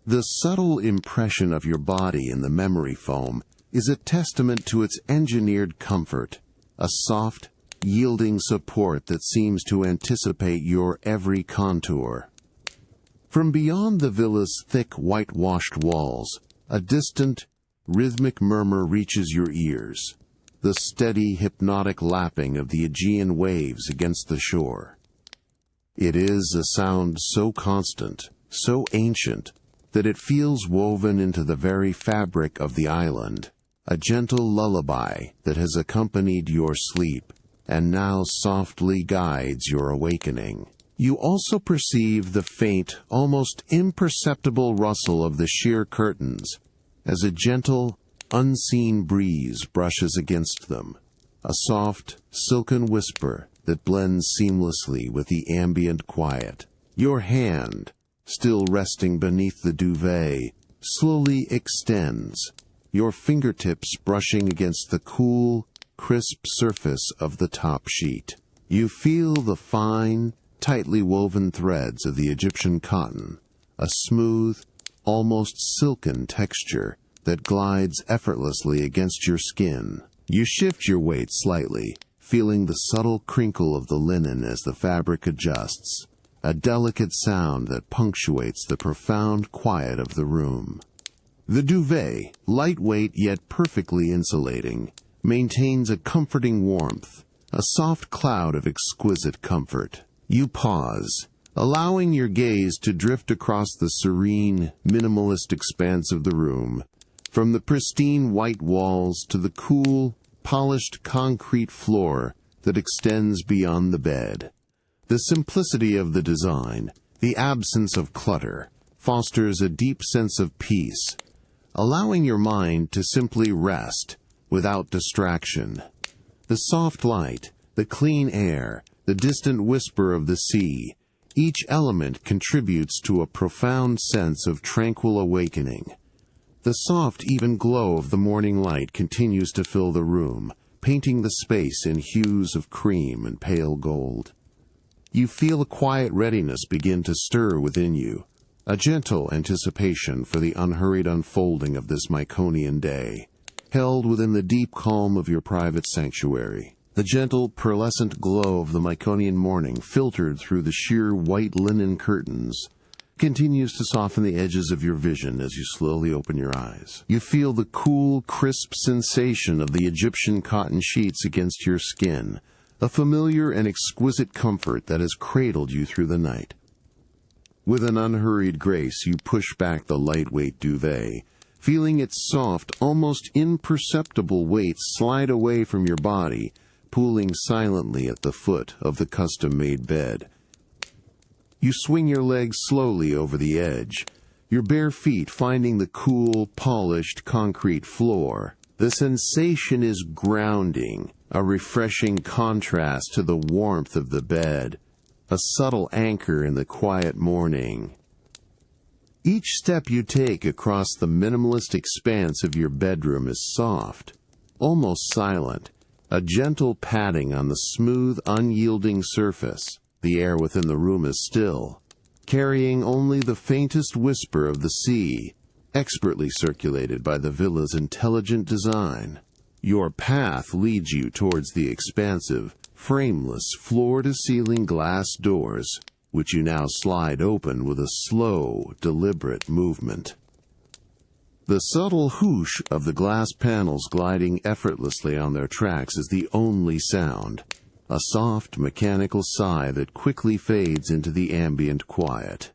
The subtle impression of your body in the memory foam is a testament to its engineered comfort, a soft, yielding support that seems to anticipate your every contour. From beyond the villa's thick, whitewashed walls, a distant, rhythmic murmur reaches your ears, the steady, hypnotic lapping of the Aegean waves against the shore. It is a sound so constant, so ancient, that it feels woven into the very fabric of the island, a gentle lullaby that has accompanied your sleep and now softly guides your awakening. You also perceive the faint, almost imperceptible rustle of the sheer curtains as a gentle, unseen breeze brushes against them, a soft, silken whisper that blends seamlessly with the ambient quiet. Your hand, still resting beneath the duvet, slowly extends, your fingertips brushing against the cool, crisp surface of the top sheet. You feel the fine, tightly woven threads of the Egyptian cotton, a smooth, almost silken texture that glides effortlessly against your skin. You shift your weight slightly, feeling the subtle crinkle of the linen as the fabric adjusts, a delicate sound that punctuates the profound quiet of the room. The duvet, lightweight yet perfectly insulating, maintains a comforting warmth, a soft cloud of exquisite comfort. You pause, allowing your gaze to drift across the serene, minimalist expanse of the room, from the pristine white walls to the cool, polished concrete floor that extends beyond the bed. The simplicity of the design, the absence of clutter, fosters a deep sense of peace, allowing your mind to simply rest without distraction. The soft light, the clean air, the distant whisper of the sea, each element contributes to a profound sense of tranquil awakening. The soft, even glow of the morning light continues to fill the room, painting the space in hues of cream and pale gold. You feel a quiet readiness begin to stir within you, a gentle anticipation for the unhurried unfolding of this Myconian day, held within the deep calm of your private sanctuary. The gentle, pearlescent glow of the Myconian morning, filtered through the sheer white linen curtains, continues to soften the edges of your vision as you slowly open your eyes. You feel the cool, crisp sensation of the Egyptian cotton sheets against your skin, a familiar and exquisite comfort that has cradled you through the night. With an unhurried grace, you push back the lightweight duvet, feeling its soft, almost imperceptible weight slide away from your body, pooling silently at the foot of the custom-made bed. You swing your legs slowly over the edge, your bare feet finding the cool, polished concrete floor. The sensation is grounding, a refreshing contrast to the warmth of the bed, a subtle anchor in the quiet morning. Each step you take across the minimalist expanse of your bedroom is soft, almost silent, a gentle patting on the smooth, unyielding surface. The air within the room is still, carrying only the faintest whisper of the sea, expertly circulated by the villa's intelligent design. Your path leads you towards the expansive, frameless, floor-to-ceiling glass doors, which you now slide open with a slow, deliberate movement. The subtle whoosh of the glass panels gliding effortlessly on their tracks is the only sound, a soft, mechanical sigh that quickly fades into the ambient quiet.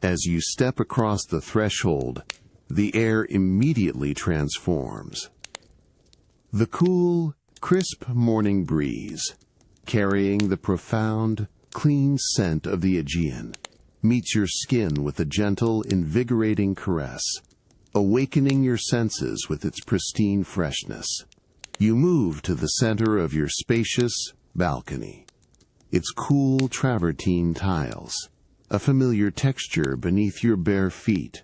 As you step across the threshold, the air immediately transforms. The cool, crisp morning breeze, carrying the profound, clean scent of the Aegean, meets your skin with a gentle, invigorating caress, awakening your senses with its pristine freshness. You move to the center of your spacious balcony, its cool travertine tiles, a familiar texture beneath your bare feet,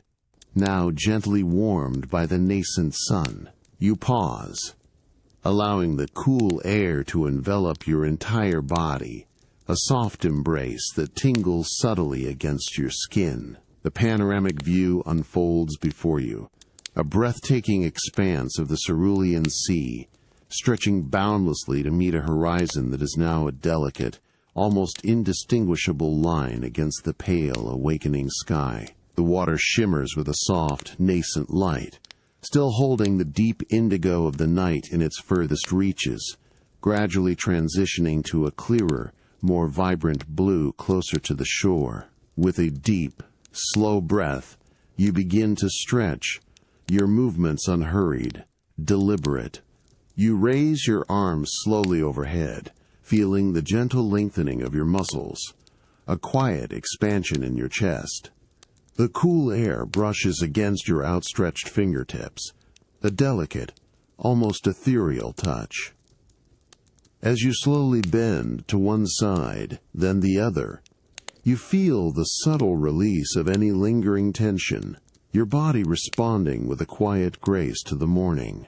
now gently warmed by the nascent sun. You pause, allowing the cool air to envelop your entire body, a soft embrace that tingles subtly against your skin. The panoramic view unfolds before you, a breathtaking expanse of the Cerulean Sea, stretching boundlessly to meet a horizon that is now a delicate, almost indistinguishable line against the pale, awakening sky. The water shimmers with a soft, nascent light, still holding the deep indigo of the night in its furthest reaches, gradually transitioning to a clearer, more vibrant blue closer to the shore. With a deep, slow breath, you begin to stretch, your movements unhurried, deliberate. You raise your arms slowly overhead, feeling the gentle lengthening of your muscles, a quiet expansion in your chest. The cool air brushes against your outstretched fingertips, a delicate, almost ethereal touch. As you slowly bend to one side, then the other, you feel the subtle release of any lingering tension, your body responding with a quiet grace to the morning.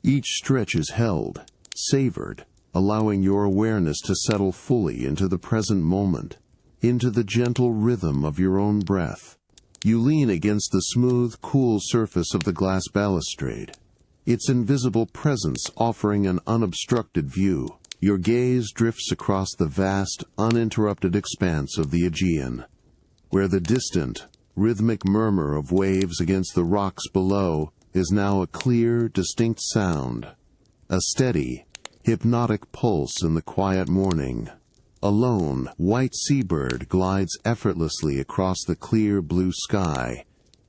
Each stretch is held, savored, allowing your awareness to settle fully into the present moment, into the gentle rhythm of your own breath. You lean against the smooth, cool surface of the glass balustrade, its invisible presence offering an unobstructed view. Your gaze drifts across the vast, uninterrupted expanse of the Aegean, where the distant, rhythmic murmur of waves against the rocks below is now a clear, distinct sound. A steady, hypnotic pulse in the quiet morning. A lone, white seabird glides effortlessly across the clear blue sky,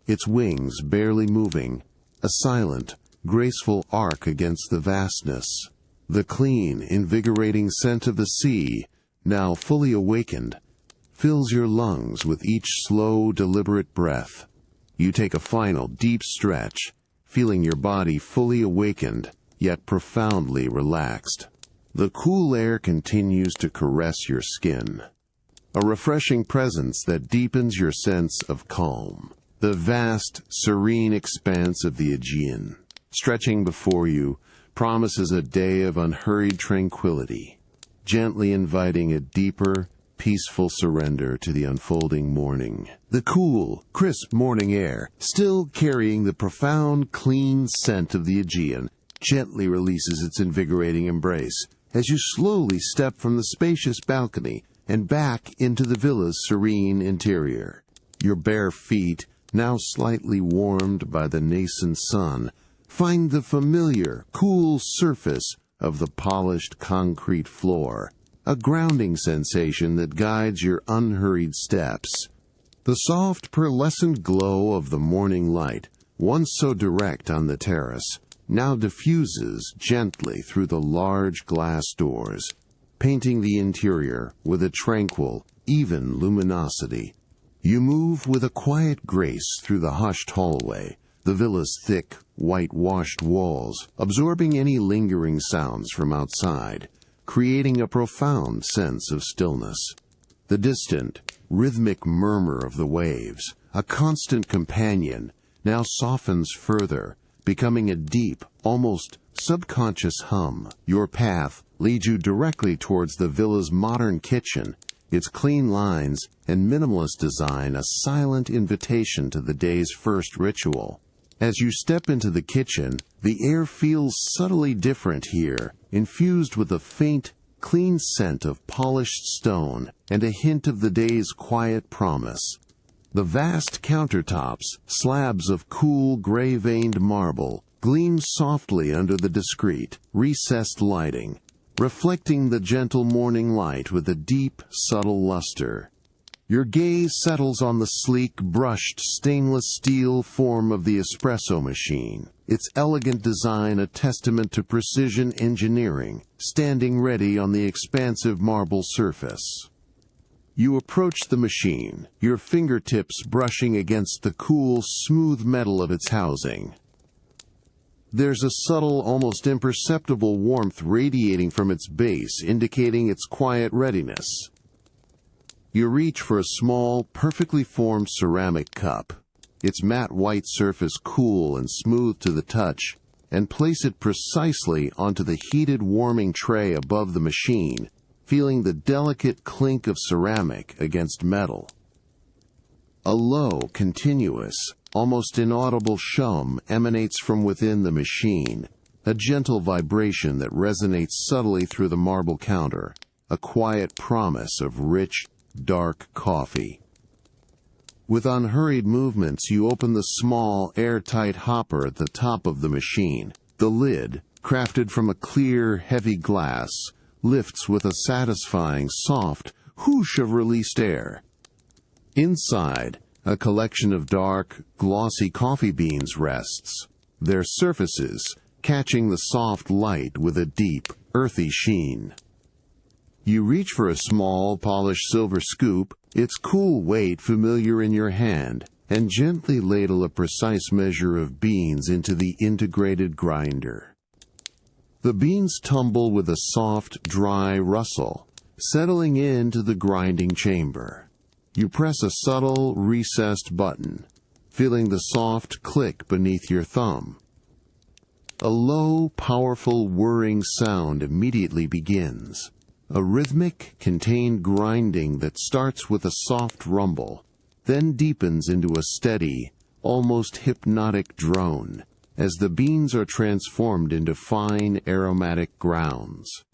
its wings barely moving, a silent, graceful arc against the vastness. The clean, invigorating scent of the sea, now fully awakened, fills your lungs with each slow, deliberate breath. You take a final, deep stretch, feeling your body fully awakened, yet profoundly relaxed. The cool air continues to caress your skin, a refreshing presence that deepens your sense of calm. The vast, serene expanse of the Aegean, stretching before you, promises a day of unhurried tranquility, gently inviting a deeper, peaceful surrender to the unfolding morning. The cool, crisp morning air, still carrying the profound, clean scent of the Aegean, gently releases its invigorating embrace as you slowly step from the spacious balcony and back into the villa's serene interior. Your bare feet, now slightly warmed by the nascent sun, find the familiar, cool surface of the polished concrete floor, a grounding sensation that guides your unhurried steps. The soft, pearlescent glow of the morning light, once so direct on the terrace, now diffuses gently through the large glass doors, painting the interior with a tranquil, even luminosity. You move with a quiet grace through the hushed hallway, the villa's thick, whitewashed walls absorbing any lingering sounds from outside, creating a profound sense of stillness. The distant, rhythmic murmur of the waves, a constant companion, now softens further, becoming a deep, almost subconscious hum. Your path leads you directly towards the villa's modern kitchen, its clean lines and minimalist design a silent invitation to the day's first ritual. As you step into the kitchen, the air feels subtly different here, infused with a faint, clean scent of polished stone and a hint of the day's quiet promise. The vast countertops, slabs of cool gray-veined marble, gleam softly under the discreet, recessed lighting, reflecting the gentle morning light with a deep, subtle luster. Your gaze settles on the sleek, brushed stainless steel form of the espresso machine, its elegant design a testament to precision engineering, standing ready on the expansive marble surface. You approach the machine, your fingertips brushing against the cool, smooth metal of its housing. There's a subtle, almost imperceptible warmth radiating from its base, indicating its quiet readiness. You reach for a small, perfectly formed ceramic cup, its matte white surface cool and smooth to the touch, and place it precisely onto the heated warming tray above the machine, feeling the delicate clink of ceramic against metal. A low, continuous, almost inaudible shum emanates from within the machine, a gentle vibration that resonates subtly through the marble counter, a quiet promise of rich, dark coffee. With unhurried movements, you open the small, airtight hopper at the top of the machine. The lid, crafted from a clear, heavy glass, lifts with a satisfying, soft whoosh of released air. Inside, a collection of dark, glossy coffee beans rests, their surfaces catching the soft light with a deep, earthy sheen. You reach for a small, polished silver scoop, its cool weight familiar in your hand, and gently ladle a precise measure of beans into the integrated grinder. The beans tumble with a soft, dry rustle, settling into the grinding chamber. You press a subtle, recessed button, feeling the soft click beneath your thumb. A low, powerful, whirring sound immediately begins. A rhythmic, contained grinding that starts with a soft rumble, then deepens into a steady, almost hypnotic drone, as the beans are transformed into fine, aromatic grounds.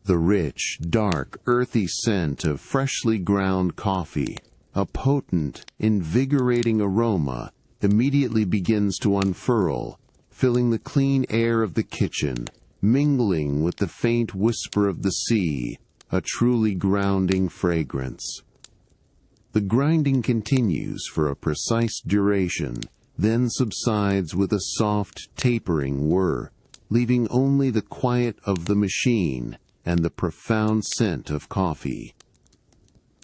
The rich, dark, earthy scent of freshly ground coffee, a potent, invigorating aroma immediately begins to unfurl, filling the clean air of the kitchen, mingling with the faint whisper of the sea, a truly grounding fragrance. The grinding continues for a precise duration, then subsides with a soft, tapering whir, leaving only the quiet of the machine and the profound scent of coffee.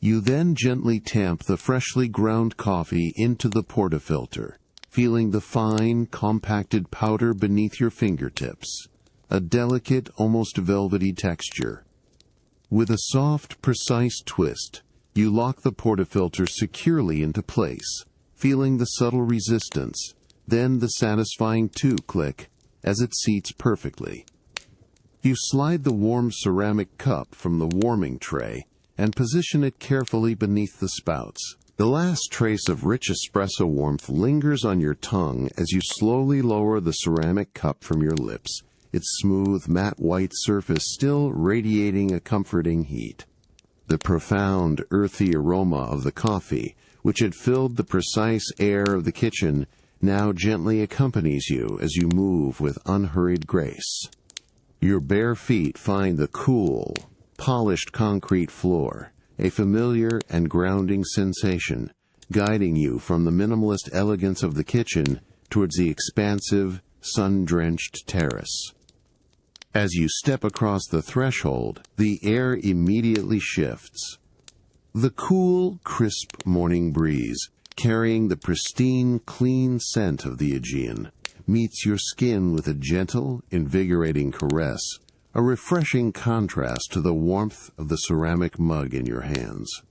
You then gently tamp the freshly ground coffee into the portafilter, feeling the fine, compacted powder beneath your fingertips, a delicate, almost velvety texture. With a soft, precise twist, you lock the portafilter securely into place, feeling the subtle resistance, then the satisfying click as it seats perfectly. You slide the warm ceramic cup from the warming tray and position it carefully beneath the spouts. The last trace of rich espresso warmth lingers on your tongue as you slowly lower the ceramic cup from your lips, its smooth, matte white surface still radiating a comforting heat. The profound, earthy aroma of the coffee, which had filled the precise air of the kitchen, now gently accompanies you as you move with unhurried grace. Your bare feet find the cool, polished concrete floor, a familiar and grounding sensation, guiding you from the minimalist elegance of the kitchen towards the expansive, sun-drenched terrace. As you step across the threshold, the air immediately shifts. The cool, crisp morning breeze, carrying the pristine, clean scent of the Aegean, meets your skin with a gentle, invigorating caress, a refreshing contrast to the warmth of the ceramic mug in your hands.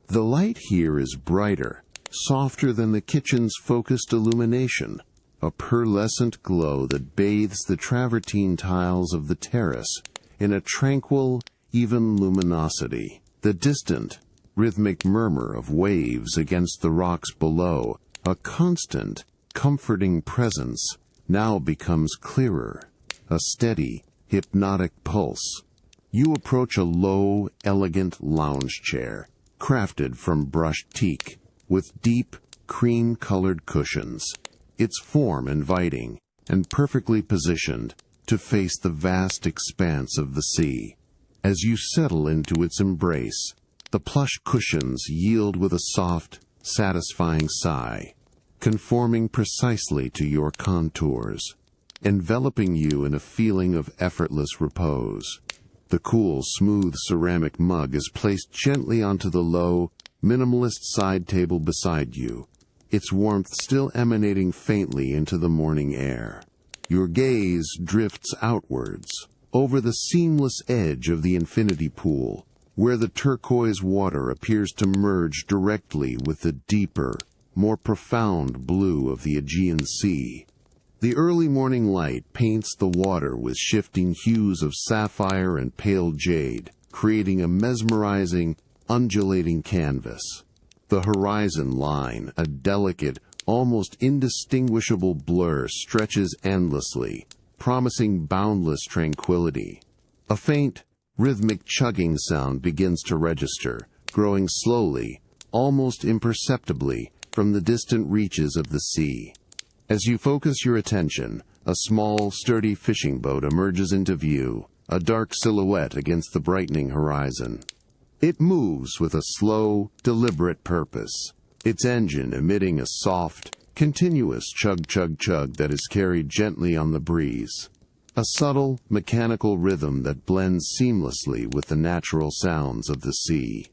The light here is brighter, softer than the kitchen's focused illumination, a pearlescent glow that bathes the travertine tiles of the terrace in a tranquil, even luminosity. The distant, rhythmic murmur of waves against the rocks below, a constant, comforting presence, now becomes clearer, a steady, hypnotic pulse. You approach a low, elegant lounge chair, crafted from brushed teak, with deep, cream-colored cushions, its form inviting and perfectly positioned to face the vast expanse of the sea. As you settle into its embrace, the plush cushions yield with a soft, satisfying sigh, conforming precisely to your contours, enveloping you in a feeling of effortless repose. The cool, smooth ceramic mug is placed gently onto the low, minimalist side table beside you, its warmth still emanating faintly into the morning air. Your gaze drifts outwards, over the seamless edge of the infinity pool, where the turquoise water appears to merge directly with the deeper, more profound blue of the Aegean Sea. The early morning light paints the water with shifting hues of sapphire and pale jade, creating a mesmerizing, undulating canvas. The horizon line, a delicate, almost indistinguishable blur, stretches endlessly, promising boundless tranquility. A faint, rhythmic chugging sound begins to register, growing slowly, almost imperceptibly, from the distant reaches of the sea. As you focus your attention, a small, sturdy fishing boat emerges into view, a dark silhouette against the brightening horizon. It moves with a slow, deliberate purpose, its engine emitting a soft, continuous chug-chug-chug that is carried gently on the breeze. A subtle, mechanical rhythm that blends seamlessly with the natural sounds of the sea.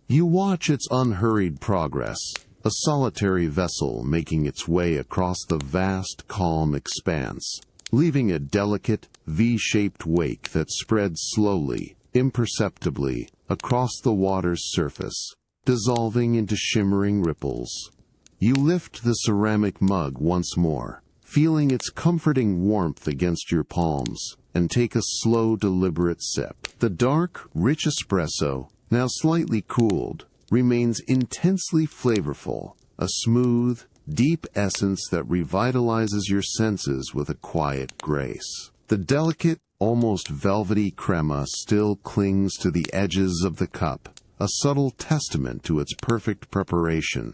You watch its unhurried progress, a solitary vessel making its way across the vast, calm expanse, leaving a delicate, V-shaped wake that spreads slowly, imperceptibly, across the water's surface, dissolving into shimmering ripples. You lift the ceramic mug once more, feeling its comforting warmth against your palms, and take a slow, deliberate sip. The dark, rich espresso, now slightly cooled, remains intensely flavorful, a smooth, deep essence that revitalizes your senses with a quiet grace. The delicate, almost velvety crema still clings to the edges of the cup, a subtle testament to its perfect preparation.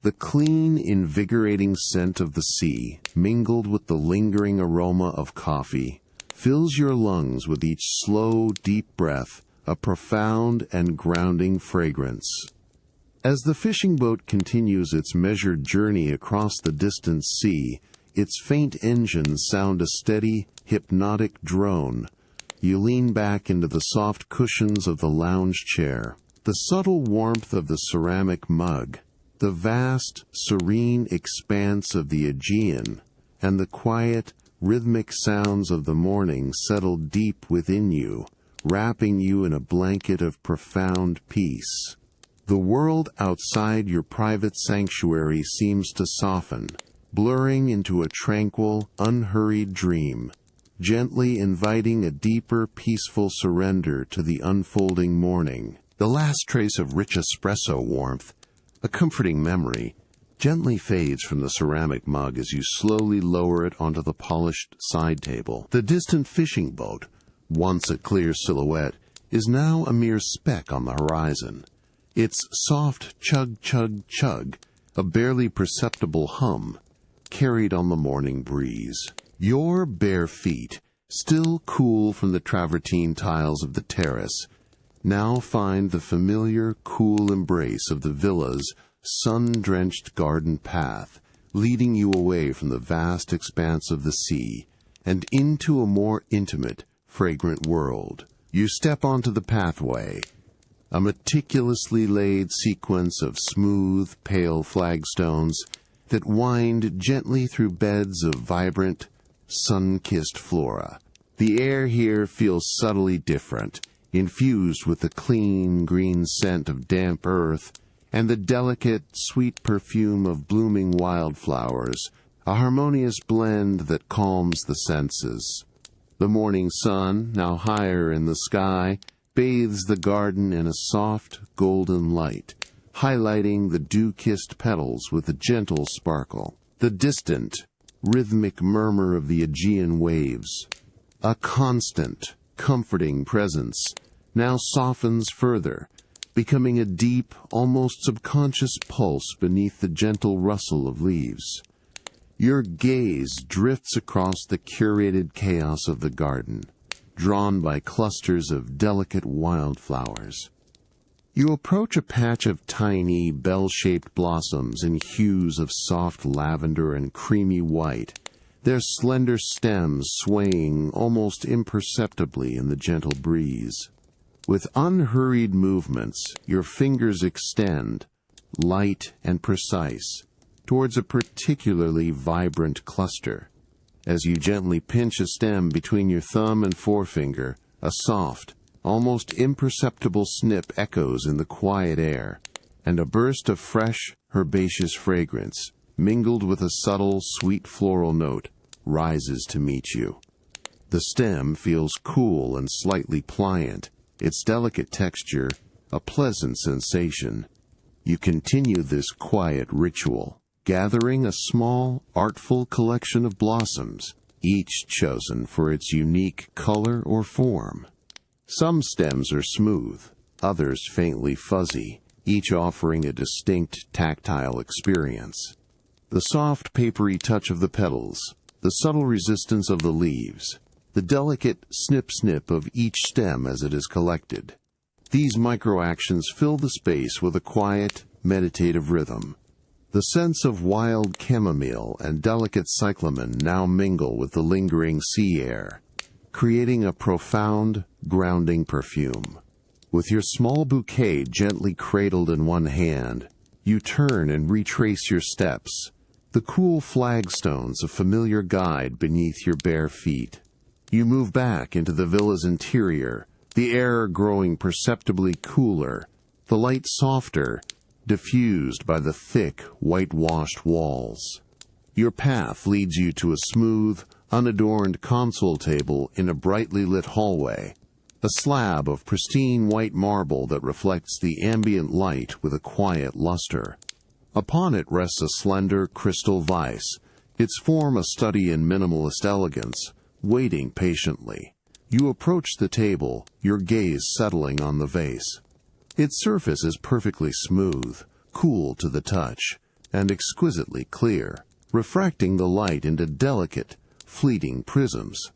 The clean, invigorating scent of the sea, mingled with the lingering aroma of coffee, fills your lungs with each slow, deep breath, a profound and grounding fragrance. As the fishing boat continues its measured journey across the distant sea, its faint engines sound a steady, hypnotic drone. You lean back into the soft cushions of the lounge chair. The subtle warmth of the ceramic mug, the vast, serene expanse of the Aegean, and the quiet, rhythmic sounds of the morning settle deep within you, wrapping you in a blanket of profound peace. The world outside your private sanctuary seems to soften, blurring into a tranquil, unhurried dream, gently inviting a deeper, peaceful surrender to the unfolding morning. The last trace of rich espresso warmth, a comforting memory, gently fades from the ceramic mug as you slowly lower it onto the polished side table. The distant fishing boat, once a clear silhouette, is now a mere speck on the horizon. Its soft chug-chug-chug, a barely perceptible hum, carried on the morning breeze. Your bare feet, still cool from the travertine tiles of the terrace, now find the familiar, cool embrace of the villa's sun-drenched garden path, leading you away from the vast expanse of the sea and into a more intimate, fragrant world. You step onto the pathway, a meticulously laid sequence of smooth, pale flagstones that wind gently through beds of vibrant, sun-kissed flora. The air here feels subtly different, infused with the clean, green scent of damp earth and the delicate, sweet perfume of blooming wildflowers, a harmonious blend that calms the senses. The morning sun, now higher in the sky, bathes the garden in a soft, golden light, highlighting the dew-kissed petals with a gentle sparkle. The distant, rhythmic murmur of the Aegean waves, a constant, comforting presence, now softens further, becoming a deep, almost subconscious pulse beneath the gentle rustle of leaves. Your gaze drifts across the curated chaos of the garden, drawn by clusters of delicate wildflowers. You approach a patch of tiny, bell-shaped blossoms in hues of soft lavender and creamy white, their slender stems swaying almost imperceptibly in the gentle breeze. With unhurried movements, your fingers extend, light and precise, towards a particularly vibrant cluster. As you gently pinch a stem between your thumb and forefinger, a soft, almost imperceptible snip echoes in the quiet air, and a burst of fresh, herbaceous fragrance, mingled with a subtle, sweet floral note, rises to meet you. The stem feels cool and slightly pliant, its delicate texture a pleasant sensation. You continue this quiet ritual, gathering a small, artful collection of blossoms, each chosen for its unique color or form. Some stems are smooth, others faintly fuzzy, each offering a distinct tactile experience. The soft, papery touch of the petals, the subtle resistance of the leaves, the delicate snip-snip of each stem as it is collected. These micro-actions fill the space with a quiet, meditative rhythm. The scents of wild chamomile and delicate cyclamen now mingle with the lingering sea air, creating a profound, grounding perfume. With your small bouquet gently cradled in one hand, you turn and retrace your steps, the cool flagstones a familiar guide beneath your bare feet. You move back into the villa's interior, the air growing perceptibly cooler, the light softer, diffused by the thick, whitewashed walls. Your path leads you to a smooth, unadorned console table in a brightly lit hallway, a slab of pristine white marble that reflects the ambient light with a quiet luster. Upon it rests a slender crystal vase, its form a study in minimalist elegance, waiting patiently. You approach the table, your gaze settling on the vase. Its surface is perfectly smooth, cool to the touch, and exquisitely clear, refracting the light into delicate, fleeting prisms.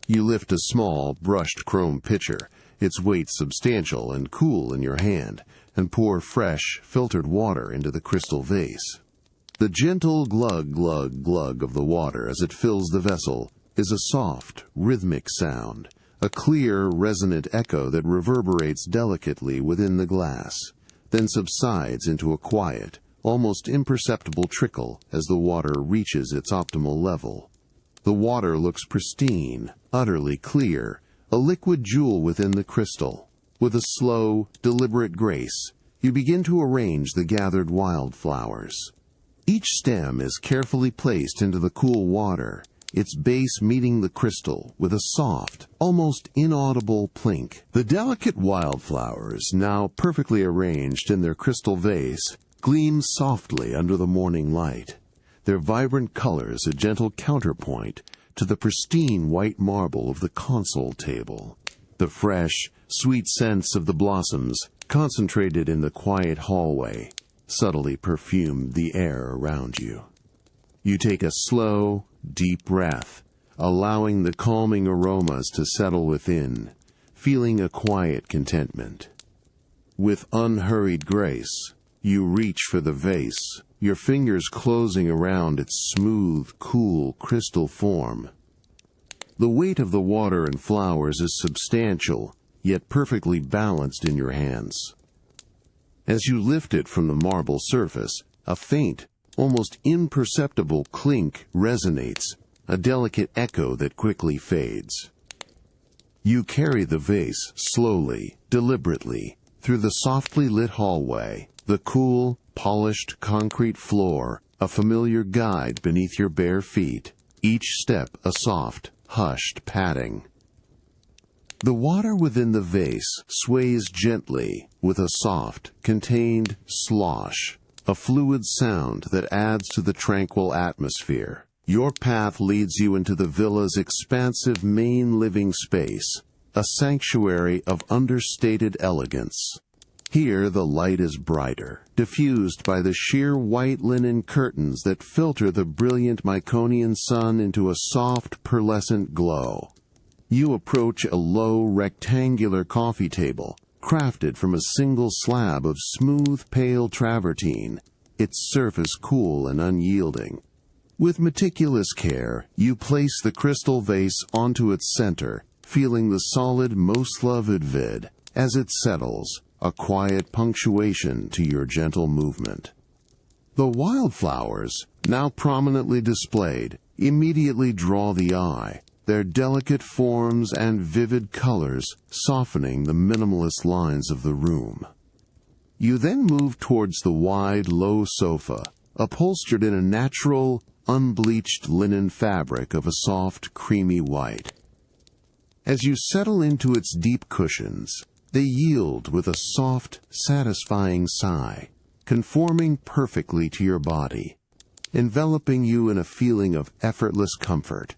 You lift a small, brushed chrome pitcher, its weight substantial and cool in your hand, and pour fresh, filtered water into the crystal vase. The gentle glug, glug, glug of the water as it fills the vessel is a soft, rhythmic sound, a clear, resonant echo that reverberates delicately within the glass, then subsides into a quiet, almost imperceptible trickle as the water reaches its optimal level. The water looks pristine, utterly clear, a liquid jewel within the crystal. With a slow, deliberate grace, you begin to arrange the gathered wildflowers. Each stem is carefully placed into the cool water, its base meeting the crystal with a soft, almost inaudible plink. The delicate wildflowers, now perfectly arranged in their crystal vase, gleam softly under the morning light, their vibrant colors a gentle counterpoint to the pristine white marble of the console table. The fresh, sweet scents of the blossoms, concentrated in the quiet hallway, subtly perfume the air around you. You take a slow, deep breath, allowing the calming aromas to settle within, feeling a quiet contentment. With unhurried grace, you reach for the vase, your fingers closing around its smooth, cool, crystal form. The weight of the water and flowers is substantial, yet perfectly balanced in your hands. As you lift it from the marble surface, a faint, almost imperceptible clink resonates, a delicate echo that quickly fades. You carry the vase slowly, deliberately, through the softly lit hallway, the cool, polished concrete floor, a familiar guide beneath your bare feet, each step a soft, hushed padding. The water within the vase sways gently with a soft, contained slosh, a fluid sound that adds to the tranquil atmosphere. Your path leads you into the villa's expansive main living space, a sanctuary of understated elegance. Here the light is brighter, diffused by the sheer white linen curtains that filter the brilliant Myconian sun into a soft, pearlescent glow. You approach a low, rectangular coffee table, crafted from a single slab of smooth, pale travertine, its surface cool and unyielding. With meticulous care, you place the crystal vase onto its center, feeling the solid Moslavud vid as it settles, a quiet punctuation to your gentle movement. The wildflowers, now prominently displayed, immediately draw the eye, their delicate forms and vivid colors softening the minimalist lines of the room. You then move towards the wide, low sofa, upholstered in a natural, unbleached linen fabric of a soft, creamy white. As you settle into its deep cushions, they yield with a soft, satisfying sigh, conforming perfectly to your body, enveloping you in a feeling of effortless comfort.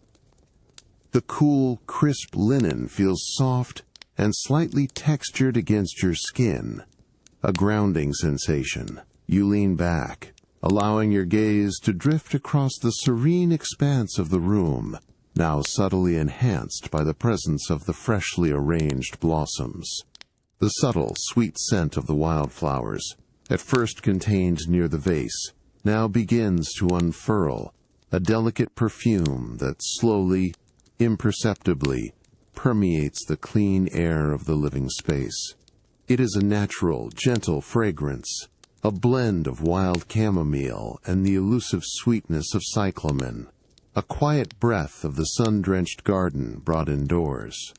The cool, crisp linen feels soft and slightly textured against your skin, a grounding sensation. You lean back, allowing your gaze to drift across the serene expanse of the room, now subtly enhanced by the presence of the freshly arranged blossoms. The subtle, sweet scent of the wildflowers, at first contained near the vase, now begins to unfurl, a delicate perfume that slowly, imperceptibly, permeates the clean air of the living space. It is a natural, gentle fragrance, a blend of wild chamomile and the elusive sweetness of cyclamen, a quiet breath of the sun-drenched garden brought indoors.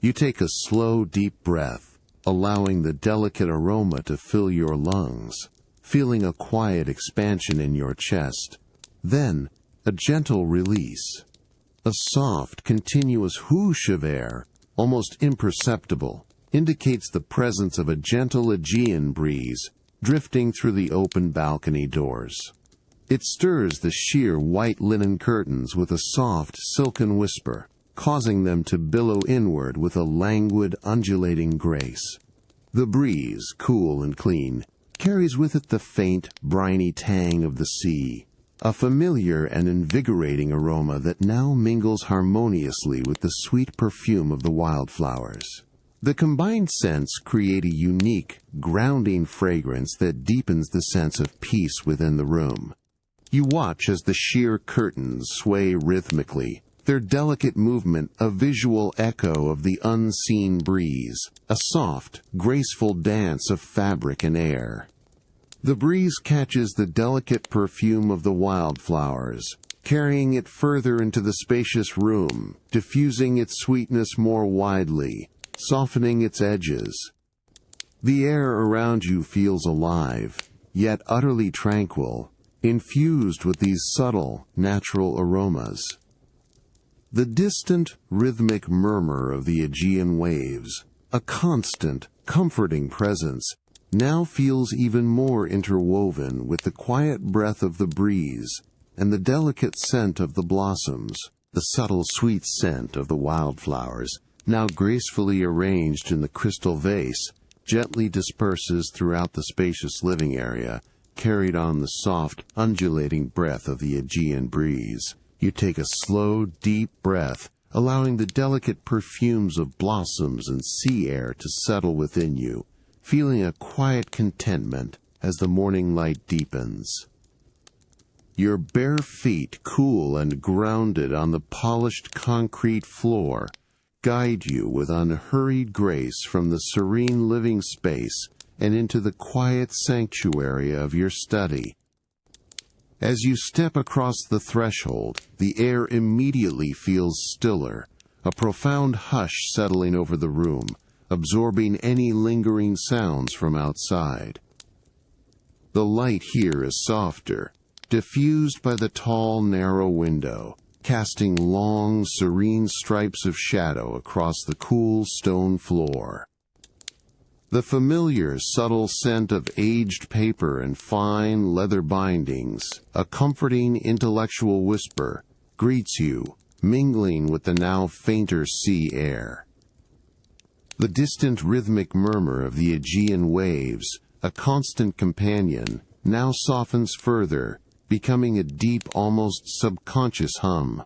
You take a slow, deep breath, allowing the delicate aroma to fill your lungs, feeling a quiet expansion in your chest, then a gentle release. A soft, continuous whoosh of air, almost imperceptible, indicates the presence of a gentle Aegean breeze drifting through the open balcony doors. It stirs the sheer white linen curtains with a soft, silken whisper, causing them to billow inward with a languid, undulating grace. The breeze, cool and clean, carries with it the faint, briny tang of the sea, a familiar and invigorating aroma that now mingles harmoniously with the sweet perfume of the wildflowers. The combined scents create a unique, grounding fragrance that deepens the sense of peace within the room. You watch as the sheer curtains sway rhythmically, their delicate movement a visual echo of the unseen breeze, a soft, graceful dance of fabric and air. The breeze catches the delicate perfume of the wildflowers, carrying it further into the spacious room, diffusing its sweetness more widely, softening its edges. The air around you feels alive, yet utterly tranquil, infused with these subtle, natural aromas. The distant, rhythmic murmur of the Aegean waves, a constant, comforting presence, now feels even more interwoven with the quiet breath of the breeze and the delicate scent of the blossoms. The subtle sweet scent of the wildflowers, now gracefully arranged in the crystal vase, gently disperses throughout the spacious living area, carried on the soft, undulating breath of the Aegean breeze. You take a slow, deep breath, allowing the delicate perfumes of blossoms and sea air to settle within you, feeling a quiet contentment as the morning light deepens. Your bare feet, cool and grounded on the polished concrete floor, guide you with unhurried grace from the serene living space and into the quiet sanctuary of your study. As you step across the threshold, the air immediately feels stiller, a profound hush settling over the room, absorbing any lingering sounds from outside. The light here is softer, diffused by the tall, narrow window, casting long, serene stripes of shadow across the cool stone floor. The familiar, subtle scent of aged paper and fine leather bindings, a comforting intellectual whisper, greets you, mingling with the now fainter sea air. The distant rhythmic murmur of the Aegean waves, a constant companion, now softens further, becoming a deep, almost subconscious hum.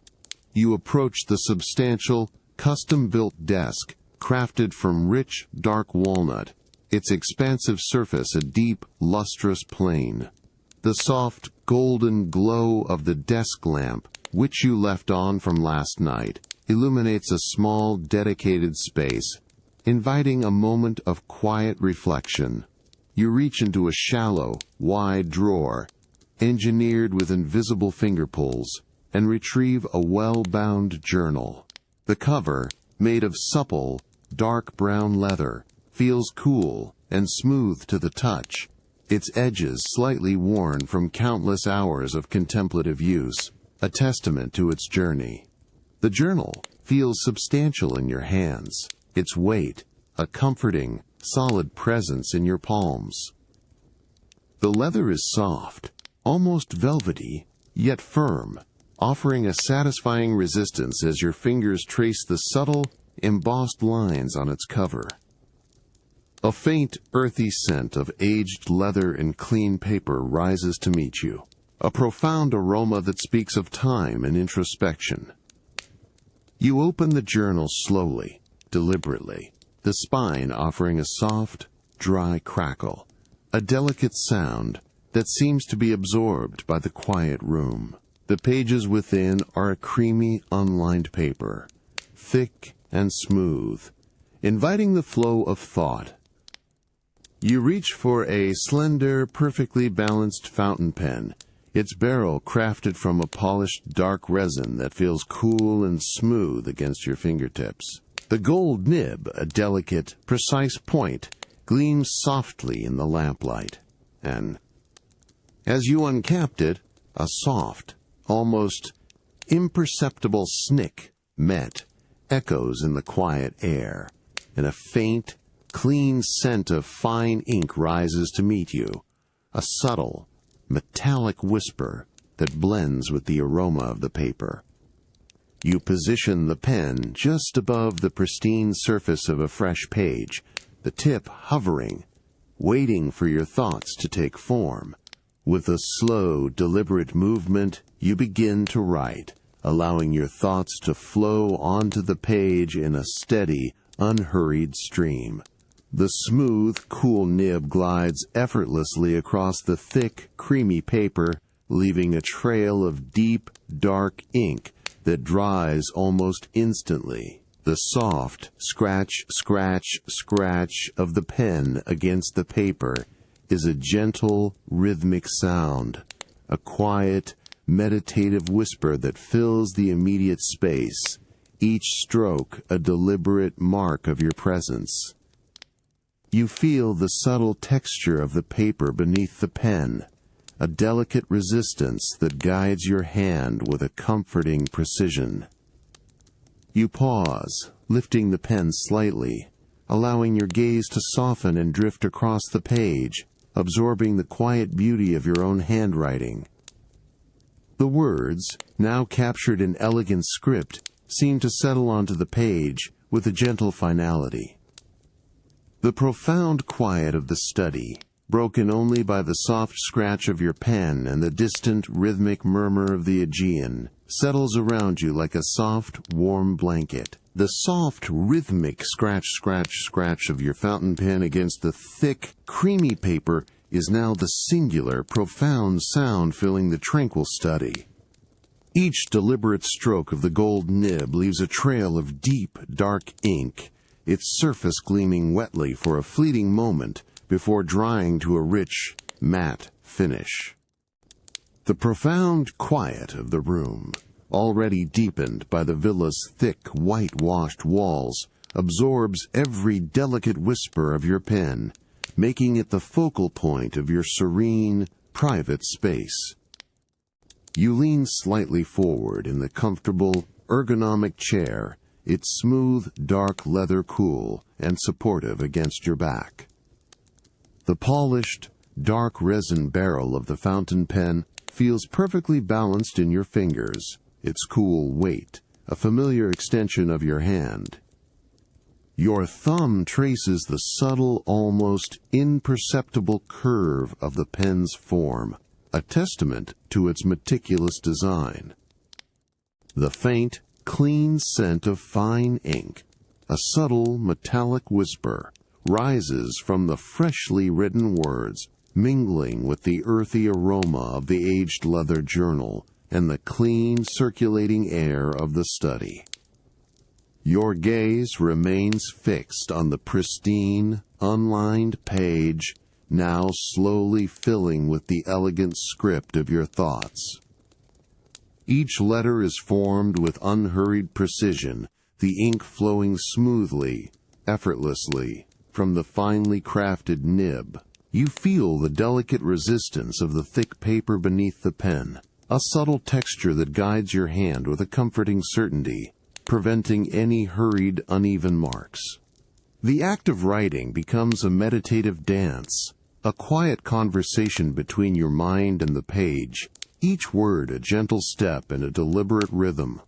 You approach the substantial, custom-built desk, crafted from rich, dark walnut, its expansive surface a deep, lustrous plane. The soft, golden glow of the desk lamp, which you left on from last night, illuminates a small, dedicated space, inviting a moment of quiet reflection. You reach into a shallow, wide drawer, engineered with invisible finger pulls, and retrieve a well-bound journal. The cover, made of supple, dark brown leather, feels cool and smooth to the touch, its edges slightly worn from countless hours of contemplative use, a testament to its journey. The journal feels substantial in your hands, its weight a comforting, solid presence in your palms. The leather is soft, almost velvety, yet firm, offering a satisfying resistance as your fingers trace the subtle, embossed lines on its cover. A faint, earthy scent of aged leather and clean paper rises to meet you, a profound aroma that speaks of time and introspection. You open the journal slowly, deliberately, the spine offering a soft, dry crackle, a delicate sound that seems to be absorbed by the quiet room. The pages within are a creamy, unlined paper, thick and smooth, inviting the flow of thought. You reach for a slender, perfectly balanced fountain pen, its barrel crafted from a polished dark resin that feels cool and smooth against your fingertips. The gold nib, a delicate, precise point, gleams softly in the lamplight, and as you uncapped it, a soft, almost imperceptible snick echoes in the quiet air, and a faint, clean scent of fine ink rises to meet you, a subtle, metallic whisper that blends with the aroma of the paper. You position the pen just above the pristine surface of a fresh page, the tip hovering, waiting for your thoughts to take form. With a slow, deliberate movement, you begin to write, allowing your thoughts to flow onto the page in a steady, unhurried stream. The smooth, cool nib glides effortlessly across the thick, creamy paper, leaving a trail of deep, dark ink that dries almost instantly. The soft scratch, scratch, scratch of the pen against the paper is a gentle, rhythmic sound, a quiet, meditative whisper that fills the immediate space, each stroke a deliberate mark of your presence. You feel the subtle texture of the paper beneath the pen, a delicate resistance that guides your hand with a comforting precision. You pause, lifting the pen slightly, allowing your gaze to soften and drift across the page, absorbing the quiet beauty of your own handwriting. The words, now captured in elegant script, seem to settle onto the page with a gentle finality. The profound quiet of the study, broken only by the soft scratch of your pen and the distant rhythmic murmur of the Aegean, settles around you like a soft, warm blanket. The soft, rhythmic scratch of your fountain pen against the thick, creamy paper is now the singular, profound sound filling the tranquil study. Each deliberate stroke of the gold nib leaves a trail of deep, dark ink, its surface gleaming wetly for a fleeting moment before drying to a rich, matte finish. The profound quiet of the room, already deepened by the villa's thick, whitewashed walls, absorbs every delicate whisper of your pen, making it the focal point of your serene, private space. You lean slightly forward in the comfortable, ergonomic chair, its smooth, dark leather cool and supportive against your back. The polished, dark resin barrel of the fountain pen feels perfectly balanced in your fingers, its cool weight, a familiar extension of your hand. Your thumb traces the subtle, almost imperceptible curve of the pen's form, a testament to its meticulous design. The faint, clean scent of fine ink, a subtle, metallic whisper, rises from the freshly written words, mingling with the earthy aroma of the aged leather journal and the clean, circulating air of the study. Your gaze remains fixed on the pristine, unlined page, now slowly filling with the elegant script of your thoughts. Each letter is formed with unhurried precision, the ink flowing smoothly, effortlessly, from the finely crafted nib. You feel the delicate resistance of the thick paper beneath the pen, a subtle texture that guides your hand with a comforting certainty, preventing any hurried, uneven marks. The act of writing becomes a meditative dance, a quiet conversation between your mind and the page, each word a gentle step and a deliberate rhythm.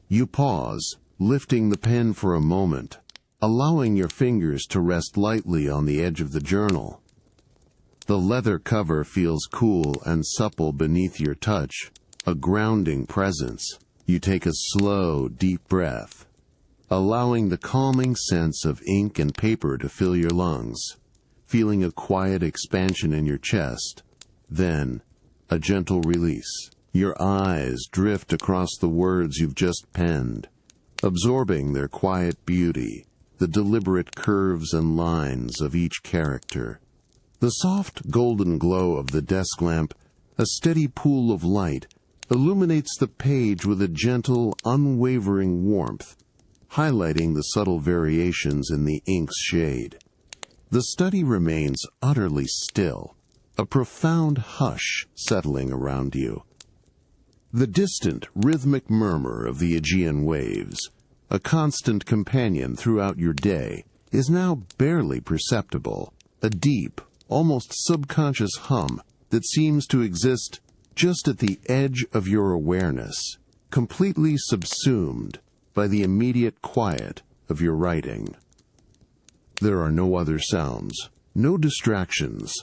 You pause, lifting the pen for a moment, allowing your fingers to rest lightly on the edge of the journal. The leather cover feels cool and supple beneath your touch, a grounding presence. You take a slow, deep breath, allowing the calming sense of ink and paper to fill your lungs, feeling a quiet expansion in your chest. Then, a gentle release. Your eyes drift across the words you've just penned, absorbing their quiet beauty, the deliberate curves and lines of each character. The soft golden glow of the desk lamp, a steady pool of light, illuminates the page with a gentle, unwavering warmth, highlighting the subtle variations in the ink's shade. The study remains utterly still, a profound hush settling around you. The distant, rhythmic murmur of the Aegean waves, a constant companion throughout your day, is now barely perceptible, a deep, almost subconscious hum that seems to exist just at the edge of your awareness, completely subsumed by the immediate quiet of your writing. There are no other sounds, no distractions,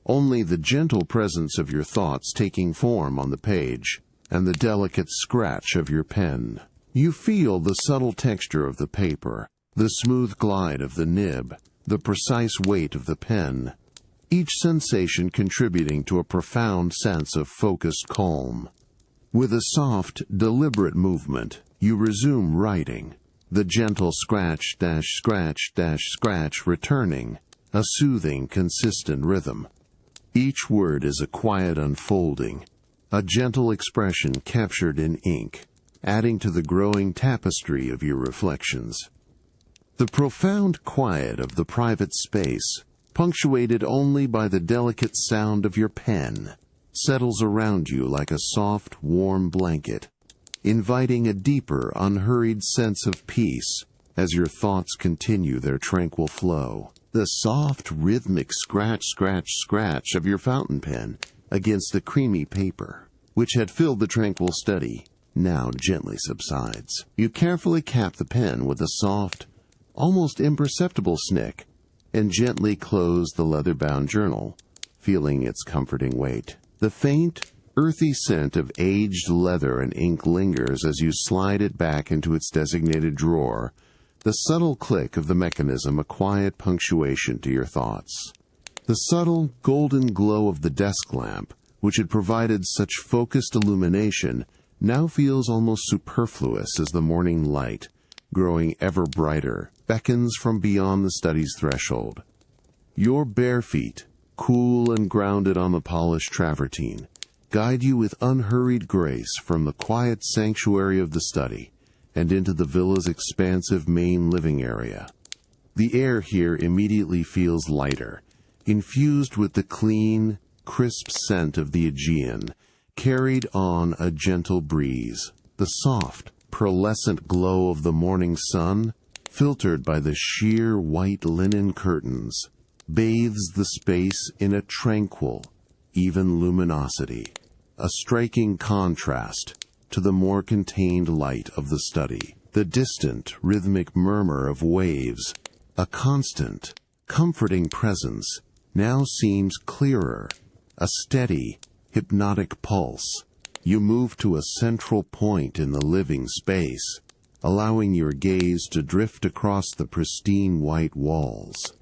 only the gentle presence of your thoughts taking form on the page and the delicate scratch of your pen. You feel the subtle texture of the paper, the smooth glide of the nib, the precise weight of the pen, each sensation contributing to a profound sense of focused calm. With a soft, deliberate movement, you resume writing, the gentle scratch returning, a soothing, consistent rhythm. Each word is a quiet unfolding, a gentle expression captured in ink, adding to the growing tapestry of your reflections. The profound quiet of the private space, punctuated only by the delicate sound of your pen, settles around you like a soft, warm blanket, inviting a deeper, unhurried sense of peace as your thoughts continue their tranquil flow. The soft, rhythmic scratch of your fountain pen against the creamy paper, which had filled the tranquil study, now gently subsides. You carefully cap the pen with a soft, almost imperceptible snick, and gently close the leather-bound journal, feeling its comforting weight. The faint, earthy scent of aged leather and ink lingers as you slide it back into its designated drawer, the subtle click of the mechanism a quiet punctuation to your thoughts. The subtle, golden glow of the desk lamp, which had provided such focused illumination, now feels almost superfluous as the morning light, growing ever brighter, beckons from beyond the study's threshold. Your bare feet, cool and grounded on the polished travertine, guide you with unhurried grace from the quiet sanctuary of the study and into the villa's expansive main living area. The air here immediately feels lighter, infused with the clean, crisp scent of the Aegean, carried on a gentle breeze. The soft, pearlescent glow of the morning sun, filtered by the sheer white linen curtains, bathes the space in a tranquil, even luminosity, a striking contrast to the more contained light of the study. The distant, rhythmic murmur of waves, a constant, comforting presence, now seems clearer, a steady, hypnotic pulse. You move to a central point in the living space, allowing your gaze to drift across the pristine white walls.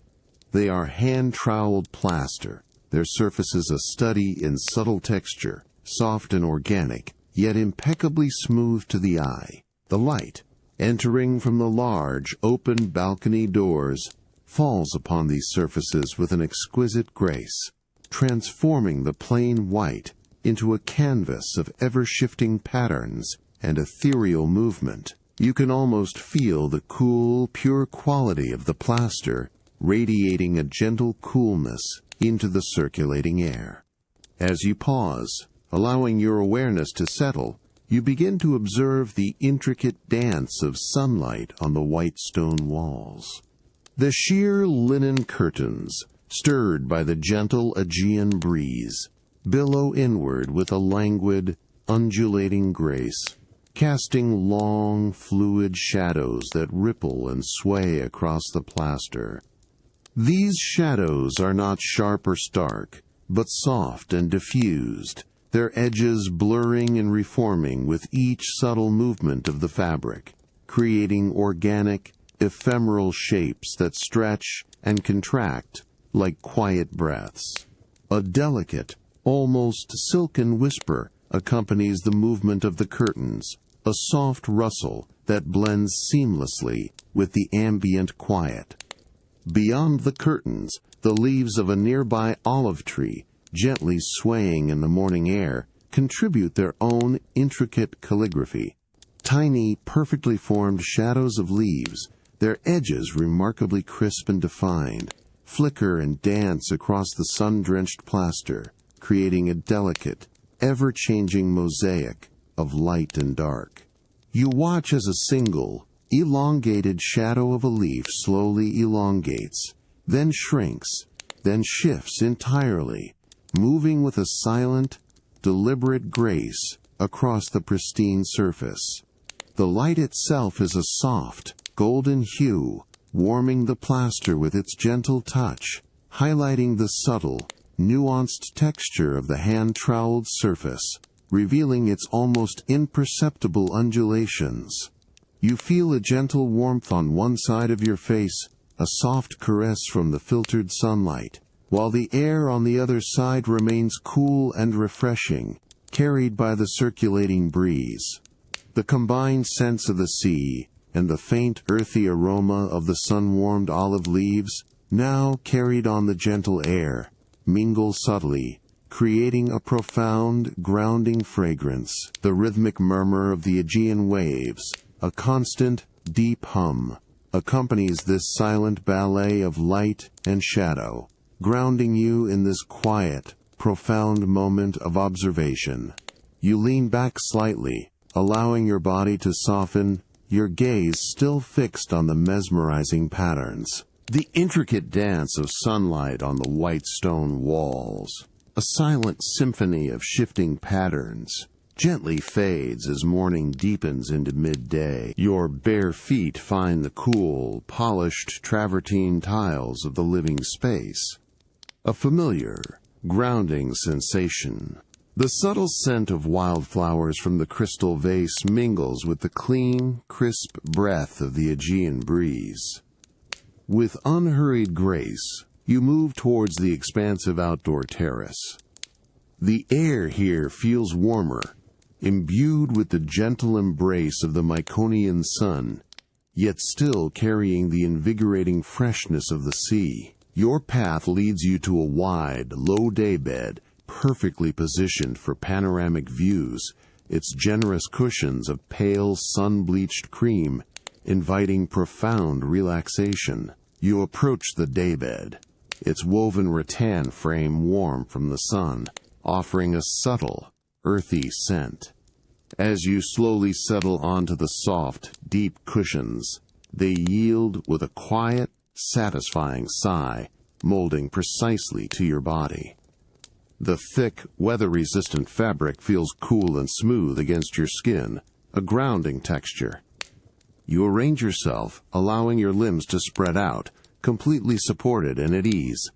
They are hand-troweled plaster, their surfaces a study in subtle texture, soft and organic, yet impeccably smooth to the eye. The light, entering from the large, open balcony doors, falls upon these surfaces with an exquisite grace, transforming the plain white into a canvas of ever-shifting patterns and ethereal movement. You can almost feel the cool, pure quality of the plaster radiating a gentle coolness into the circulating air. As you pause, allowing your awareness to settle, you begin to observe the intricate dance of sunlight on the white stone walls. The sheer linen curtains, stirred by the gentle Aegean breeze, billow inward with a languid, undulating grace, casting long, fluid shadows that ripple and sway across the plaster. These shadows are not sharp or stark, but soft and diffused, their edges blurring and reforming with each subtle movement of the fabric, creating organic, ephemeral shapes that stretch and contract like quiet breaths. A delicate, almost silken whisper accompanies the movement of the curtains, a soft rustle that blends seamlessly with the ambient quiet. Beyond the curtains, the leaves of a nearby olive tree, gently swaying in the morning air, contribute their own intricate calligraphy. Tiny, perfectly formed shadows of leaves, their edges remarkably crisp and defined, flicker and dance across the sun-drenched plaster, creating a delicate, ever-changing mosaic of light and dark. You watch as a single, elongated shadow of a leaf slowly elongates, then shrinks, then shifts entirely, moving with a silent, deliberate grace across the pristine surface. The light itself is a soft, golden hue, warming the plaster with its gentle touch, highlighting the subtle, nuanced texture of the hand-troweled surface, revealing its almost imperceptible undulations. You feel a gentle warmth on one side of your face, a soft caress from the filtered sunlight, while the air on the other side remains cool and refreshing, carried by the circulating breeze. The combined scents of the sea and the faint earthy aroma of the sun-warmed olive leaves, now carried on the gentle air, mingle subtly, creating a profound, grounding fragrance. The rhythmic murmur of the Aegean waves, a constant, deep hum, accompanies this silent ballet of light and shadow, grounding you in this quiet, profound moment of observation. You lean back slightly, allowing your body to soften, your gaze still fixed on the mesmerizing patterns. The intricate dance of sunlight on the white stone walls, a silent symphony of shifting patterns, gently fades as morning deepens into midday. Your bare feet find the cool, polished travertine tiles of the living space. A familiar, grounding sensation. The subtle scent of wildflowers from the crystal vase mingles with the clean, crisp breath of the Aegean breeze. With unhurried grace, you move towards the expansive outdoor terrace. The air here feels warmer, imbued with the gentle embrace of the Myconian sun, yet still carrying the invigorating freshness of the sea. Your path leads you to a wide, low daybed, perfectly positioned for panoramic views, its generous cushions of pale, sun-bleached cream, inviting profound relaxation. You approach the daybed, its woven rattan frame warm from the sun, offering a subtle, earthy scent. As you slowly settle onto the soft, deep cushions, they yield with a quiet, satisfying sigh, molding precisely to your body. The thick, weather-resistant fabric feels cool and smooth against your skin, a grounding texture. You arrange yourself, allowing your limbs to spread out, completely supported and at ease.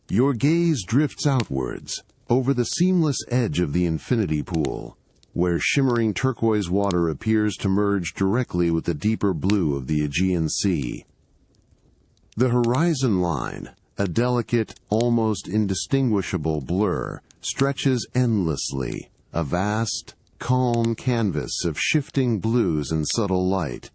Your gaze drifts outwards, over the seamless edge of the infinity pool, where shimmering turquoise water appears to merge directly with the deeper blue of the Aegean Sea. The horizon line, a delicate, almost indistinguishable blur, stretches endlessly, a vast, calm canvas of shifting blues and subtle light.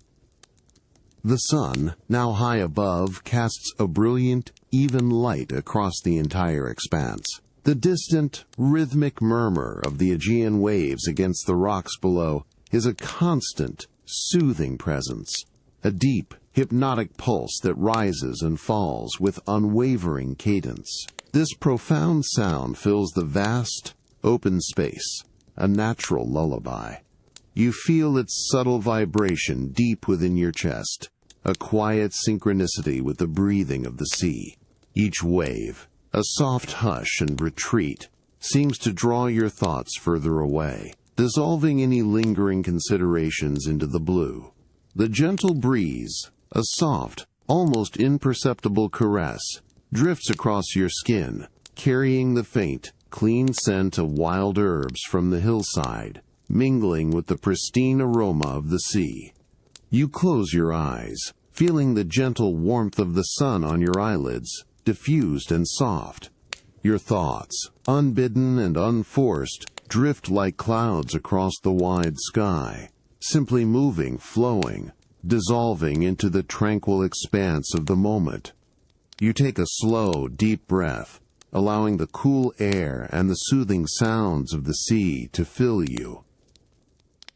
The sun, now high above, casts a brilliant, even light across the entire expanse. The distant, rhythmic murmur of the Aegean waves against the rocks below is a constant, soothing presence, a deep, hypnotic pulse that rises and falls with unwavering cadence. This profound sound fills the vast, open space, a natural lullaby. You feel its subtle vibration deep within your chest, a quiet synchronicity with the breathing of the sea. Each wave, a soft hush and retreat, seems to draw your thoughts further away, dissolving any lingering considerations into the blue. The gentle breeze, a soft, almost imperceptible caress, drifts across your skin, carrying the faint, clean scent of wild herbs from the hillside, mingling with the pristine aroma of the sea. You close your eyes, feeling the gentle warmth of the sun on your eyelids, diffused and soft. Your thoughts, unbidden and unforced, drift like clouds across the wide sky, simply moving, flowing, dissolving into the tranquil expanse of the moment. You take a slow, deep breath, allowing the cool air and the soothing sounds of the sea to fill you.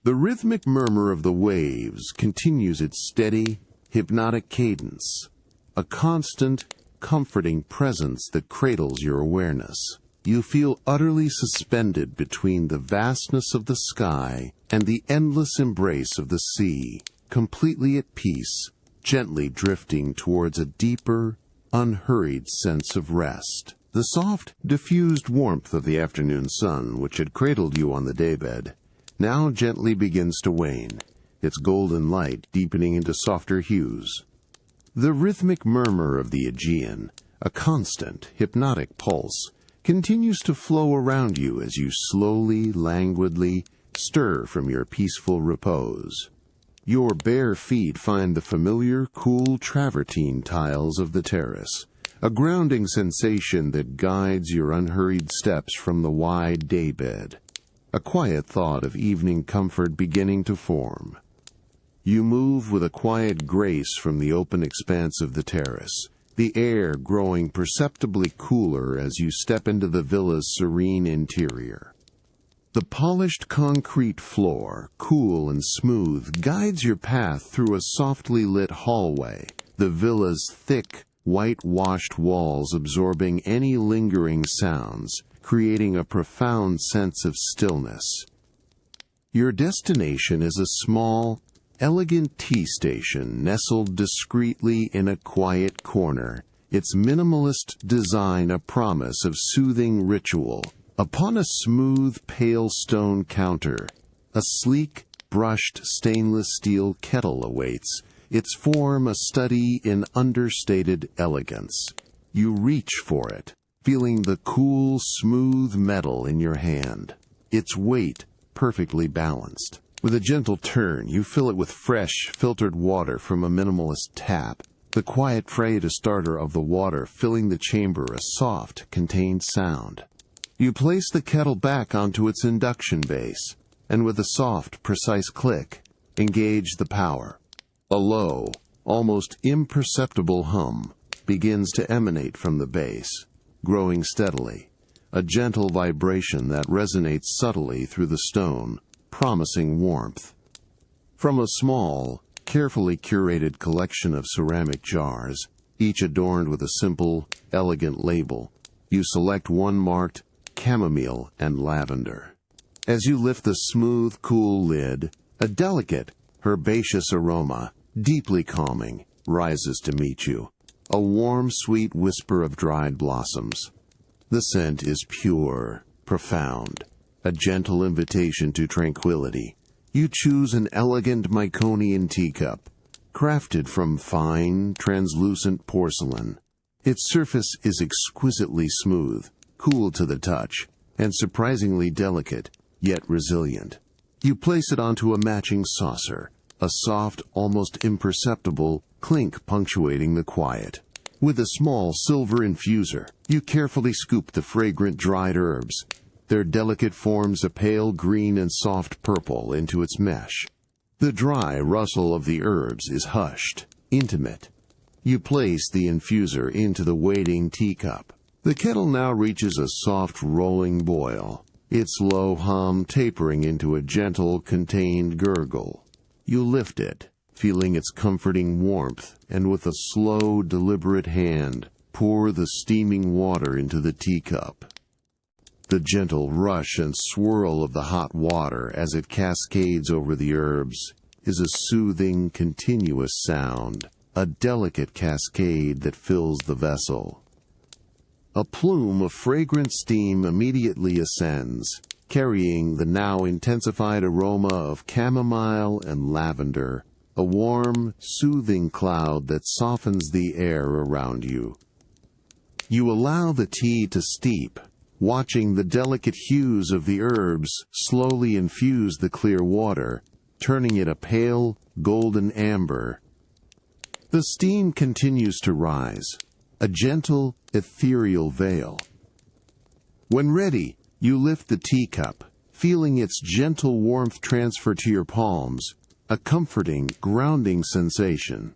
The rhythmic murmur of the waves continues its steady, hypnotic cadence, a constant, comforting presence that cradles your awareness. You feel utterly suspended between the vastness of the sky and the endless embrace of the sea, completely at peace, gently drifting towards a deeper, unhurried sense of rest. The soft, diffused warmth of the afternoon sun, which had cradled you on the daybed, now gently begins to wane, its golden light deepening into softer hues. The rhythmic murmur of the Aegean, a constant, hypnotic pulse, continues to flow around you as you slowly, languidly stir from your peaceful repose. Your bare feet find the familiar, cool travertine tiles of the terrace, a grounding sensation that guides your unhurried steps from the wide daybed, a quiet thought of evening comfort beginning to form. You move with a quiet grace from the open expanse of the terrace, the air growing perceptibly cooler as you step into the villa's serene interior. The polished concrete floor, cool and smooth, guides your path through a softly lit hallway, the villa's thick, whitewashed walls absorbing any lingering sounds, creating a profound sense of stillness. Your destination is a small, elegant tea station nestled discreetly in a quiet corner, its minimalist design a promise of soothing ritual. Upon a smooth, pale stone counter, a sleek, brushed stainless steel kettle awaits, its form a study in understated elegance. You reach for it, feeling the cool, smooth metal in your hand, its weight perfectly balanced. With a gentle turn, you fill it with fresh, filtered water from a minimalist tap, the quiet fray to starter of the water filling the chamber a soft, contained sound. You place the kettle back onto its induction base, and with a soft, precise click, engage the power. A low, almost imperceptible hum begins to emanate from the base, growing steadily, a gentle vibration that resonates subtly through the stone, promising warmth. From a small, carefully curated collection of ceramic jars, each adorned with a simple, elegant label, you select one marked chamomile and lavender. As you lift the smooth, cool lid, a delicate, herbaceous aroma, deeply calming, rises to meet you, a warm, sweet whisper of dried blossoms. The scent is pure, profound, a gentle invitation to tranquility. You choose an elegant Myconian teacup, crafted from fine, translucent porcelain. Its surface is exquisitely smooth, cool to the touch, and surprisingly delicate, yet resilient. You place it onto a matching saucer, a soft, almost imperceptible clink punctuating the quiet. With a small silver infuser, you carefully scoop the fragrant dried herbs, their delicate forms a pale green and soft purple, into its mesh. The dry rustle of the herbs is hushed, intimate. You place the infuser into the waiting teacup. The kettle now reaches a soft rolling boil, its low hum tapering into a gentle, contained gurgle. You lift it, feeling its comforting warmth, and with a slow, deliberate hand, pour the steaming water into the teacup. The gentle rush and swirl of the hot water as it cascades over the herbs is a soothing, continuous sound, a delicate cascade that fills the vessel. A plume of fragrant steam immediately ascends, carrying the now intensified aroma of chamomile and lavender, a warm, soothing cloud that softens the air around you. You allow the tea to steep, watching the delicate hues of the herbs slowly infuse the clear water, turning it a pale, golden amber. The steam continues to rise, a gentle, ethereal veil. When ready, you lift the teacup, feeling its gentle warmth transfer to your palms, a comforting, grounding sensation.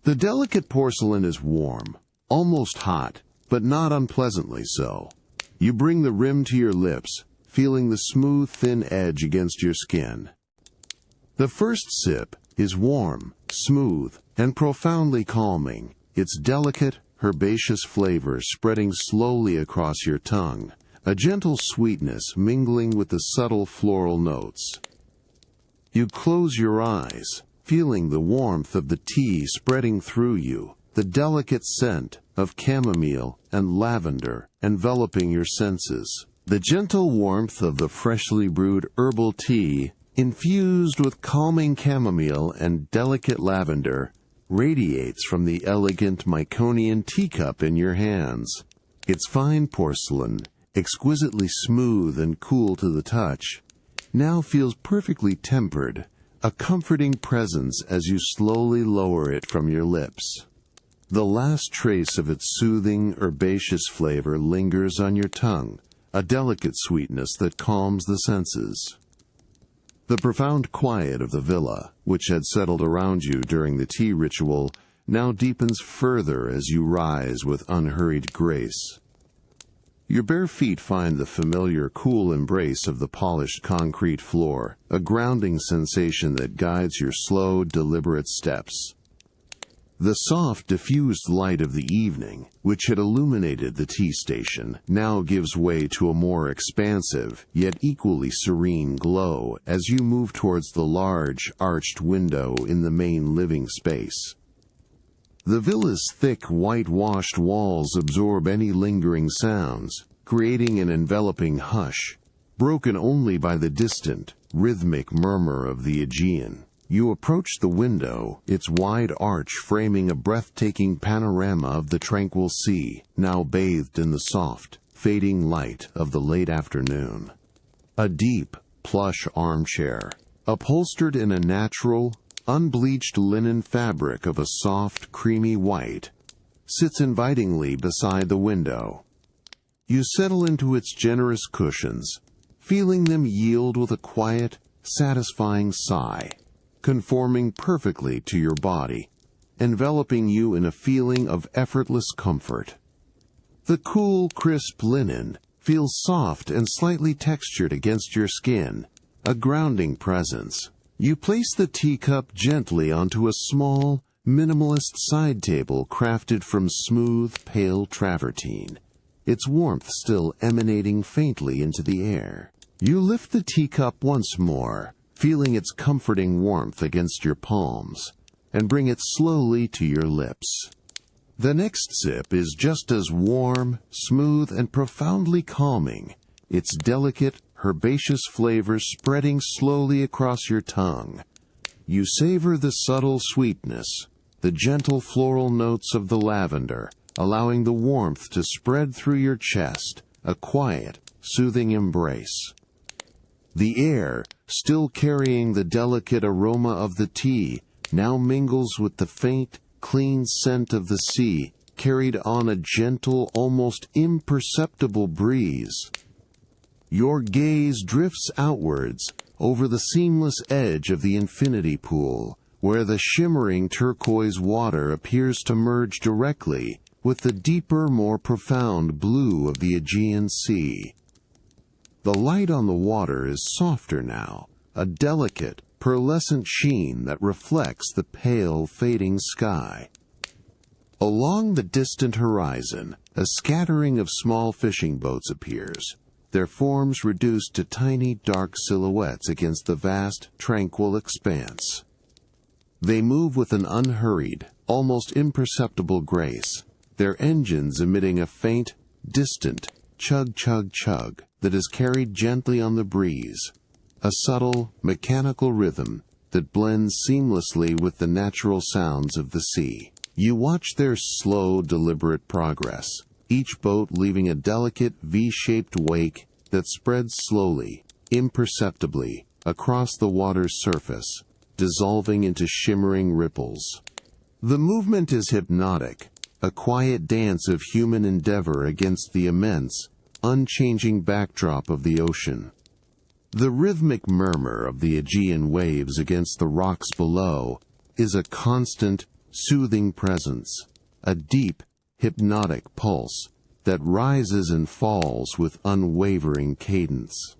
The delicate porcelain is warm, almost hot, but not unpleasantly so. You bring the rim to your lips, feeling the smooth, thin edge against your skin. The first sip is warm, smooth, and profoundly calming, its delicate, herbaceous flavor spreading slowly across your tongue, a gentle sweetness mingling with the subtle floral notes. You close your eyes, feeling the warmth of the tea spreading through you, the delicate scent of chamomile and lavender enveloping your senses. The gentle warmth of the freshly brewed herbal tea, infused with calming chamomile and delicate lavender, radiates from the elegant Myconian teacup in your hands. Its fine porcelain, exquisitely smooth and cool to the touch, now feels perfectly tempered, a comforting presence as you slowly lower it from your lips. The last trace of its soothing, herbaceous flavor lingers on your tongue, a delicate sweetness that calms the senses. The profound quiet of the villa, which had settled around you during the tea ritual, now deepens further as you rise with unhurried grace. Your bare feet find the familiar cool embrace of the polished concrete floor, a grounding sensation that guides your slow, deliberate steps. The soft, diffused light of the evening, which had illuminated the tea station, now gives way to a more expansive, yet equally serene glow as you move towards the large, arched window in the main living space. The villa's thick, whitewashed walls absorb any lingering sounds, creating an enveloping hush, broken only by the distant, rhythmic murmur of the Aegean. You approach the window, its wide arch framing a breathtaking panorama of the tranquil sea, now bathed in the soft, fading light of the late afternoon. A deep, plush armchair, upholstered in a natural, unbleached linen fabric of a soft, creamy white, sits invitingly beside the window. You settle into its generous cushions, feeling them yield with a quiet, satisfying sigh, conforming perfectly to your body, enveloping you in a feeling of effortless comfort. The cool, crisp linen feels soft and slightly textured against your skin, a grounding presence. You place the teacup gently onto a small, minimalist side table crafted from smooth, pale travertine, its warmth still emanating faintly into the air. You lift the teacup once more, feeling its comforting warmth against your palms, and bring it slowly to your lips. The next sip is just as warm, smooth, and profoundly calming, its delicate, herbaceous flavor spreading slowly across your tongue. You savor the subtle sweetness, the gentle floral notes of the lavender, allowing the warmth to spread through your chest, a quiet, soothing embrace. The air, still carrying the delicate aroma of the tea, now mingles with the faint, clean scent of the sea, carried on a gentle, almost imperceptible breeze. Your gaze drifts outwards, over the seamless edge of the infinity pool, where the shimmering turquoise water appears to merge directly with the deeper, more profound blue of the Aegean Sea. The light on the water is softer now, a delicate, pearlescent sheen that reflects the pale, fading sky. Along the distant horizon, a scattering of small fishing boats appears, their forms reduced to tiny, dark silhouettes against the vast, tranquil expanse. They move with an unhurried, almost imperceptible grace, their engines emitting a faint, distant, chug-chug-chug that is carried gently on the breeze, a subtle, mechanical rhythm that blends seamlessly with the natural sounds of the sea. You watch their slow, deliberate progress, each boat leaving a delicate V-shaped wake that spreads slowly, imperceptibly, across the water's surface, dissolving into shimmering ripples. The movement is hypnotic, a quiet dance of human endeavor against the immense, unchanging backdrop of the ocean. The rhythmic murmur of the Aegean waves against the rocks below is a constant, soothing presence, a deep, hypnotic pulse that rises and falls with unwavering cadence.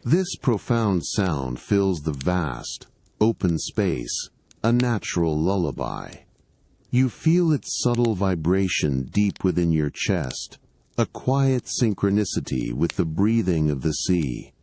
This profound sound fills the vast, open space, a natural lullaby. You feel its subtle vibration deep within your chest, a quiet synchronicity with the breathing of the sea.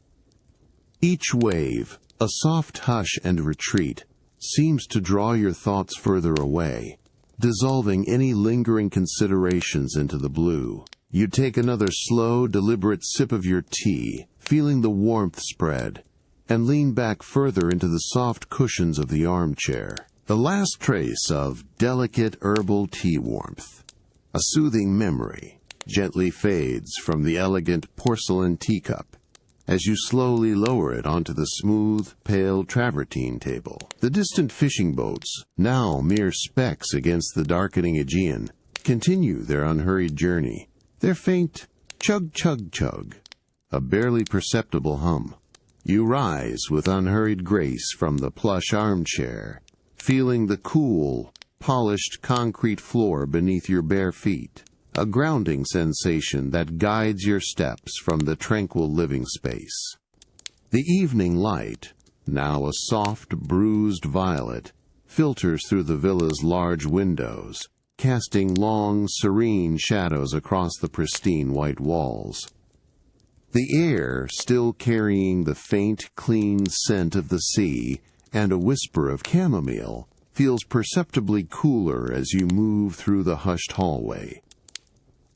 Each wave, a soft hush and retreat, seems to draw your thoughts further away, dissolving any lingering considerations into the blue. You take another slow, deliberate sip of your tea, feeling the warmth spread, and lean back further into the soft cushions of the armchair. The last trace of delicate herbal tea warmth, a soothing memory, gently fades from the elegant porcelain teacup as you slowly lower it onto the smooth, pale travertine table. The distant fishing boats, now mere specks against the darkening Aegean, continue their unhurried journey. Their faint chug-chug-chug, a barely perceptible hum. You rise with unhurried grace from the plush armchair, feeling the cool, polished concrete floor beneath your bare feet, a grounding sensation that guides your steps from the tranquil living space. The evening light, now a soft, bruised violet, filters through the villa's large windows, casting long, serene shadows across the pristine white walls. The air, still carrying the faint, clean scent of the sea and a whisper of chamomile, feels perceptibly cooler as you move through the hushed hallway.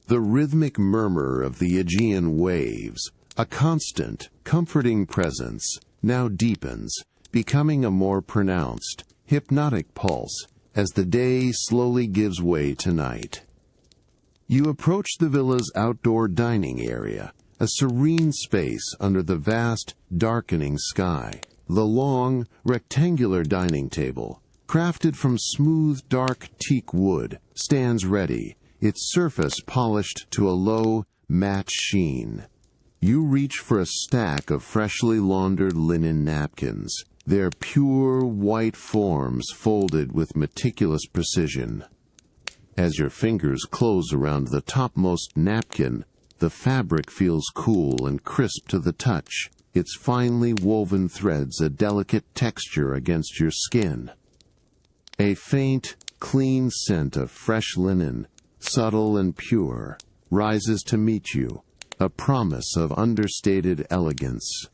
The rhythmic murmur of the Aegean waves, a constant, comforting presence, now deepens, becoming a more pronounced, hypnotic pulse as the day slowly gives way to night. You approach the villa's outdoor dining area, a serene space under the vast, darkening sky. The long, rectangular dining table, crafted from smooth, dark teak wood, stands ready, its surface polished to a low, matte sheen. You reach for a stack of freshly laundered linen napkins, their pure white forms folded with meticulous precision. As your fingers close around the topmost napkin, the fabric feels cool and crisp to the touch, its finely woven threads a delicate texture against your skin. A faint, clean scent of fresh linen, subtle and pure, rises to meet you, a promise of understated elegance.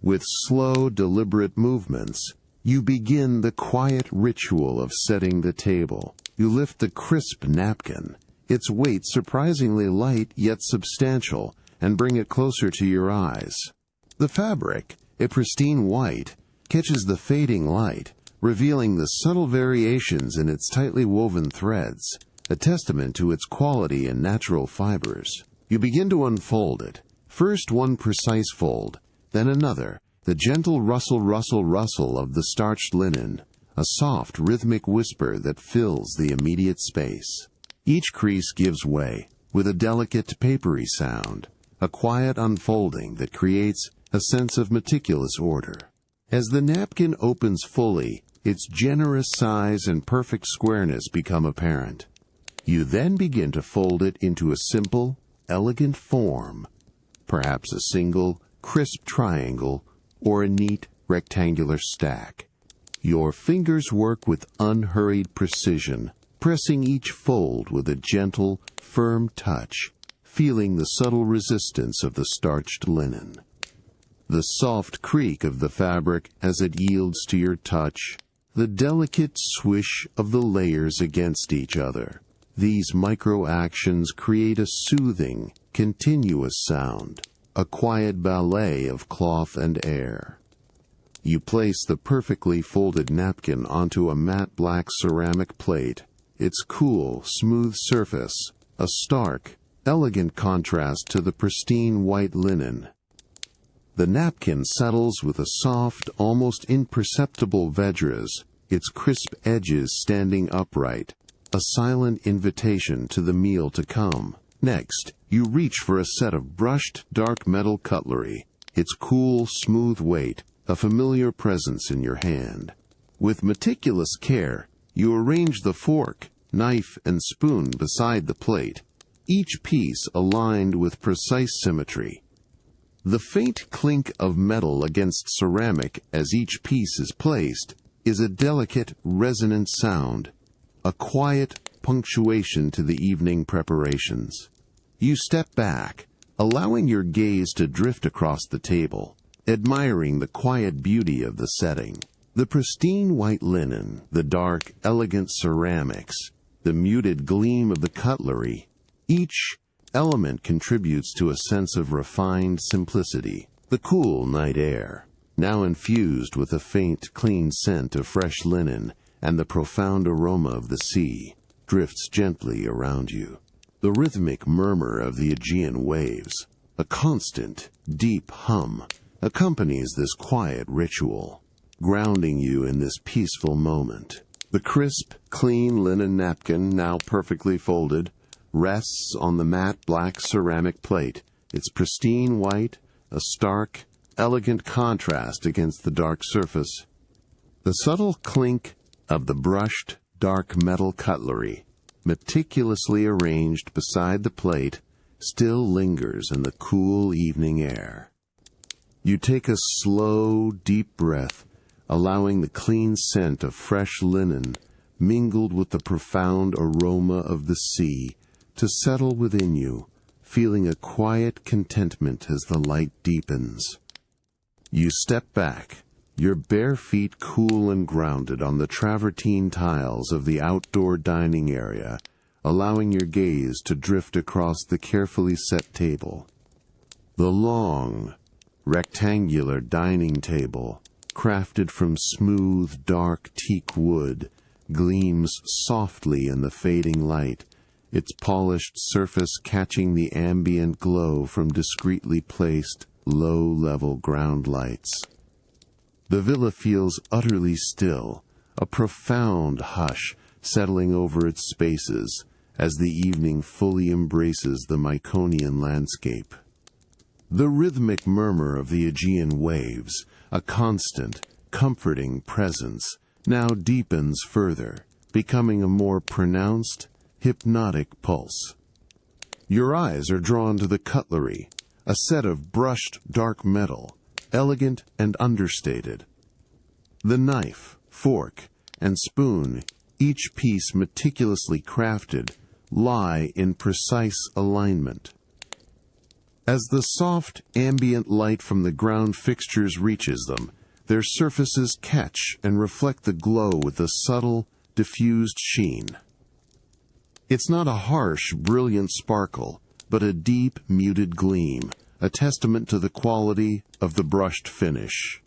With slow, deliberate movements, you begin the quiet ritual of setting the table. You lift the crisp napkin, its weight surprisingly light yet substantial, and bring it closer to your eyes. The fabric, a pristine white, catches the fading light, revealing the subtle variations in its tightly woven threads, a testament to its quality and natural fibers. You begin to unfold it, first one precise fold, then another, the gentle rustle of the starched linen, a soft rhythmic whisper that fills the immediate space. Each crease gives way, with a delicate papery sound, a quiet unfolding that creates a sense of meticulous order. As the napkin opens fully, its generous size and perfect squareness become apparent. You then begin to fold it into a simple, elegant form, perhaps a single, crisp triangle or a neat, rectangular stack. Your fingers work with unhurried precision, pressing each fold with a gentle, firm touch, feeling the subtle resistance of the starched linen. The soft creak of the fabric as it yields to your touch, the delicate swish of the layers against each other. These micro-actions create a soothing, continuous sound, a quiet ballet of cloth and air. You place the perfectly folded napkin onto a matte black ceramic plate, its cool, smooth surface, a stark, elegant contrast to the pristine white linen. The napkin settles with a soft, almost imperceptible vedress, its crisp edges standing upright, a silent invitation to the meal to come. Next, you reach for a set of brushed, dark metal cutlery, its cool, smooth weight, a familiar presence in your hand. With meticulous care, you arrange the fork, knife, and spoon beside the plate, each piece aligned with precise symmetry. The faint clink of metal against ceramic as each piece is placed is a delicate, resonant sound, a quiet punctuation to the evening preparations. You step back, allowing your gaze to drift across the table, admiring the quiet beauty of the setting. The pristine white linen, the dark, elegant ceramics, the muted gleam of the cutlery, each element contributes to a sense of refined simplicity. The cool night air, now infused with a faint, clean scent of fresh linen and the profound aroma of the sea, drifts gently around you. The rhythmic murmur of the Aegean waves, a constant, deep hum, accompanies this quiet ritual, grounding you in this peaceful moment. The crisp, clean linen napkin, now perfectly folded, rests on the matte black ceramic plate, its pristine white, a stark, elegant contrast against the dark surface. The subtle clink of the brushed, dark metal cutlery, meticulously arranged beside the plate, still lingers in the cool evening air. You take a slow, deep breath, allowing the clean scent of fresh linen, mingled with the profound aroma of the sea, to settle within you, feeling a quiet contentment as the light deepens. You step back, your bare feet cool and grounded on the travertine tiles of the outdoor dining area, allowing your gaze to drift across the carefully set table. The long, rectangular dining table, crafted from smooth, dark teak wood, gleams softly in the fading light, its polished surface catching the ambient glow from discreetly placed, low-level ground lights. The villa feels utterly still, a profound hush settling over its spaces as the evening fully embraces the Myconian landscape. The rhythmic murmur of the Aegean waves, a constant, comforting presence, now deepens further, becoming a more pronounced, hypnotic pulse. Your eyes are drawn to the cutlery, a set of brushed dark metal, elegant and understated. The knife, fork, and spoon, each piece meticulously crafted, lie in precise alignment. As the soft, ambient light from the ground fixtures reaches them, their surfaces catch and reflect the glow with a subtle, diffused sheen. It's not a harsh, brilliant sparkle, but a deep, muted gleam, a testament to the quality of the brushed finish.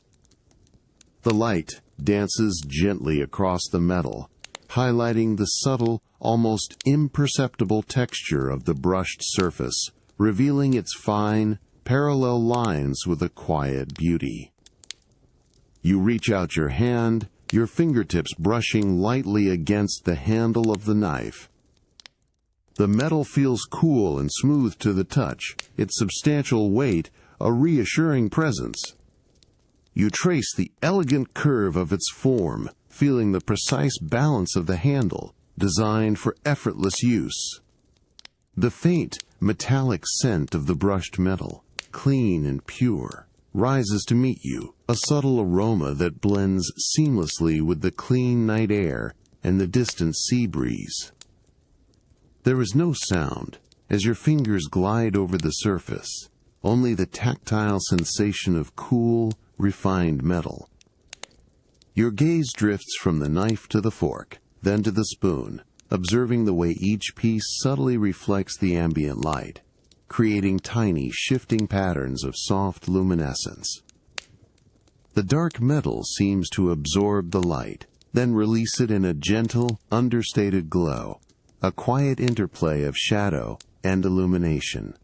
The light dances gently across the metal, highlighting the subtle, almost imperceptible texture of the brushed surface, revealing its fine, parallel lines with a quiet beauty. You reach out your hand, your fingertips brushing lightly against the handle of the knife. The metal feels cool and smooth to the touch, its substantial weight a reassuring presence. You trace the elegant curve of its form, feeling the precise balance of the handle, designed for effortless use. The faint, metallic scent of the brushed metal, clean and pure, rises to meet you, a subtle aroma that blends seamlessly with the clean night air and the distant sea breeze. There is no sound as your fingers glide over the surface, only the tactile sensation of cool, refined metal. Your gaze drifts from the knife to the fork, then to the spoon, observing the way each piece subtly reflects the ambient light, creating tiny, shifting patterns of soft luminescence. The dark metal seems to absorb the light, then release it in a gentle, understated glow, a quiet interplay of shadow and illumination.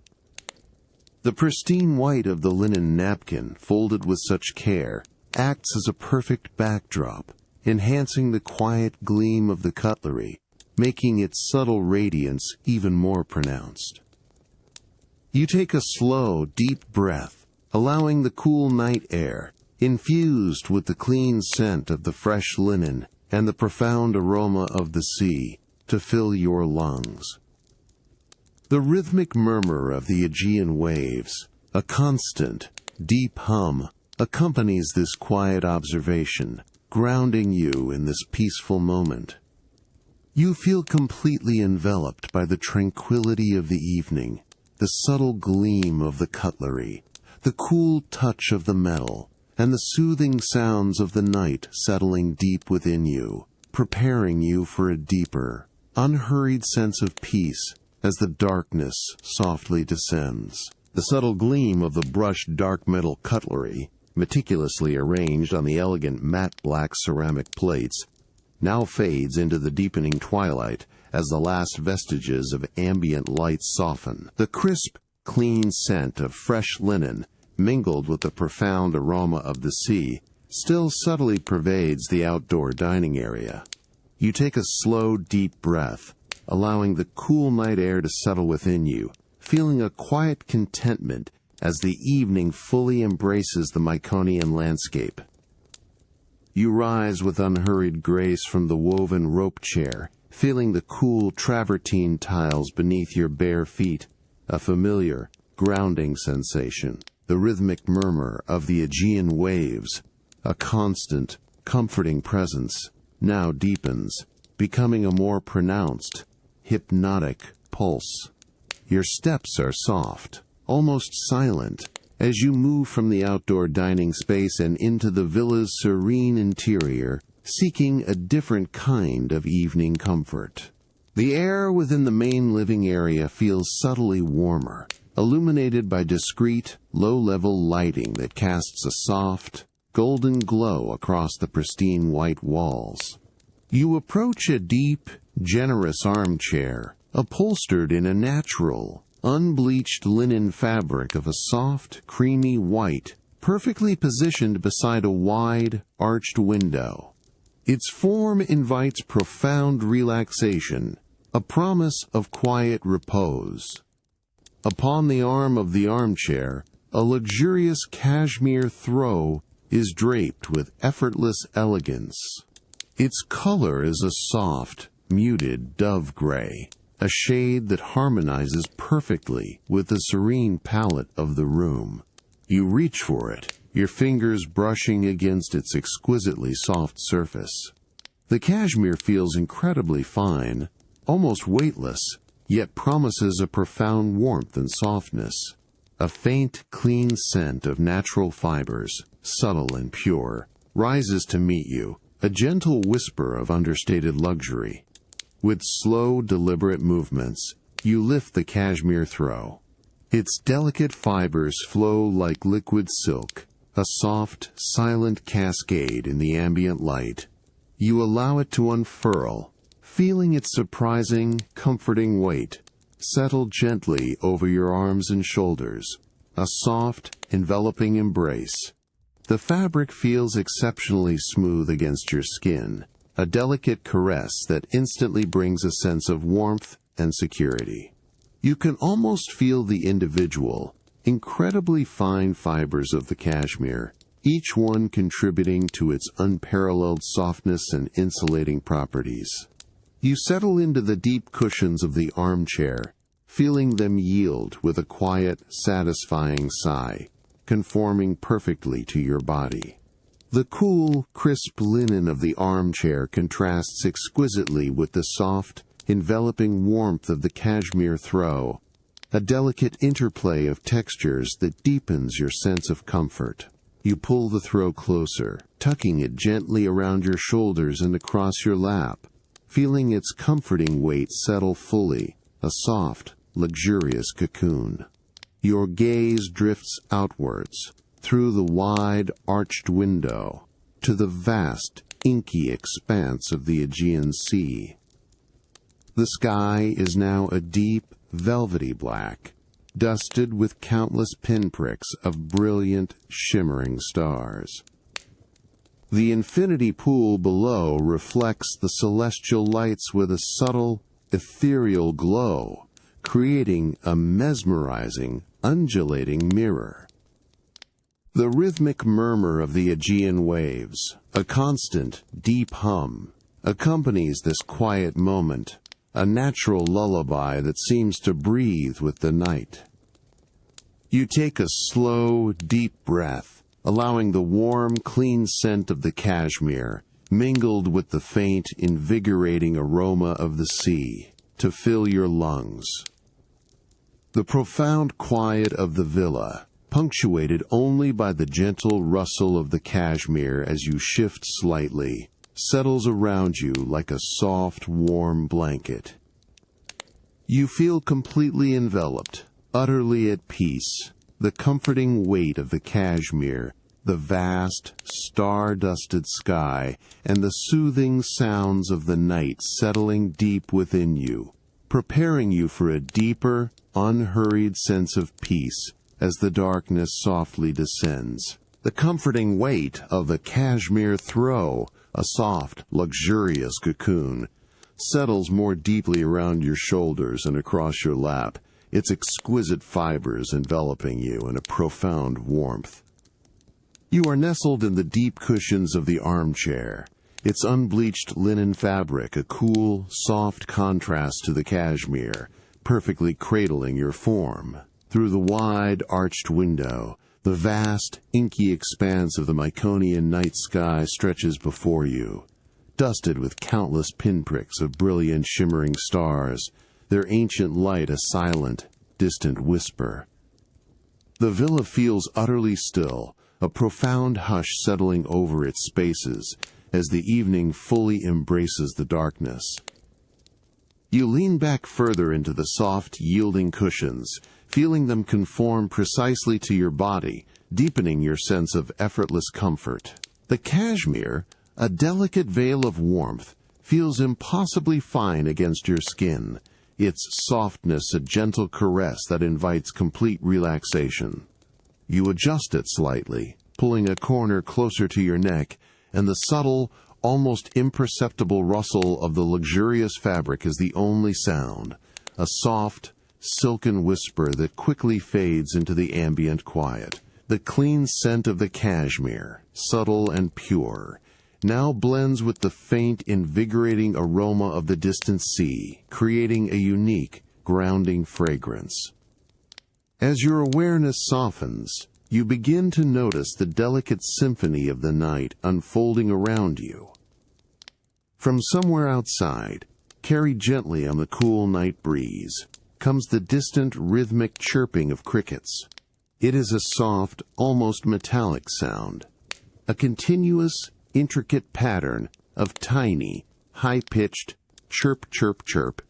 The pristine white of the linen napkin, folded with such care, acts as a perfect backdrop, enhancing the quiet gleam of the cutlery, making its subtle radiance even more pronounced. You take a slow, deep breath, allowing the cool night air, infused with the clean scent of the fresh linen and the profound aroma of the sea, to fill your lungs. The rhythmic murmur of the Aegean waves, a constant, deep hum, accompanies this quiet observation, grounding you in this peaceful moment. You feel completely enveloped by the tranquility of the evening, the subtle gleam of the cutlery, the cool touch of the metal, and the soothing sounds of the night settling deep within you, preparing you for a deeper, unhurried sense of peace as the darkness softly descends. The subtle gleam of the brushed dark metal cutlery, meticulously arranged on the elegant matte black ceramic plates, now fades into the deepening twilight as the last vestiges of ambient light soften. The crisp, clean scent of fresh linen, mingled with the profound aroma of the sea, still subtly pervades the outdoor dining area. You take a slow, deep breath, allowing the cool night air to settle within you, feeling a quiet contentment as the evening fully embraces the Myconian landscape. You rise with unhurried grace from the woven rope chair, feeling the cool travertine tiles beneath your bare feet, a familiar, grounding sensation. The rhythmic murmur of the Aegean waves, a constant, comforting presence, now deepens, becoming a more pronounced, hypnotic pulse. Your steps are soft, almost silent, as you move from the outdoor dining space and into the villa's serene interior, seeking a different kind of evening comfort. The air within the main living area feels subtly warmer, illuminated by discreet, low-level lighting that casts a soft, golden glow across the pristine white walls. You approach a deep, generous armchair, upholstered in a natural, unbleached linen fabric of a soft, creamy white, perfectly positioned beside a wide, arched window. Its form invites profound relaxation, a promise of quiet repose. Upon the arm of the armchair, a luxurious cashmere throw is draped with effortless elegance. Its color is a soft, muted dove gray, a shade that harmonizes perfectly with the serene palette of the room. You reach for it, your fingers brushing against its exquisitely soft surface. The cashmere feels incredibly fine, almost weightless, yet promises a profound warmth and softness. A faint, clean scent of natural fibers, subtle and pure, rises to meet you, a gentle whisper of understated luxury. With slow, deliberate movements, you lift the cashmere throw. Its delicate fibers flow like liquid silk, a soft, silent cascade in the ambient light. You allow it to unfurl, feeling its surprising, comforting weight settle gently over your arms and shoulders, a soft, enveloping embrace. The fabric feels exceptionally smooth against your skin, a delicate caress that instantly brings a sense of warmth and security. You can almost feel the individual, incredibly fine fibers of the cashmere, each one contributing to its unparalleled softness and insulating properties. You settle into the deep cushions of the armchair, feeling them yield with a quiet, satisfying sigh, conforming perfectly to your body. The cool, crisp linen of the armchair contrasts exquisitely with the soft, enveloping warmth of the cashmere throw, a delicate interplay of textures that deepens your sense of comfort. You pull the throw closer, tucking it gently around your shoulders and across your lap, feeling its comforting weight settle fully, a soft, luxurious cocoon. Your gaze drifts outwards, through the wide, arched window, to the vast, inky expanse of the Aegean Sea. The sky is now a deep, velvety black, dusted with countless pinpricks of brilliant, shimmering stars. The infinity pool below reflects the celestial lights with a subtle, ethereal glow, creating a mesmerizing, undulating mirror. The rhythmic murmur of the Aegean waves, a constant, deep hum, accompanies this quiet moment, a natural lullaby that seems to breathe with the night. You take a slow, deep breath, allowing the warm, clean scent of the cashmere, mingled with the faint, invigorating aroma of the sea, to fill your lungs. The profound quiet of the villa, punctuated only by the gentle rustle of the cashmere as you shift slightly, settles around you like a soft, warm blanket. You feel completely enveloped, utterly at peace, the comforting weight of the cashmere the vast, star-dusted sky, and the soothing sounds of the night settling deep within you, preparing you for a deeper, unhurried sense of peace as the darkness softly descends. The comforting weight of the cashmere throw, a soft, luxurious cocoon, settles more deeply around your shoulders and across your lap, its exquisite fibers enveloping you in a profound warmth. You are nestled in the deep cushions of the armchair, its unbleached linen fabric a cool, soft contrast to the cashmere, perfectly cradling your form. Through the wide, arched window, the vast, inky expanse of the Myconian night sky stretches before you, dusted with countless pinpricks of brilliant, shimmering stars, their ancient light a silent, distant whisper. The villa feels utterly still, a profound hush settling over its spaces as the evening fully embraces the darkness. You lean back further into the soft, yielding cushions, feeling them conform precisely to your body, deepening your sense of effortless comfort. The cashmere, a delicate veil of warmth, feels impossibly fine against your skin, its softness a gentle caress that invites complete relaxation. You adjust it slightly, pulling a corner closer to your neck, and the subtle, almost imperceptible rustle of the luxurious fabric is the only sound, a soft, silken whisper that quickly fades into the ambient quiet. The clean scent of the cashmere, subtle and pure, now blends with the faint, invigorating aroma of the distant sea, creating a unique, grounding fragrance. As your awareness softens, you begin to notice the delicate symphony of the night unfolding around you. From somewhere outside, carried gently on the cool night breeze, comes the distant rhythmic chirping of crickets. It is a soft, almost metallic sound, a continuous, intricate pattern of tiny, high-pitched chirp, chirp, chirp,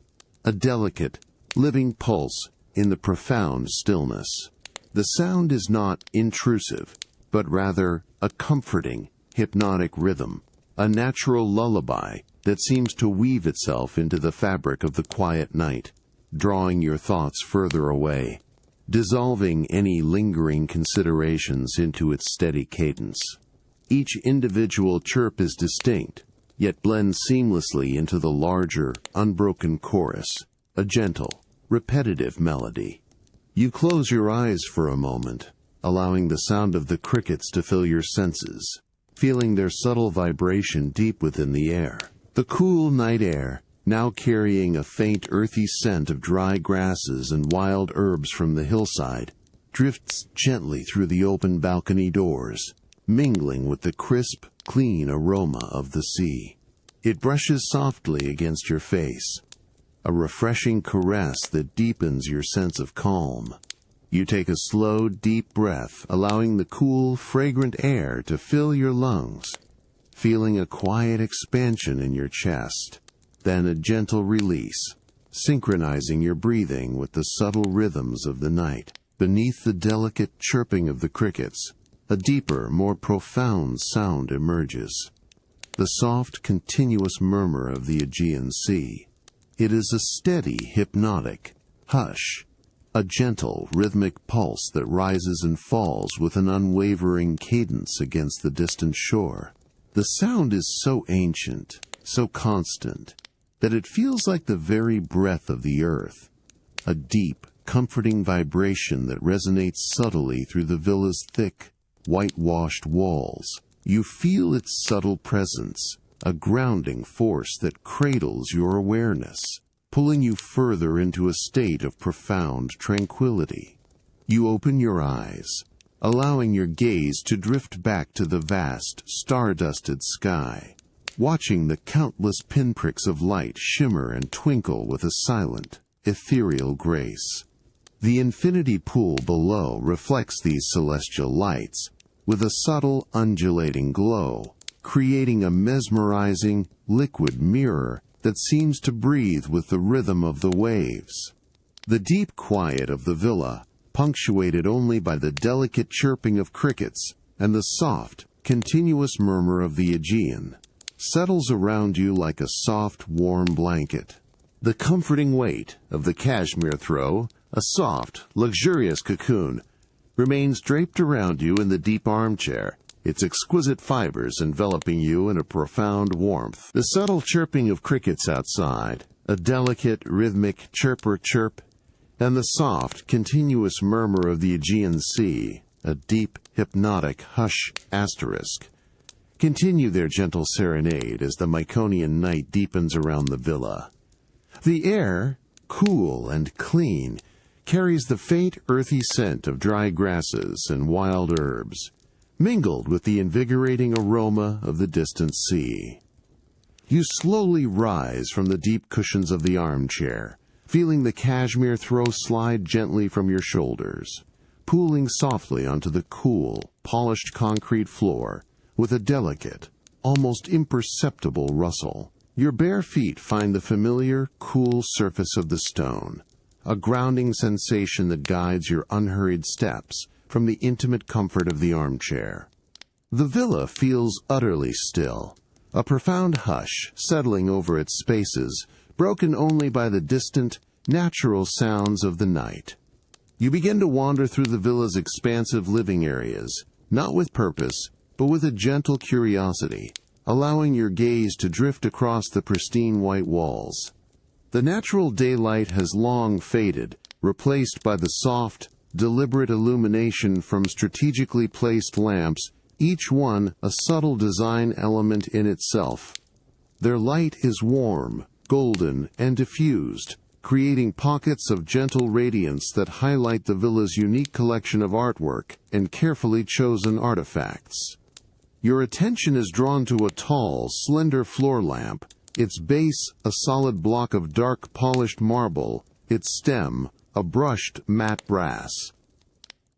a delicate, living pulse in the profound stillness. The sound is not intrusive, but rather a comforting, hypnotic rhythm, a natural lullaby that seems to weave itself into the fabric of the quiet night, drawing your thoughts further away, dissolving any lingering considerations into its steady cadence. Each individual chirp is distinct, yet blends seamlessly into the larger, unbroken chorus, a gentle, repetitive melody. You close your eyes for a moment, allowing the sound of the crickets to fill your senses, feeling their subtle vibration deep within the air. The cool night air, now carrying a faint earthy scent of dry grasses and wild herbs from the hillside, drifts gently through the open balcony doors, mingling with the crisp, clean aroma of the sea. It brushes softly against your face, a refreshing caress that deepens your sense of calm. You take a slow, deep breath, allowing the cool, fragrant air to fill your lungs, feeling a quiet expansion in your chest, then a gentle release, synchronizing your breathing with the subtle rhythms of the night. Beneath the delicate chirping of the crickets, a deeper, more profound sound emerges, the soft, continuous murmur of the Aegean Sea. It is a steady, hypnotic hush, a gentle, rhythmic pulse that rises and falls with an unwavering cadence against the distant shore. The sound is so ancient, so constant, that it feels like the very breath of the earth, a deep, comforting vibration that resonates subtly through the villa's thick, whitewashed walls. You feel its subtle presence, a grounding force that cradles your awareness, pulling you further into a state of profound tranquility. You open your eyes, allowing your gaze to drift back to the vast, star-dusted sky, watching the countless pinpricks of light shimmer and twinkle with a silent, ethereal grace. The infinity pool below reflects these celestial lights with a subtle, undulating glow, creating a mesmerizing, liquid mirror that seems to breathe with the rhythm of the waves. The deep quiet of the villa, punctuated only by the delicate chirping of crickets, and the soft, continuous murmur of the Aegean settles around you like a soft, warm blanket. The comforting weight of the cashmere throw, a soft, luxurious cocoon, remains draped around you in the deep armchair, its exquisite fibers enveloping you in a profound warmth. The subtle chirping of crickets outside, a delicate, rhythmic chirp, and the soft, continuous murmur of the Aegean Sea, a deep, hypnotic hush asterisk, continue their gentle serenade as the Myconian night deepens around the villa. The air, cool and clean, carries the faint earthy scent of dry grasses and wild herbs, mingled with the invigorating aroma of the distant sea. You slowly rise from the deep cushions of the armchair, feeling the cashmere throw slide gently from your shoulders, pooling softly onto the cool, polished concrete floor with a delicate, almost imperceptible rustle. Your bare feet find the familiar, cool surface of the stone, a grounding sensation that guides your unhurried steps from the intimate comfort of the armchair. The villa feels utterly still, a profound hush settling over its spaces, broken only by the distant, natural sounds of the night. You begin to wander through the villa's expansive living areas, not with purpose, but with a gentle curiosity, allowing your gaze to drift across the pristine white walls. The natural daylight has long faded, replaced by the soft, deliberate illumination from strategically placed lamps, each one a subtle design element in itself. Their light is warm, golden, and diffused, creating pockets of gentle radiance that highlight the villa's unique collection of artwork and carefully chosen artifacts. Your attention is drawn to a tall, slender floor lamp, its base a solid block of dark polished marble, its stem a brushed matte brass.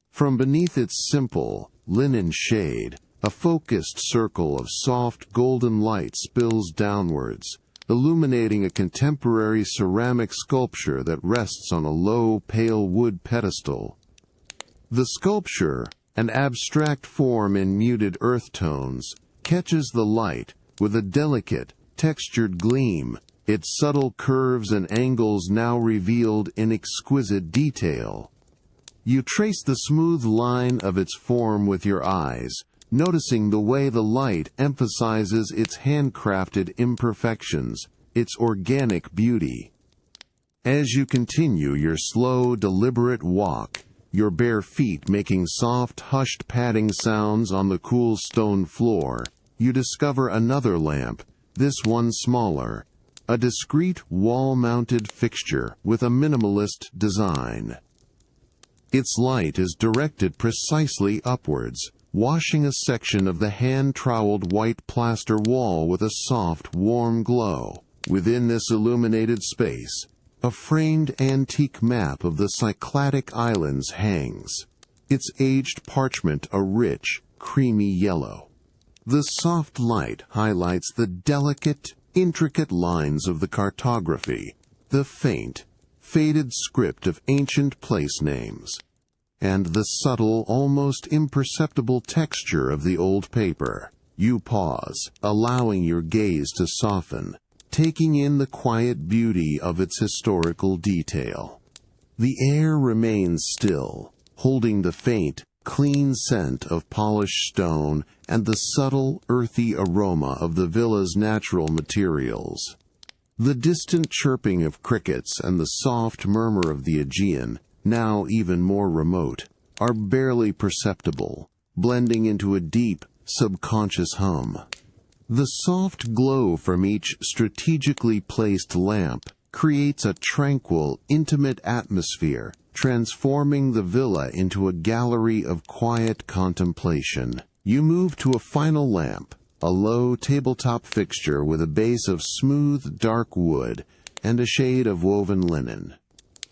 From beneath its simple, linen shade, a focused circle of soft golden light spills downwards, illuminating a contemporary ceramic sculpture that rests on a low, pale wood pedestal. The sculpture, an abstract form in muted earth tones, catches the light with a delicate, textured gleam, its subtle curves and angles now revealed in exquisite detail. You trace the smooth line of its form with your eyes, noticing the way the light emphasizes its handcrafted imperfections, its organic beauty. As you continue your slow, deliberate walk, your bare feet making soft, hushed padding sounds on the cool stone floor, you discover another lamp, this one smaller, a discreet wall-mounted fixture with a minimalist design. Its light is directed precisely upwards, washing a section of the hand-troweled white plaster wall with a soft, warm glow. Within this illuminated space, a framed antique map of the Cycladic Islands hangs, its aged parchment a rich, creamy yellow. The soft light highlights the delicate, intricate lines of the cartography, the faint, faded script of ancient place names, and the subtle, almost imperceptible texture of the old paper. You pause, allowing your gaze to soften, taking in the quiet beauty of its historical detail. The air remains still, holding the faint, clean scent of polished stone and the subtle, earthy aroma of the villa's natural materials. The distant chirping of crickets and the soft murmur of the Aegean, now even more remote, are barely perceptible, blending into a deep, subconscious hum. The soft glow from each strategically placed lamp creates a tranquil, intimate atmosphere, transforming the villa into a gallery of quiet contemplation. You move to a final lamp, a low tabletop fixture with a base of smooth, dark wood and a shade of woven linen.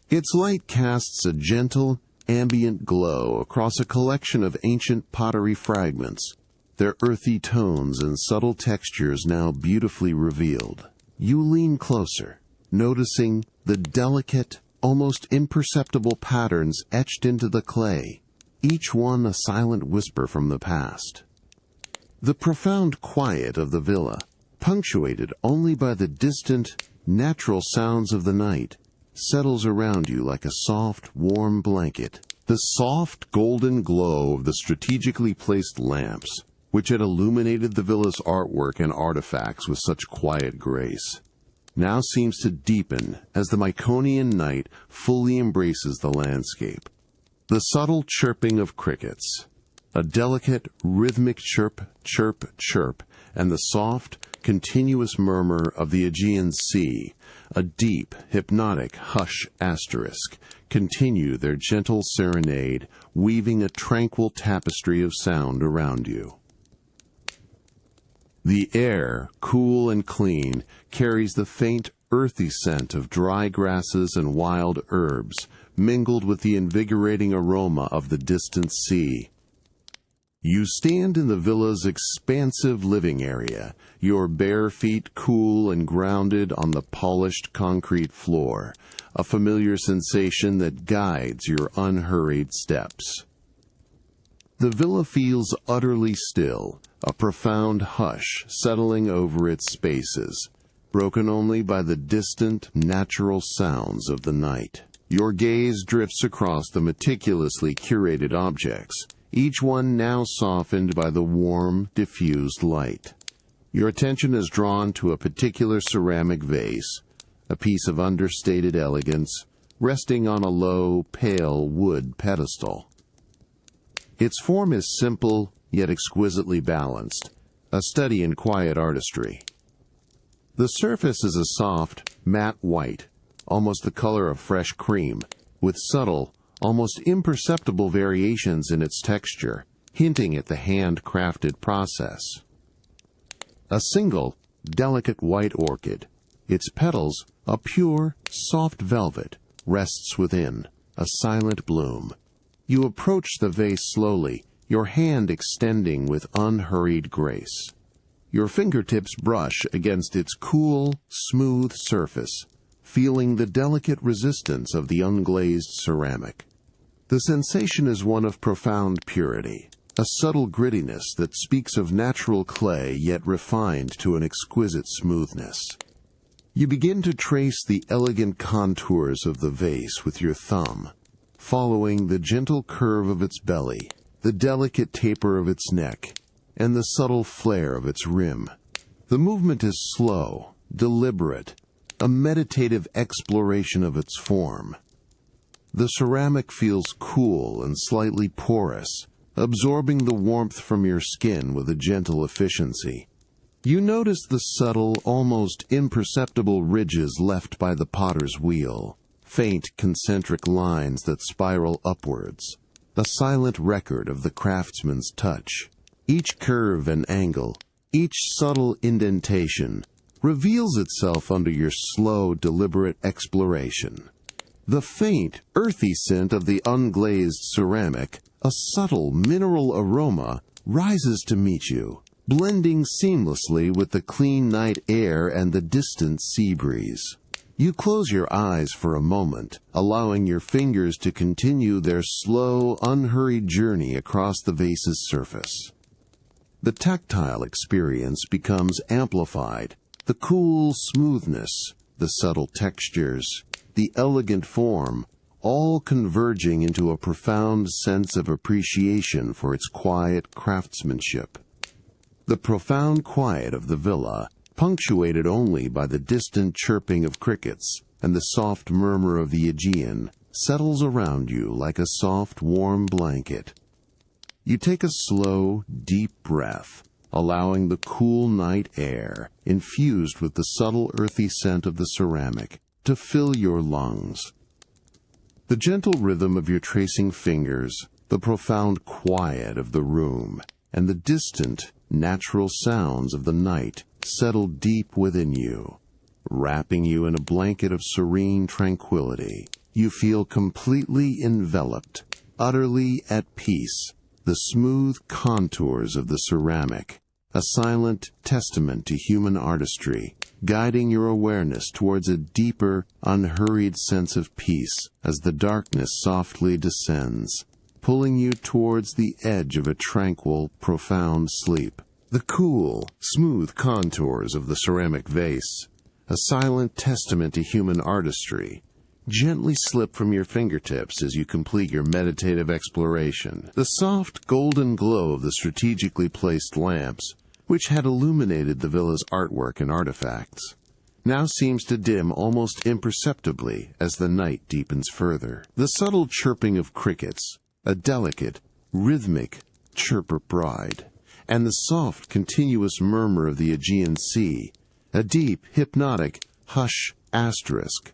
Its light casts a gentle, ambient glow across a collection of ancient pottery fragments, their earthy tones and subtle textures now beautifully revealed. You lean closer, noticing the delicate, almost imperceptible patterns etched into the clay, each one a silent whisper from the past. The profound quiet of the villa, punctuated only by the distant, natural sounds of the night, settles around you like a soft, warm blanket. The soft, golden glow of the strategically placed lamps, which had illuminated the villa's artwork and artifacts with such quiet grace, now seems to deepen as the Myconian night fully embraces the landscape. The subtle chirping of crickets, a delicate, rhythmic chirp, chirp, chirp, and the soft, continuous murmur of the Aegean Sea, a deep, hypnotic hush asterisk, continue their gentle serenade, weaving a tranquil tapestry of sound around you. The air, cool and clean, carries the faint, earthy scent of dry grasses and wild herbs, mingled with the invigorating aroma of the distant sea. You stand in the villa's expansive living area, your bare feet cool and grounded on the polished concrete floor, a familiar sensation that guides your unhurried steps. The villa feels utterly still, a profound hush settling over its spaces, broken only by the distant, natural sounds of the night. Your gaze drifts across the meticulously curated objects, each one now softened by the warm, diffused light. Your attention is drawn to a particular ceramic vase, a piece of understated elegance, resting on a low, pale wood pedestal. Its form is simple, yet exquisitely balanced, a study in quiet artistry. The surface is a soft, matte white, almost the color of fresh cream, with subtle, almost imperceptible variations in its texture, hinting at the hand-crafted process. A single, delicate white orchid, its petals a pure, soft velvet, rests within, a silent bloom. You approach the vase slowly, your hand extending with unhurried grace. Your fingertips brush against its cool, smooth surface, feeling the delicate resistance of the unglazed ceramic. The sensation is one of profound purity, a subtle grittiness that speaks of natural clay yet refined to an exquisite smoothness. You begin to trace the elegant contours of the vase with your thumb, following the gentle curve of its belly, the delicate taper of its neck, and the subtle flare of its rim. The movement is slow, deliberate, a meditative exploration of its form. The ceramic feels cool and slightly porous, absorbing the warmth from your skin with a gentle efficiency. You notice the subtle, almost imperceptible ridges left by the potter's wheel, faint concentric lines that spiral upwards, a silent record of the craftsman's touch. Each curve and angle, each subtle indentation, reveals itself under your slow, deliberate exploration. The faint, earthy scent of the unglazed ceramic, a subtle mineral aroma, rises to meet you, blending seamlessly with the clean night air and the distant sea breeze. You close your eyes for a moment, allowing your fingers to continue their slow, unhurried journey across the vase's surface. The tactile experience becomes amplified, the cool smoothness, the subtle textures, the elegant form, all converging into a profound sense of appreciation for its quiet craftsmanship. The profound quiet of the villa, punctuated only by the distant chirping of crickets and the soft murmur of the Aegean, settles around you like a soft, warm blanket. You take a slow, deep breath, allowing the cool night air, infused with the subtle earthy scent of the ceramic, to fill your lungs. The gentle rhythm of your tracing fingers, the profound quiet of the room, and the distant, natural sounds of the night settle deep within you, wrapping you in a blanket of serene tranquility. You feel completely enveloped, utterly at peace. The smooth contours of the ceramic, a silent testament to human artistry, guiding your awareness towards a deeper, unhurried sense of peace as the darkness softly descends, pulling you towards the edge of a tranquil, profound sleep. The cool, smooth contours of the ceramic vase, a silent testament to human artistry, gently slip from your fingertips as you complete your meditative exploration. The soft, golden glow of the strategically placed lamps, which had illuminated the villa's artwork and artifacts, now seems to dim almost imperceptibly as the night deepens further. The subtle chirping of crickets, a delicate, rhythmic chirper bride, and the soft, continuous murmur of the Aegean Sea, a deep, hypnotic hush asterisk,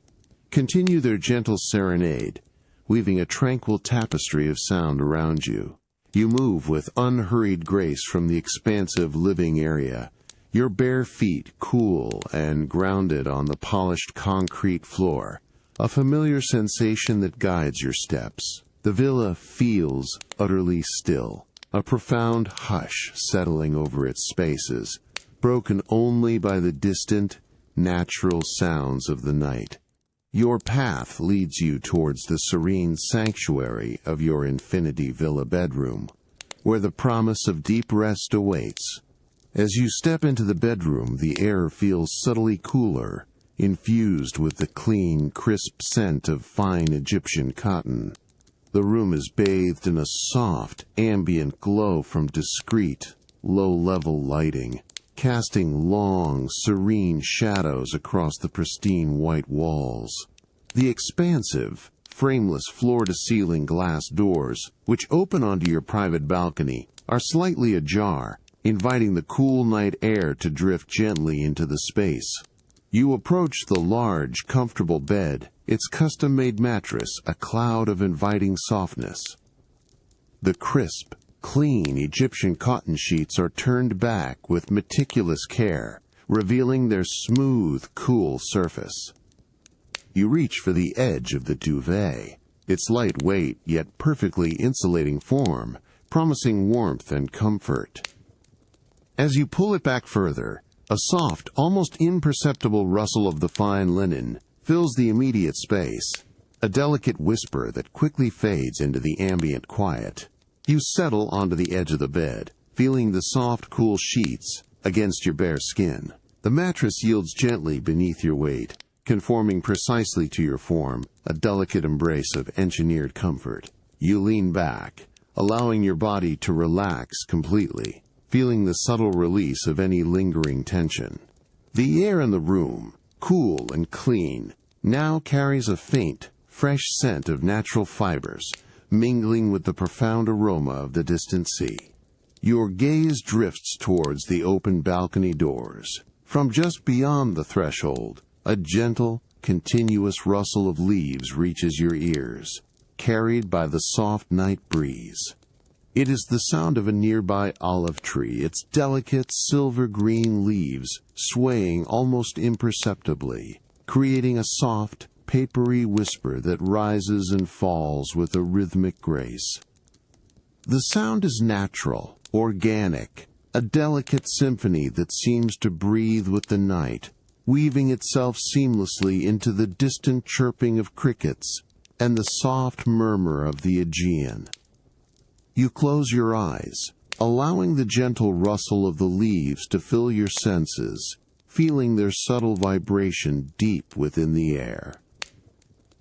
continue their gentle serenade, weaving a tranquil tapestry of sound around you. You move with unhurried grace from the expansive living area, your bare feet cool and grounded on the polished concrete floor, a familiar sensation that guides your steps. The villa feels utterly still, a profound hush settling over its spaces, broken only by the distant, natural sounds of the night. Your path leads you towards the serene sanctuary of your infinity villa bedroom, where the promise of deep rest awaits. As you step into the bedroom, the air feels subtly cooler, infused with the clean, crisp scent of fine Egyptian cotton. The room is bathed in a soft, ambient glow from discreet, low-level lighting, casting long, serene shadows across the pristine white walls. The expansive, frameless floor-to-ceiling glass doors, which open onto your private balcony, are slightly ajar, inviting the cool night air to drift gently into the space. You approach the large, comfortable bed, its custom-made mattress a cloud of inviting softness. The crisp, clean Egyptian cotton sheets are turned back with meticulous care, revealing their smooth, cool surface. You reach for the edge of the duvet, its lightweight yet perfectly insulating form, promising warmth and comfort. As you pull it back further, a soft, almost imperceptible rustle of the fine linen fills the immediate space, a delicate whisper that quickly fades into the ambient quiet. You settle onto the edge of the bed, feeling the soft, cool sheets against your bare skin. The mattress yields gently beneath your weight, conforming precisely to your form, a delicate embrace of engineered comfort. You lean back, allowing your body to relax completely, feeling the subtle release of any lingering tension. The air in the room, cool and clean, now carries a faint, fresh scent of natural fibers, mingling with the profound aroma of the distant sea. Your gaze drifts towards the open balcony doors. From just beyond the threshold, a gentle, continuous rustle of leaves reaches your ears, carried by the soft night breeze. It is the sound of a nearby olive tree, its delicate silver-green leaves swaying almost imperceptibly, creating a soft, papery whisper that rises and falls with a rhythmic grace. The sound is natural, organic, a delicate symphony that seems to breathe with the night, weaving itself seamlessly into the distant chirping of crickets and the soft murmur of the Aegean. You close your eyes, allowing the gentle rustle of the leaves to fill your senses, feeling their subtle vibration deep within the air.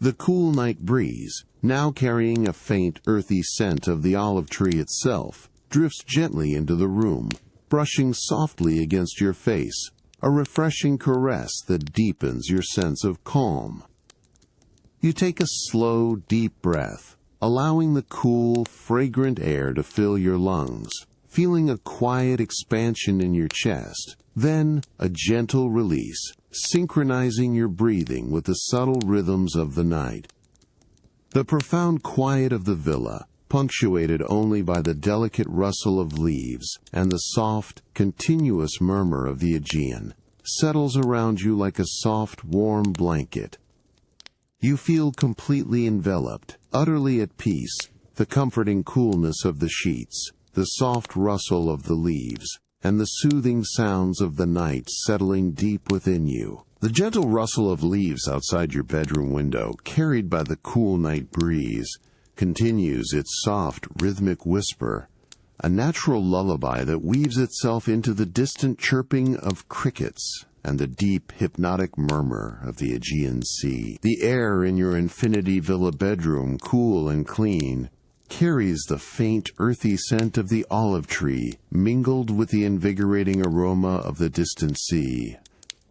The cool night breeze, now carrying a faint, earthy scent of the olive tree itself, drifts gently into the room, brushing softly against your face, a refreshing caress that deepens your sense of calm. You take a slow, deep breath, allowing the cool, fragrant air to fill your lungs, feeling a quiet expansion in your chest, then a gentle release, synchronizing your breathing with the subtle rhythms of the night. The profound quiet of the villa, punctuated only by the delicate rustle of leaves and the soft, continuous murmur of the Aegean, settles around you like a soft, warm blanket. You feel completely enveloped, utterly at peace, the comforting coolness of the sheets, the soft rustle of the leaves, and the soothing sounds of the night settling deep within you. The gentle rustle of leaves outside your bedroom window, carried by the cool night breeze, continues its soft, rhythmic whisper, a natural lullaby that weaves itself into the distant chirping of crickets and the deep, hypnotic murmur of the Aegean Sea. The air in your infinity villa bedroom, cool and clean, carries the faint, earthy scent of the olive tree, mingled with the invigorating aroma of the distant sea.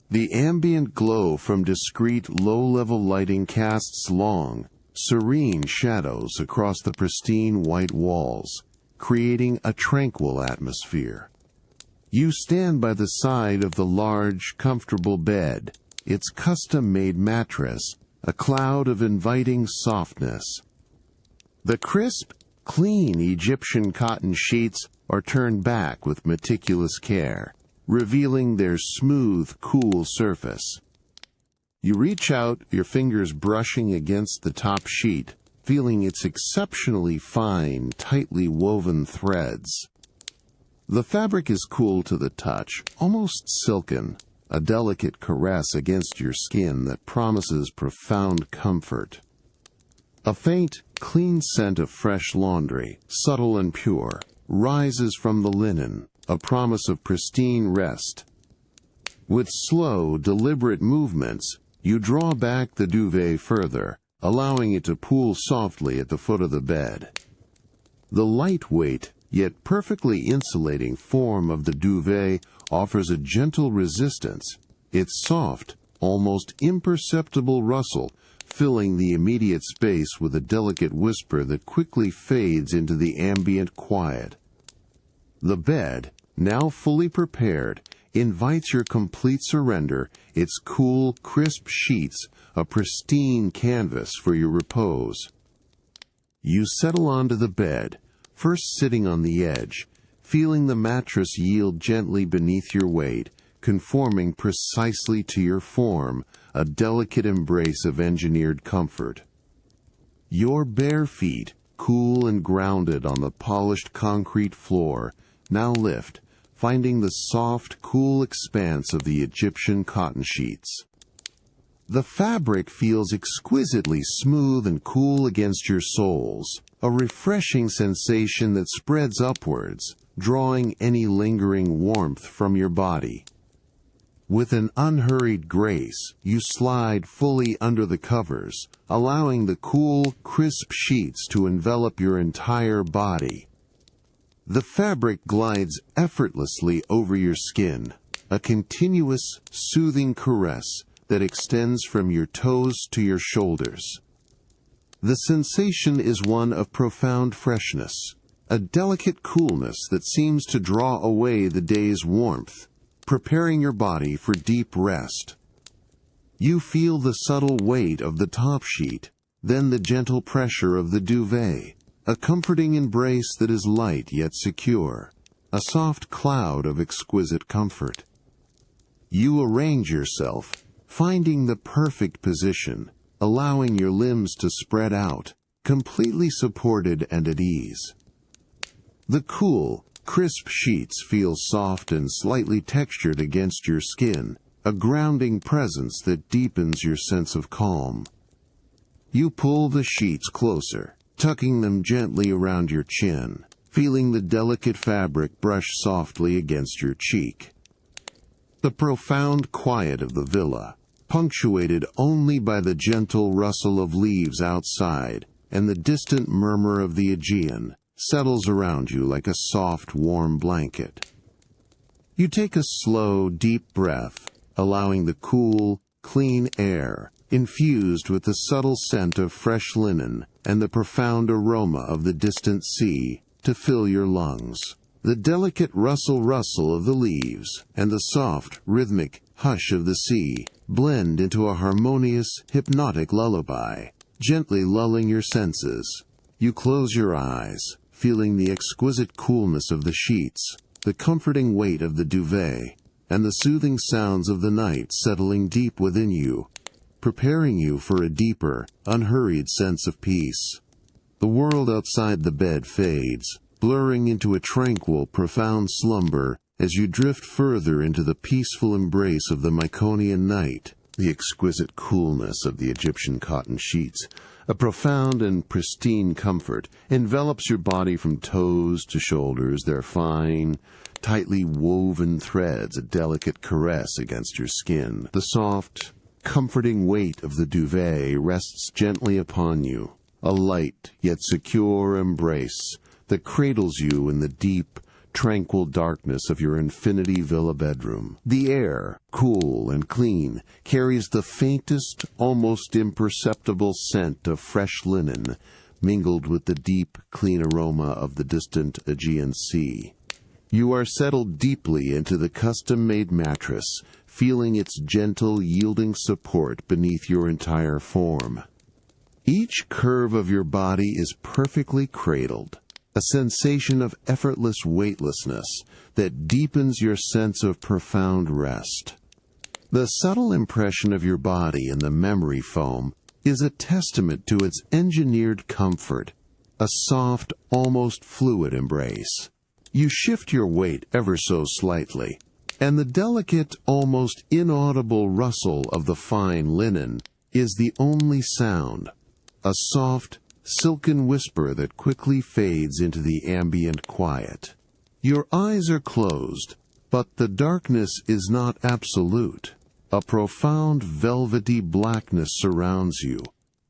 The ambient glow from discreet, low-level lighting casts long, serene shadows across the pristine white walls, creating a tranquil atmosphere. You stand by the side of the large, comfortable bed, its custom-made mattress, a cloud of inviting softness. The crisp, clean Egyptian cotton sheets are turned back with meticulous care, revealing their smooth, cool surface. You reach out, your fingers brushing against the top sheet, feeling its exceptionally fine, tightly woven threads. The fabric is cool to the touch, almost silken, a delicate caress against your skin that promises profound comfort. A faint, clean scent of fresh laundry, subtle and pure, rises from the linen, a promise of pristine rest. With slow, deliberate movements, you draw back the duvet further, allowing it to pool softly at the foot of the bed. The lightweight, yet perfectly insulating form of the duvet offers a gentle resistance, its soft, almost imperceptible rustle filling the immediate space with a delicate whisper that quickly fades into the ambient quiet. The bed, now fully prepared, invites your complete surrender, its cool, crisp sheets, a pristine canvas for your repose. You settle onto the bed, first sitting on the edge, feeling the mattress yield gently beneath your weight, conforming precisely to your form, a delicate embrace of engineered comfort. Your bare feet, cool and grounded on the polished concrete floor, now lift, finding the soft, cool expanse of the Egyptian cotton sheets. The fabric feels exquisitely smooth and cool against your soles, a refreshing sensation that spreads upwards, drawing any lingering warmth from your body. With an unhurried grace, you slide fully under the covers, allowing the cool, crisp sheets to envelop your entire body. The fabric glides effortlessly over your skin, a continuous, soothing caress that extends from your toes to your shoulders. The sensation is one of profound freshness, a delicate coolness that seems to draw away the day's warmth, preparing your body for deep rest. You feel the subtle weight of the top sheet, then the gentle pressure of the duvet, a comforting embrace that is light yet secure, a soft cloud of exquisite comfort. You arrange yourself, finding the perfect position, allowing your limbs to spread out, completely supported and at ease. The cool, crisp sheets feel soft and slightly textured against your skin, a grounding presence that deepens your sense of calm. You pull the sheets closer, tucking them gently around your chin, feeling the delicate fabric brush softly against your cheek. The profound quiet of the villa, punctuated only by the gentle rustle of leaves outside and the distant murmur of the Aegean, settles around you like a soft, warm blanket. You take a slow, deep breath, allowing the cool, clean air, infused with the subtle scent of fresh linen and the profound aroma of the distant sea, to fill your lungs. The delicate rustle of the leaves and the soft, rhythmic hush of the sea blend into a harmonious, hypnotic lullaby, gently lulling your senses. You close your eyes, feeling the exquisite coolness of the sheets, the comforting weight of the duvet, and the soothing sounds of the night settling deep within you, preparing you for a deeper, unhurried sense of peace. The world outside the bed fades, blurring into a tranquil, profound slumber as you drift further into the peaceful embrace of the Myconian night, The exquisite coolness of the Egyptian cotton sheets, a profound and pristine comfort, envelops your body from toes to shoulders, their fine, tightly woven threads a delicate caress against your skin. The soft, comforting weight of the duvet rests gently upon you, a light yet secure embrace that cradles you in the deep, tranquil darkness of your infinity villa bedroom. The air, cool and clean, carries the faintest, almost imperceptible scent of fresh linen, mingled with the deep, clean aroma of the distant Aegean Sea. You are settled deeply into the custom-made mattress, feeling its gentle, yielding support beneath your entire form. Each curve of your body is perfectly cradled, a sensation of effortless weightlessness that deepens your sense of profound rest. The subtle impression of your body in the memory foam is a testament to its engineered comfort, a soft, almost fluid embrace. You shift your weight ever so slightly, and the delicate, almost inaudible rustle of the fine linen is the only sound, a soft, silken whisper that quickly fades into the ambient quiet. Your eyes are closed, but the darkness is not absolute. A profound velvety blackness surrounds you,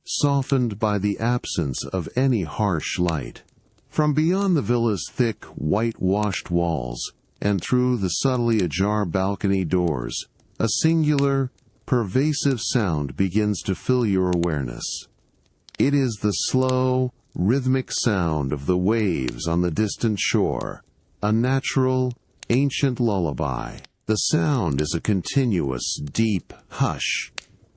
softened by the absence of any harsh light. From beyond the villa's thick, whitewashed walls, and through the subtly ajar balcony doors, a singular, pervasive sound begins to fill your awareness. It is the slow, rhythmic sound of the waves on the distant shore, a natural, ancient lullaby. The sound is a continuous, deep hush,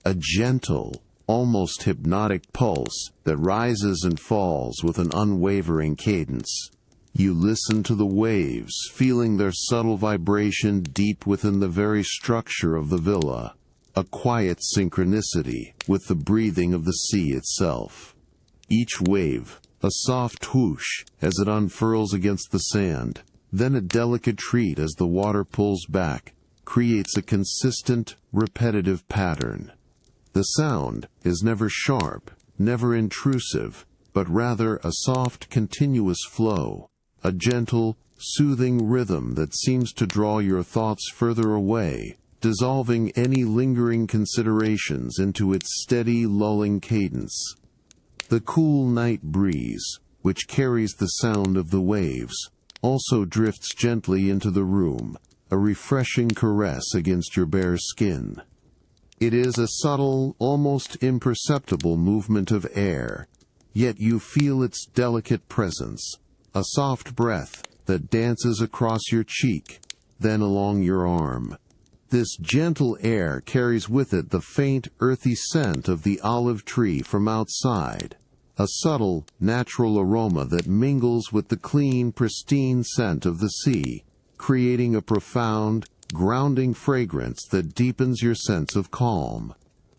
a gentle, almost hypnotic pulse that rises and falls with an unwavering cadence. You listen to the waves, feeling their subtle vibration deep within the very structure of the villa, a quiet synchronicity with the breathing of the sea itself. Each wave, a soft whoosh as it unfurls against the sand, then a delicate treat as the water pulls back, creates a consistent, repetitive pattern. The sound is never sharp, never intrusive, but rather a soft, continuous flow, a gentle, soothing rhythm that seems to draw your thoughts further away, dissolving any lingering considerations into its steady, lulling cadence. The cool night breeze, which carries the sound of the waves, also drifts gently into the room, a refreshing caress against your bare skin. It is a subtle, almost imperceptible movement of air, yet you feel its delicate presence, a soft breath that dances across your cheek, then along your arm. This gentle air carries with it the faint, earthy scent of the olive tree from outside, a subtle, natural aroma that mingles with the clean, pristine scent of the sea, creating a profound, grounding fragrance that deepens your sense of calm.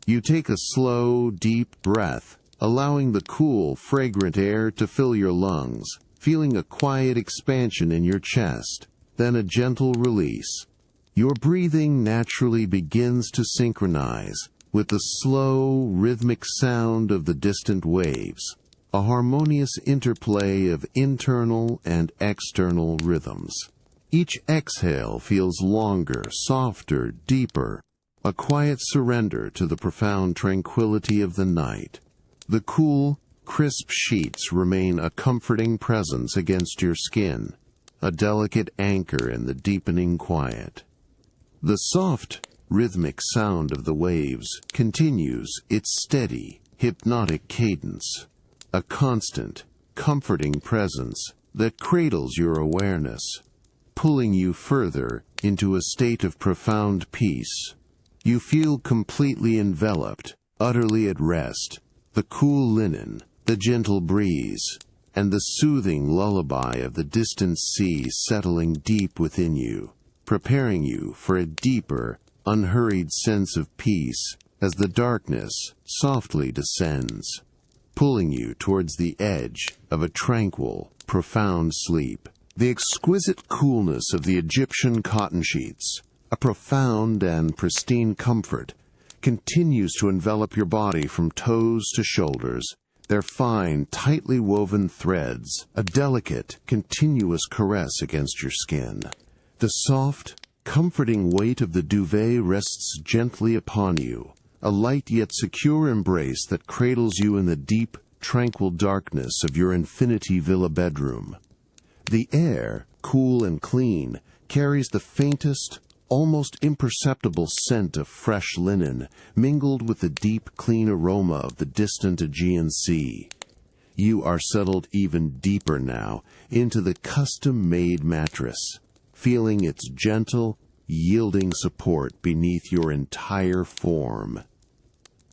You take a slow, deep breath, allowing the cool, fragrant air to fill your lungs, feeling a quiet expansion in your chest, then a gentle release. Your breathing naturally begins to synchronize with the slow, rhythmic sound of the distant waves, a harmonious interplay of internal and external rhythms. Each exhale feels longer, softer, deeper, a quiet surrender to the profound tranquility of the night. The cool, crisp sheets remain a comforting presence against your skin, a delicate anchor in the deepening quiet. The soft, rhythmic sound of the waves continues its steady, hypnotic cadence, a constant, comforting presence that cradles your awareness, pulling you further into a state of profound peace. You feel completely enveloped, utterly at rest, the cool linen, the gentle breeze, and the soothing lullaby of the distant sea settling deep within you, preparing you for a deeper, unhurried sense of peace as the darkness softly descends, pulling you towards the edge of a tranquil, profound sleep. The exquisite coolness of the Egyptian cotton sheets, a profound and pristine comfort, continues to envelop your body from toes to shoulders, their fine, tightly woven threads, a delicate, continuous caress against your skin. The soft, comforting weight of the duvet rests gently upon you, a light yet secure embrace that cradles you in the deep, tranquil darkness of your infinity villa bedroom. The air, cool and clean, carries the faintest, almost imperceptible scent of fresh linen, mingled with the deep, clean aroma of the distant Aegean Sea. You are settled even deeper now into the custom-made mattress, feeling its gentle, yielding support beneath your entire form.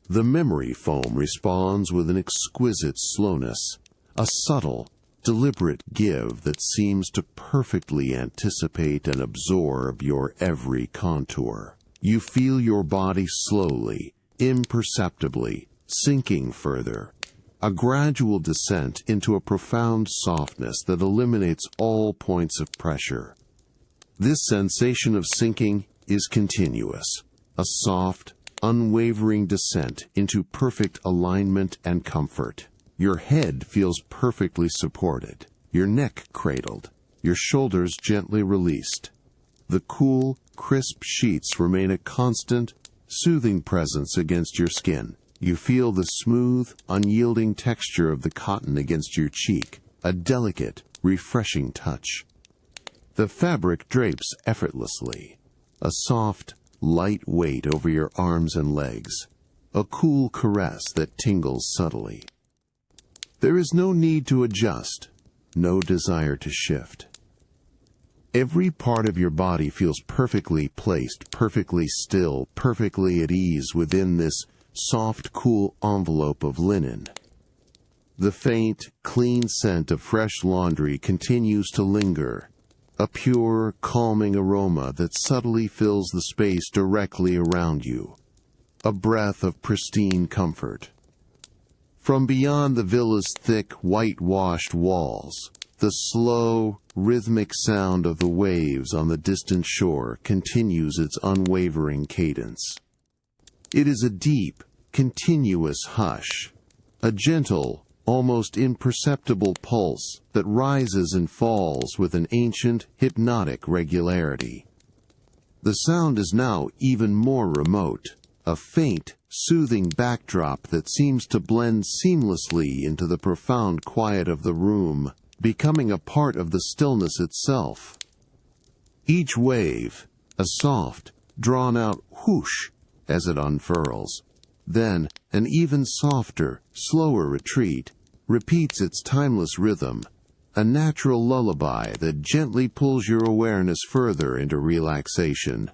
The memory foam responds with an exquisite slowness, a subtle, deliberate give that seems to perfectly anticipate and absorb your every contour. You feel your body slowly, imperceptibly, sinking further, a gradual descent into a profound softness that eliminates all points of pressure. This sensation of sinking is continuous, a soft, unwavering descent into perfect alignment and comfort. Your head feels perfectly supported, your neck cradled, your shoulders gently released. The cool, crisp sheets remain a constant, soothing presence against your skin. You feel the smooth, unyielding texture of the cotton against your cheek, a delicate, refreshing touch. The fabric drapes effortlessly, a soft, light weight over your arms and legs, a cool caress that tingles subtly. There is no need to adjust, no desire to shift. Every part of your body feels perfectly placed, perfectly still, perfectly at ease within this soft, cool envelope of linen. The faint, clean scent of fresh laundry continues to linger, a pure, calming aroma that subtly fills the space directly around you, a breath of pristine comfort. From beyond the villa's thick, whitewashed walls, the slow, rhythmic sound of the waves on the distant shore continues its unwavering cadence. It is a deep, continuous hush, a gentle, almost imperceptible pulse that rises and falls with an ancient, hypnotic regularity. The sound is now even more remote, a faint, soothing backdrop that seems to blend seamlessly into the profound quiet of the room, becoming a part of the stillness itself. Each wave, a soft, drawn-out whoosh as it unfurls, then an even softer, slower retreat, repeats its timeless rhythm, a natural lullaby that gently pulls your awareness further into relaxation.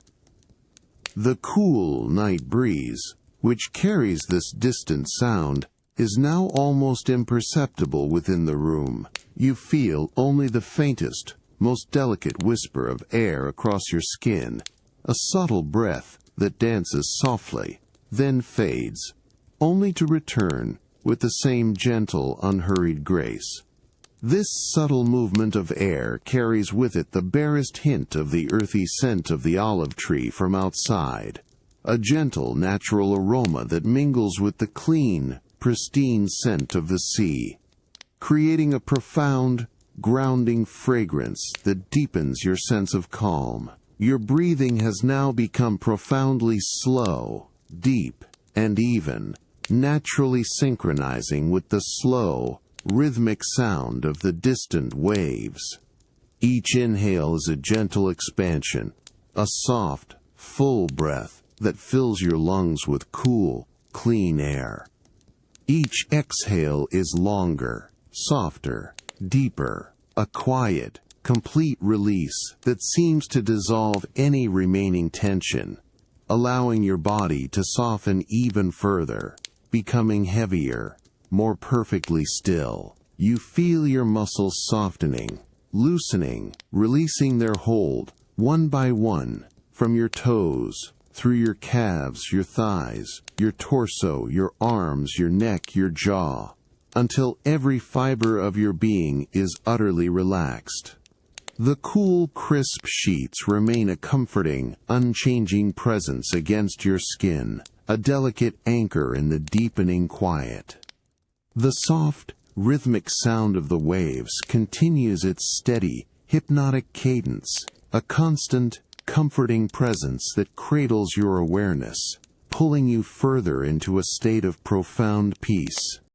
The cool night breeze, which carries this distant sound, is now almost imperceptible within the room. You feel only the faintest, most delicate whisper of air across your skin, a subtle breath that dances softly, then fades, only to return with the same gentle, unhurried grace. This subtle movement of air carries with it the barest hint of the earthy scent of the olive tree from outside, a gentle, natural aroma that mingles with the clean, pristine scent of the sea, creating a profound, grounding fragrance that deepens your sense of calm. Your breathing has now become profoundly slow, deep, and even, naturally synchronizing with the slow, rhythmic sound of the distant waves. Each inhale is a gentle expansion, a soft, full breath that fills your lungs with cool, clean air. Each exhale is longer, softer, deeper, a quiet, complete release that seems to dissolve any remaining tension, allowing your body to soften even further, becoming heavier, more perfectly still. You feel your muscles softening, loosening, releasing their hold, one by one, from your toes, through your calves, your thighs, your torso, your arms, your neck, your jaw, until every fiber of your being is utterly relaxed. The cool, crisp sheets remain a comforting, unchanging presence against your skin, a delicate anchor in the deepening quiet. The soft, rhythmic sound of the waves continues its steady, hypnotic cadence, a constant, comforting presence that cradles your awareness, pulling you further into a state of profound peace.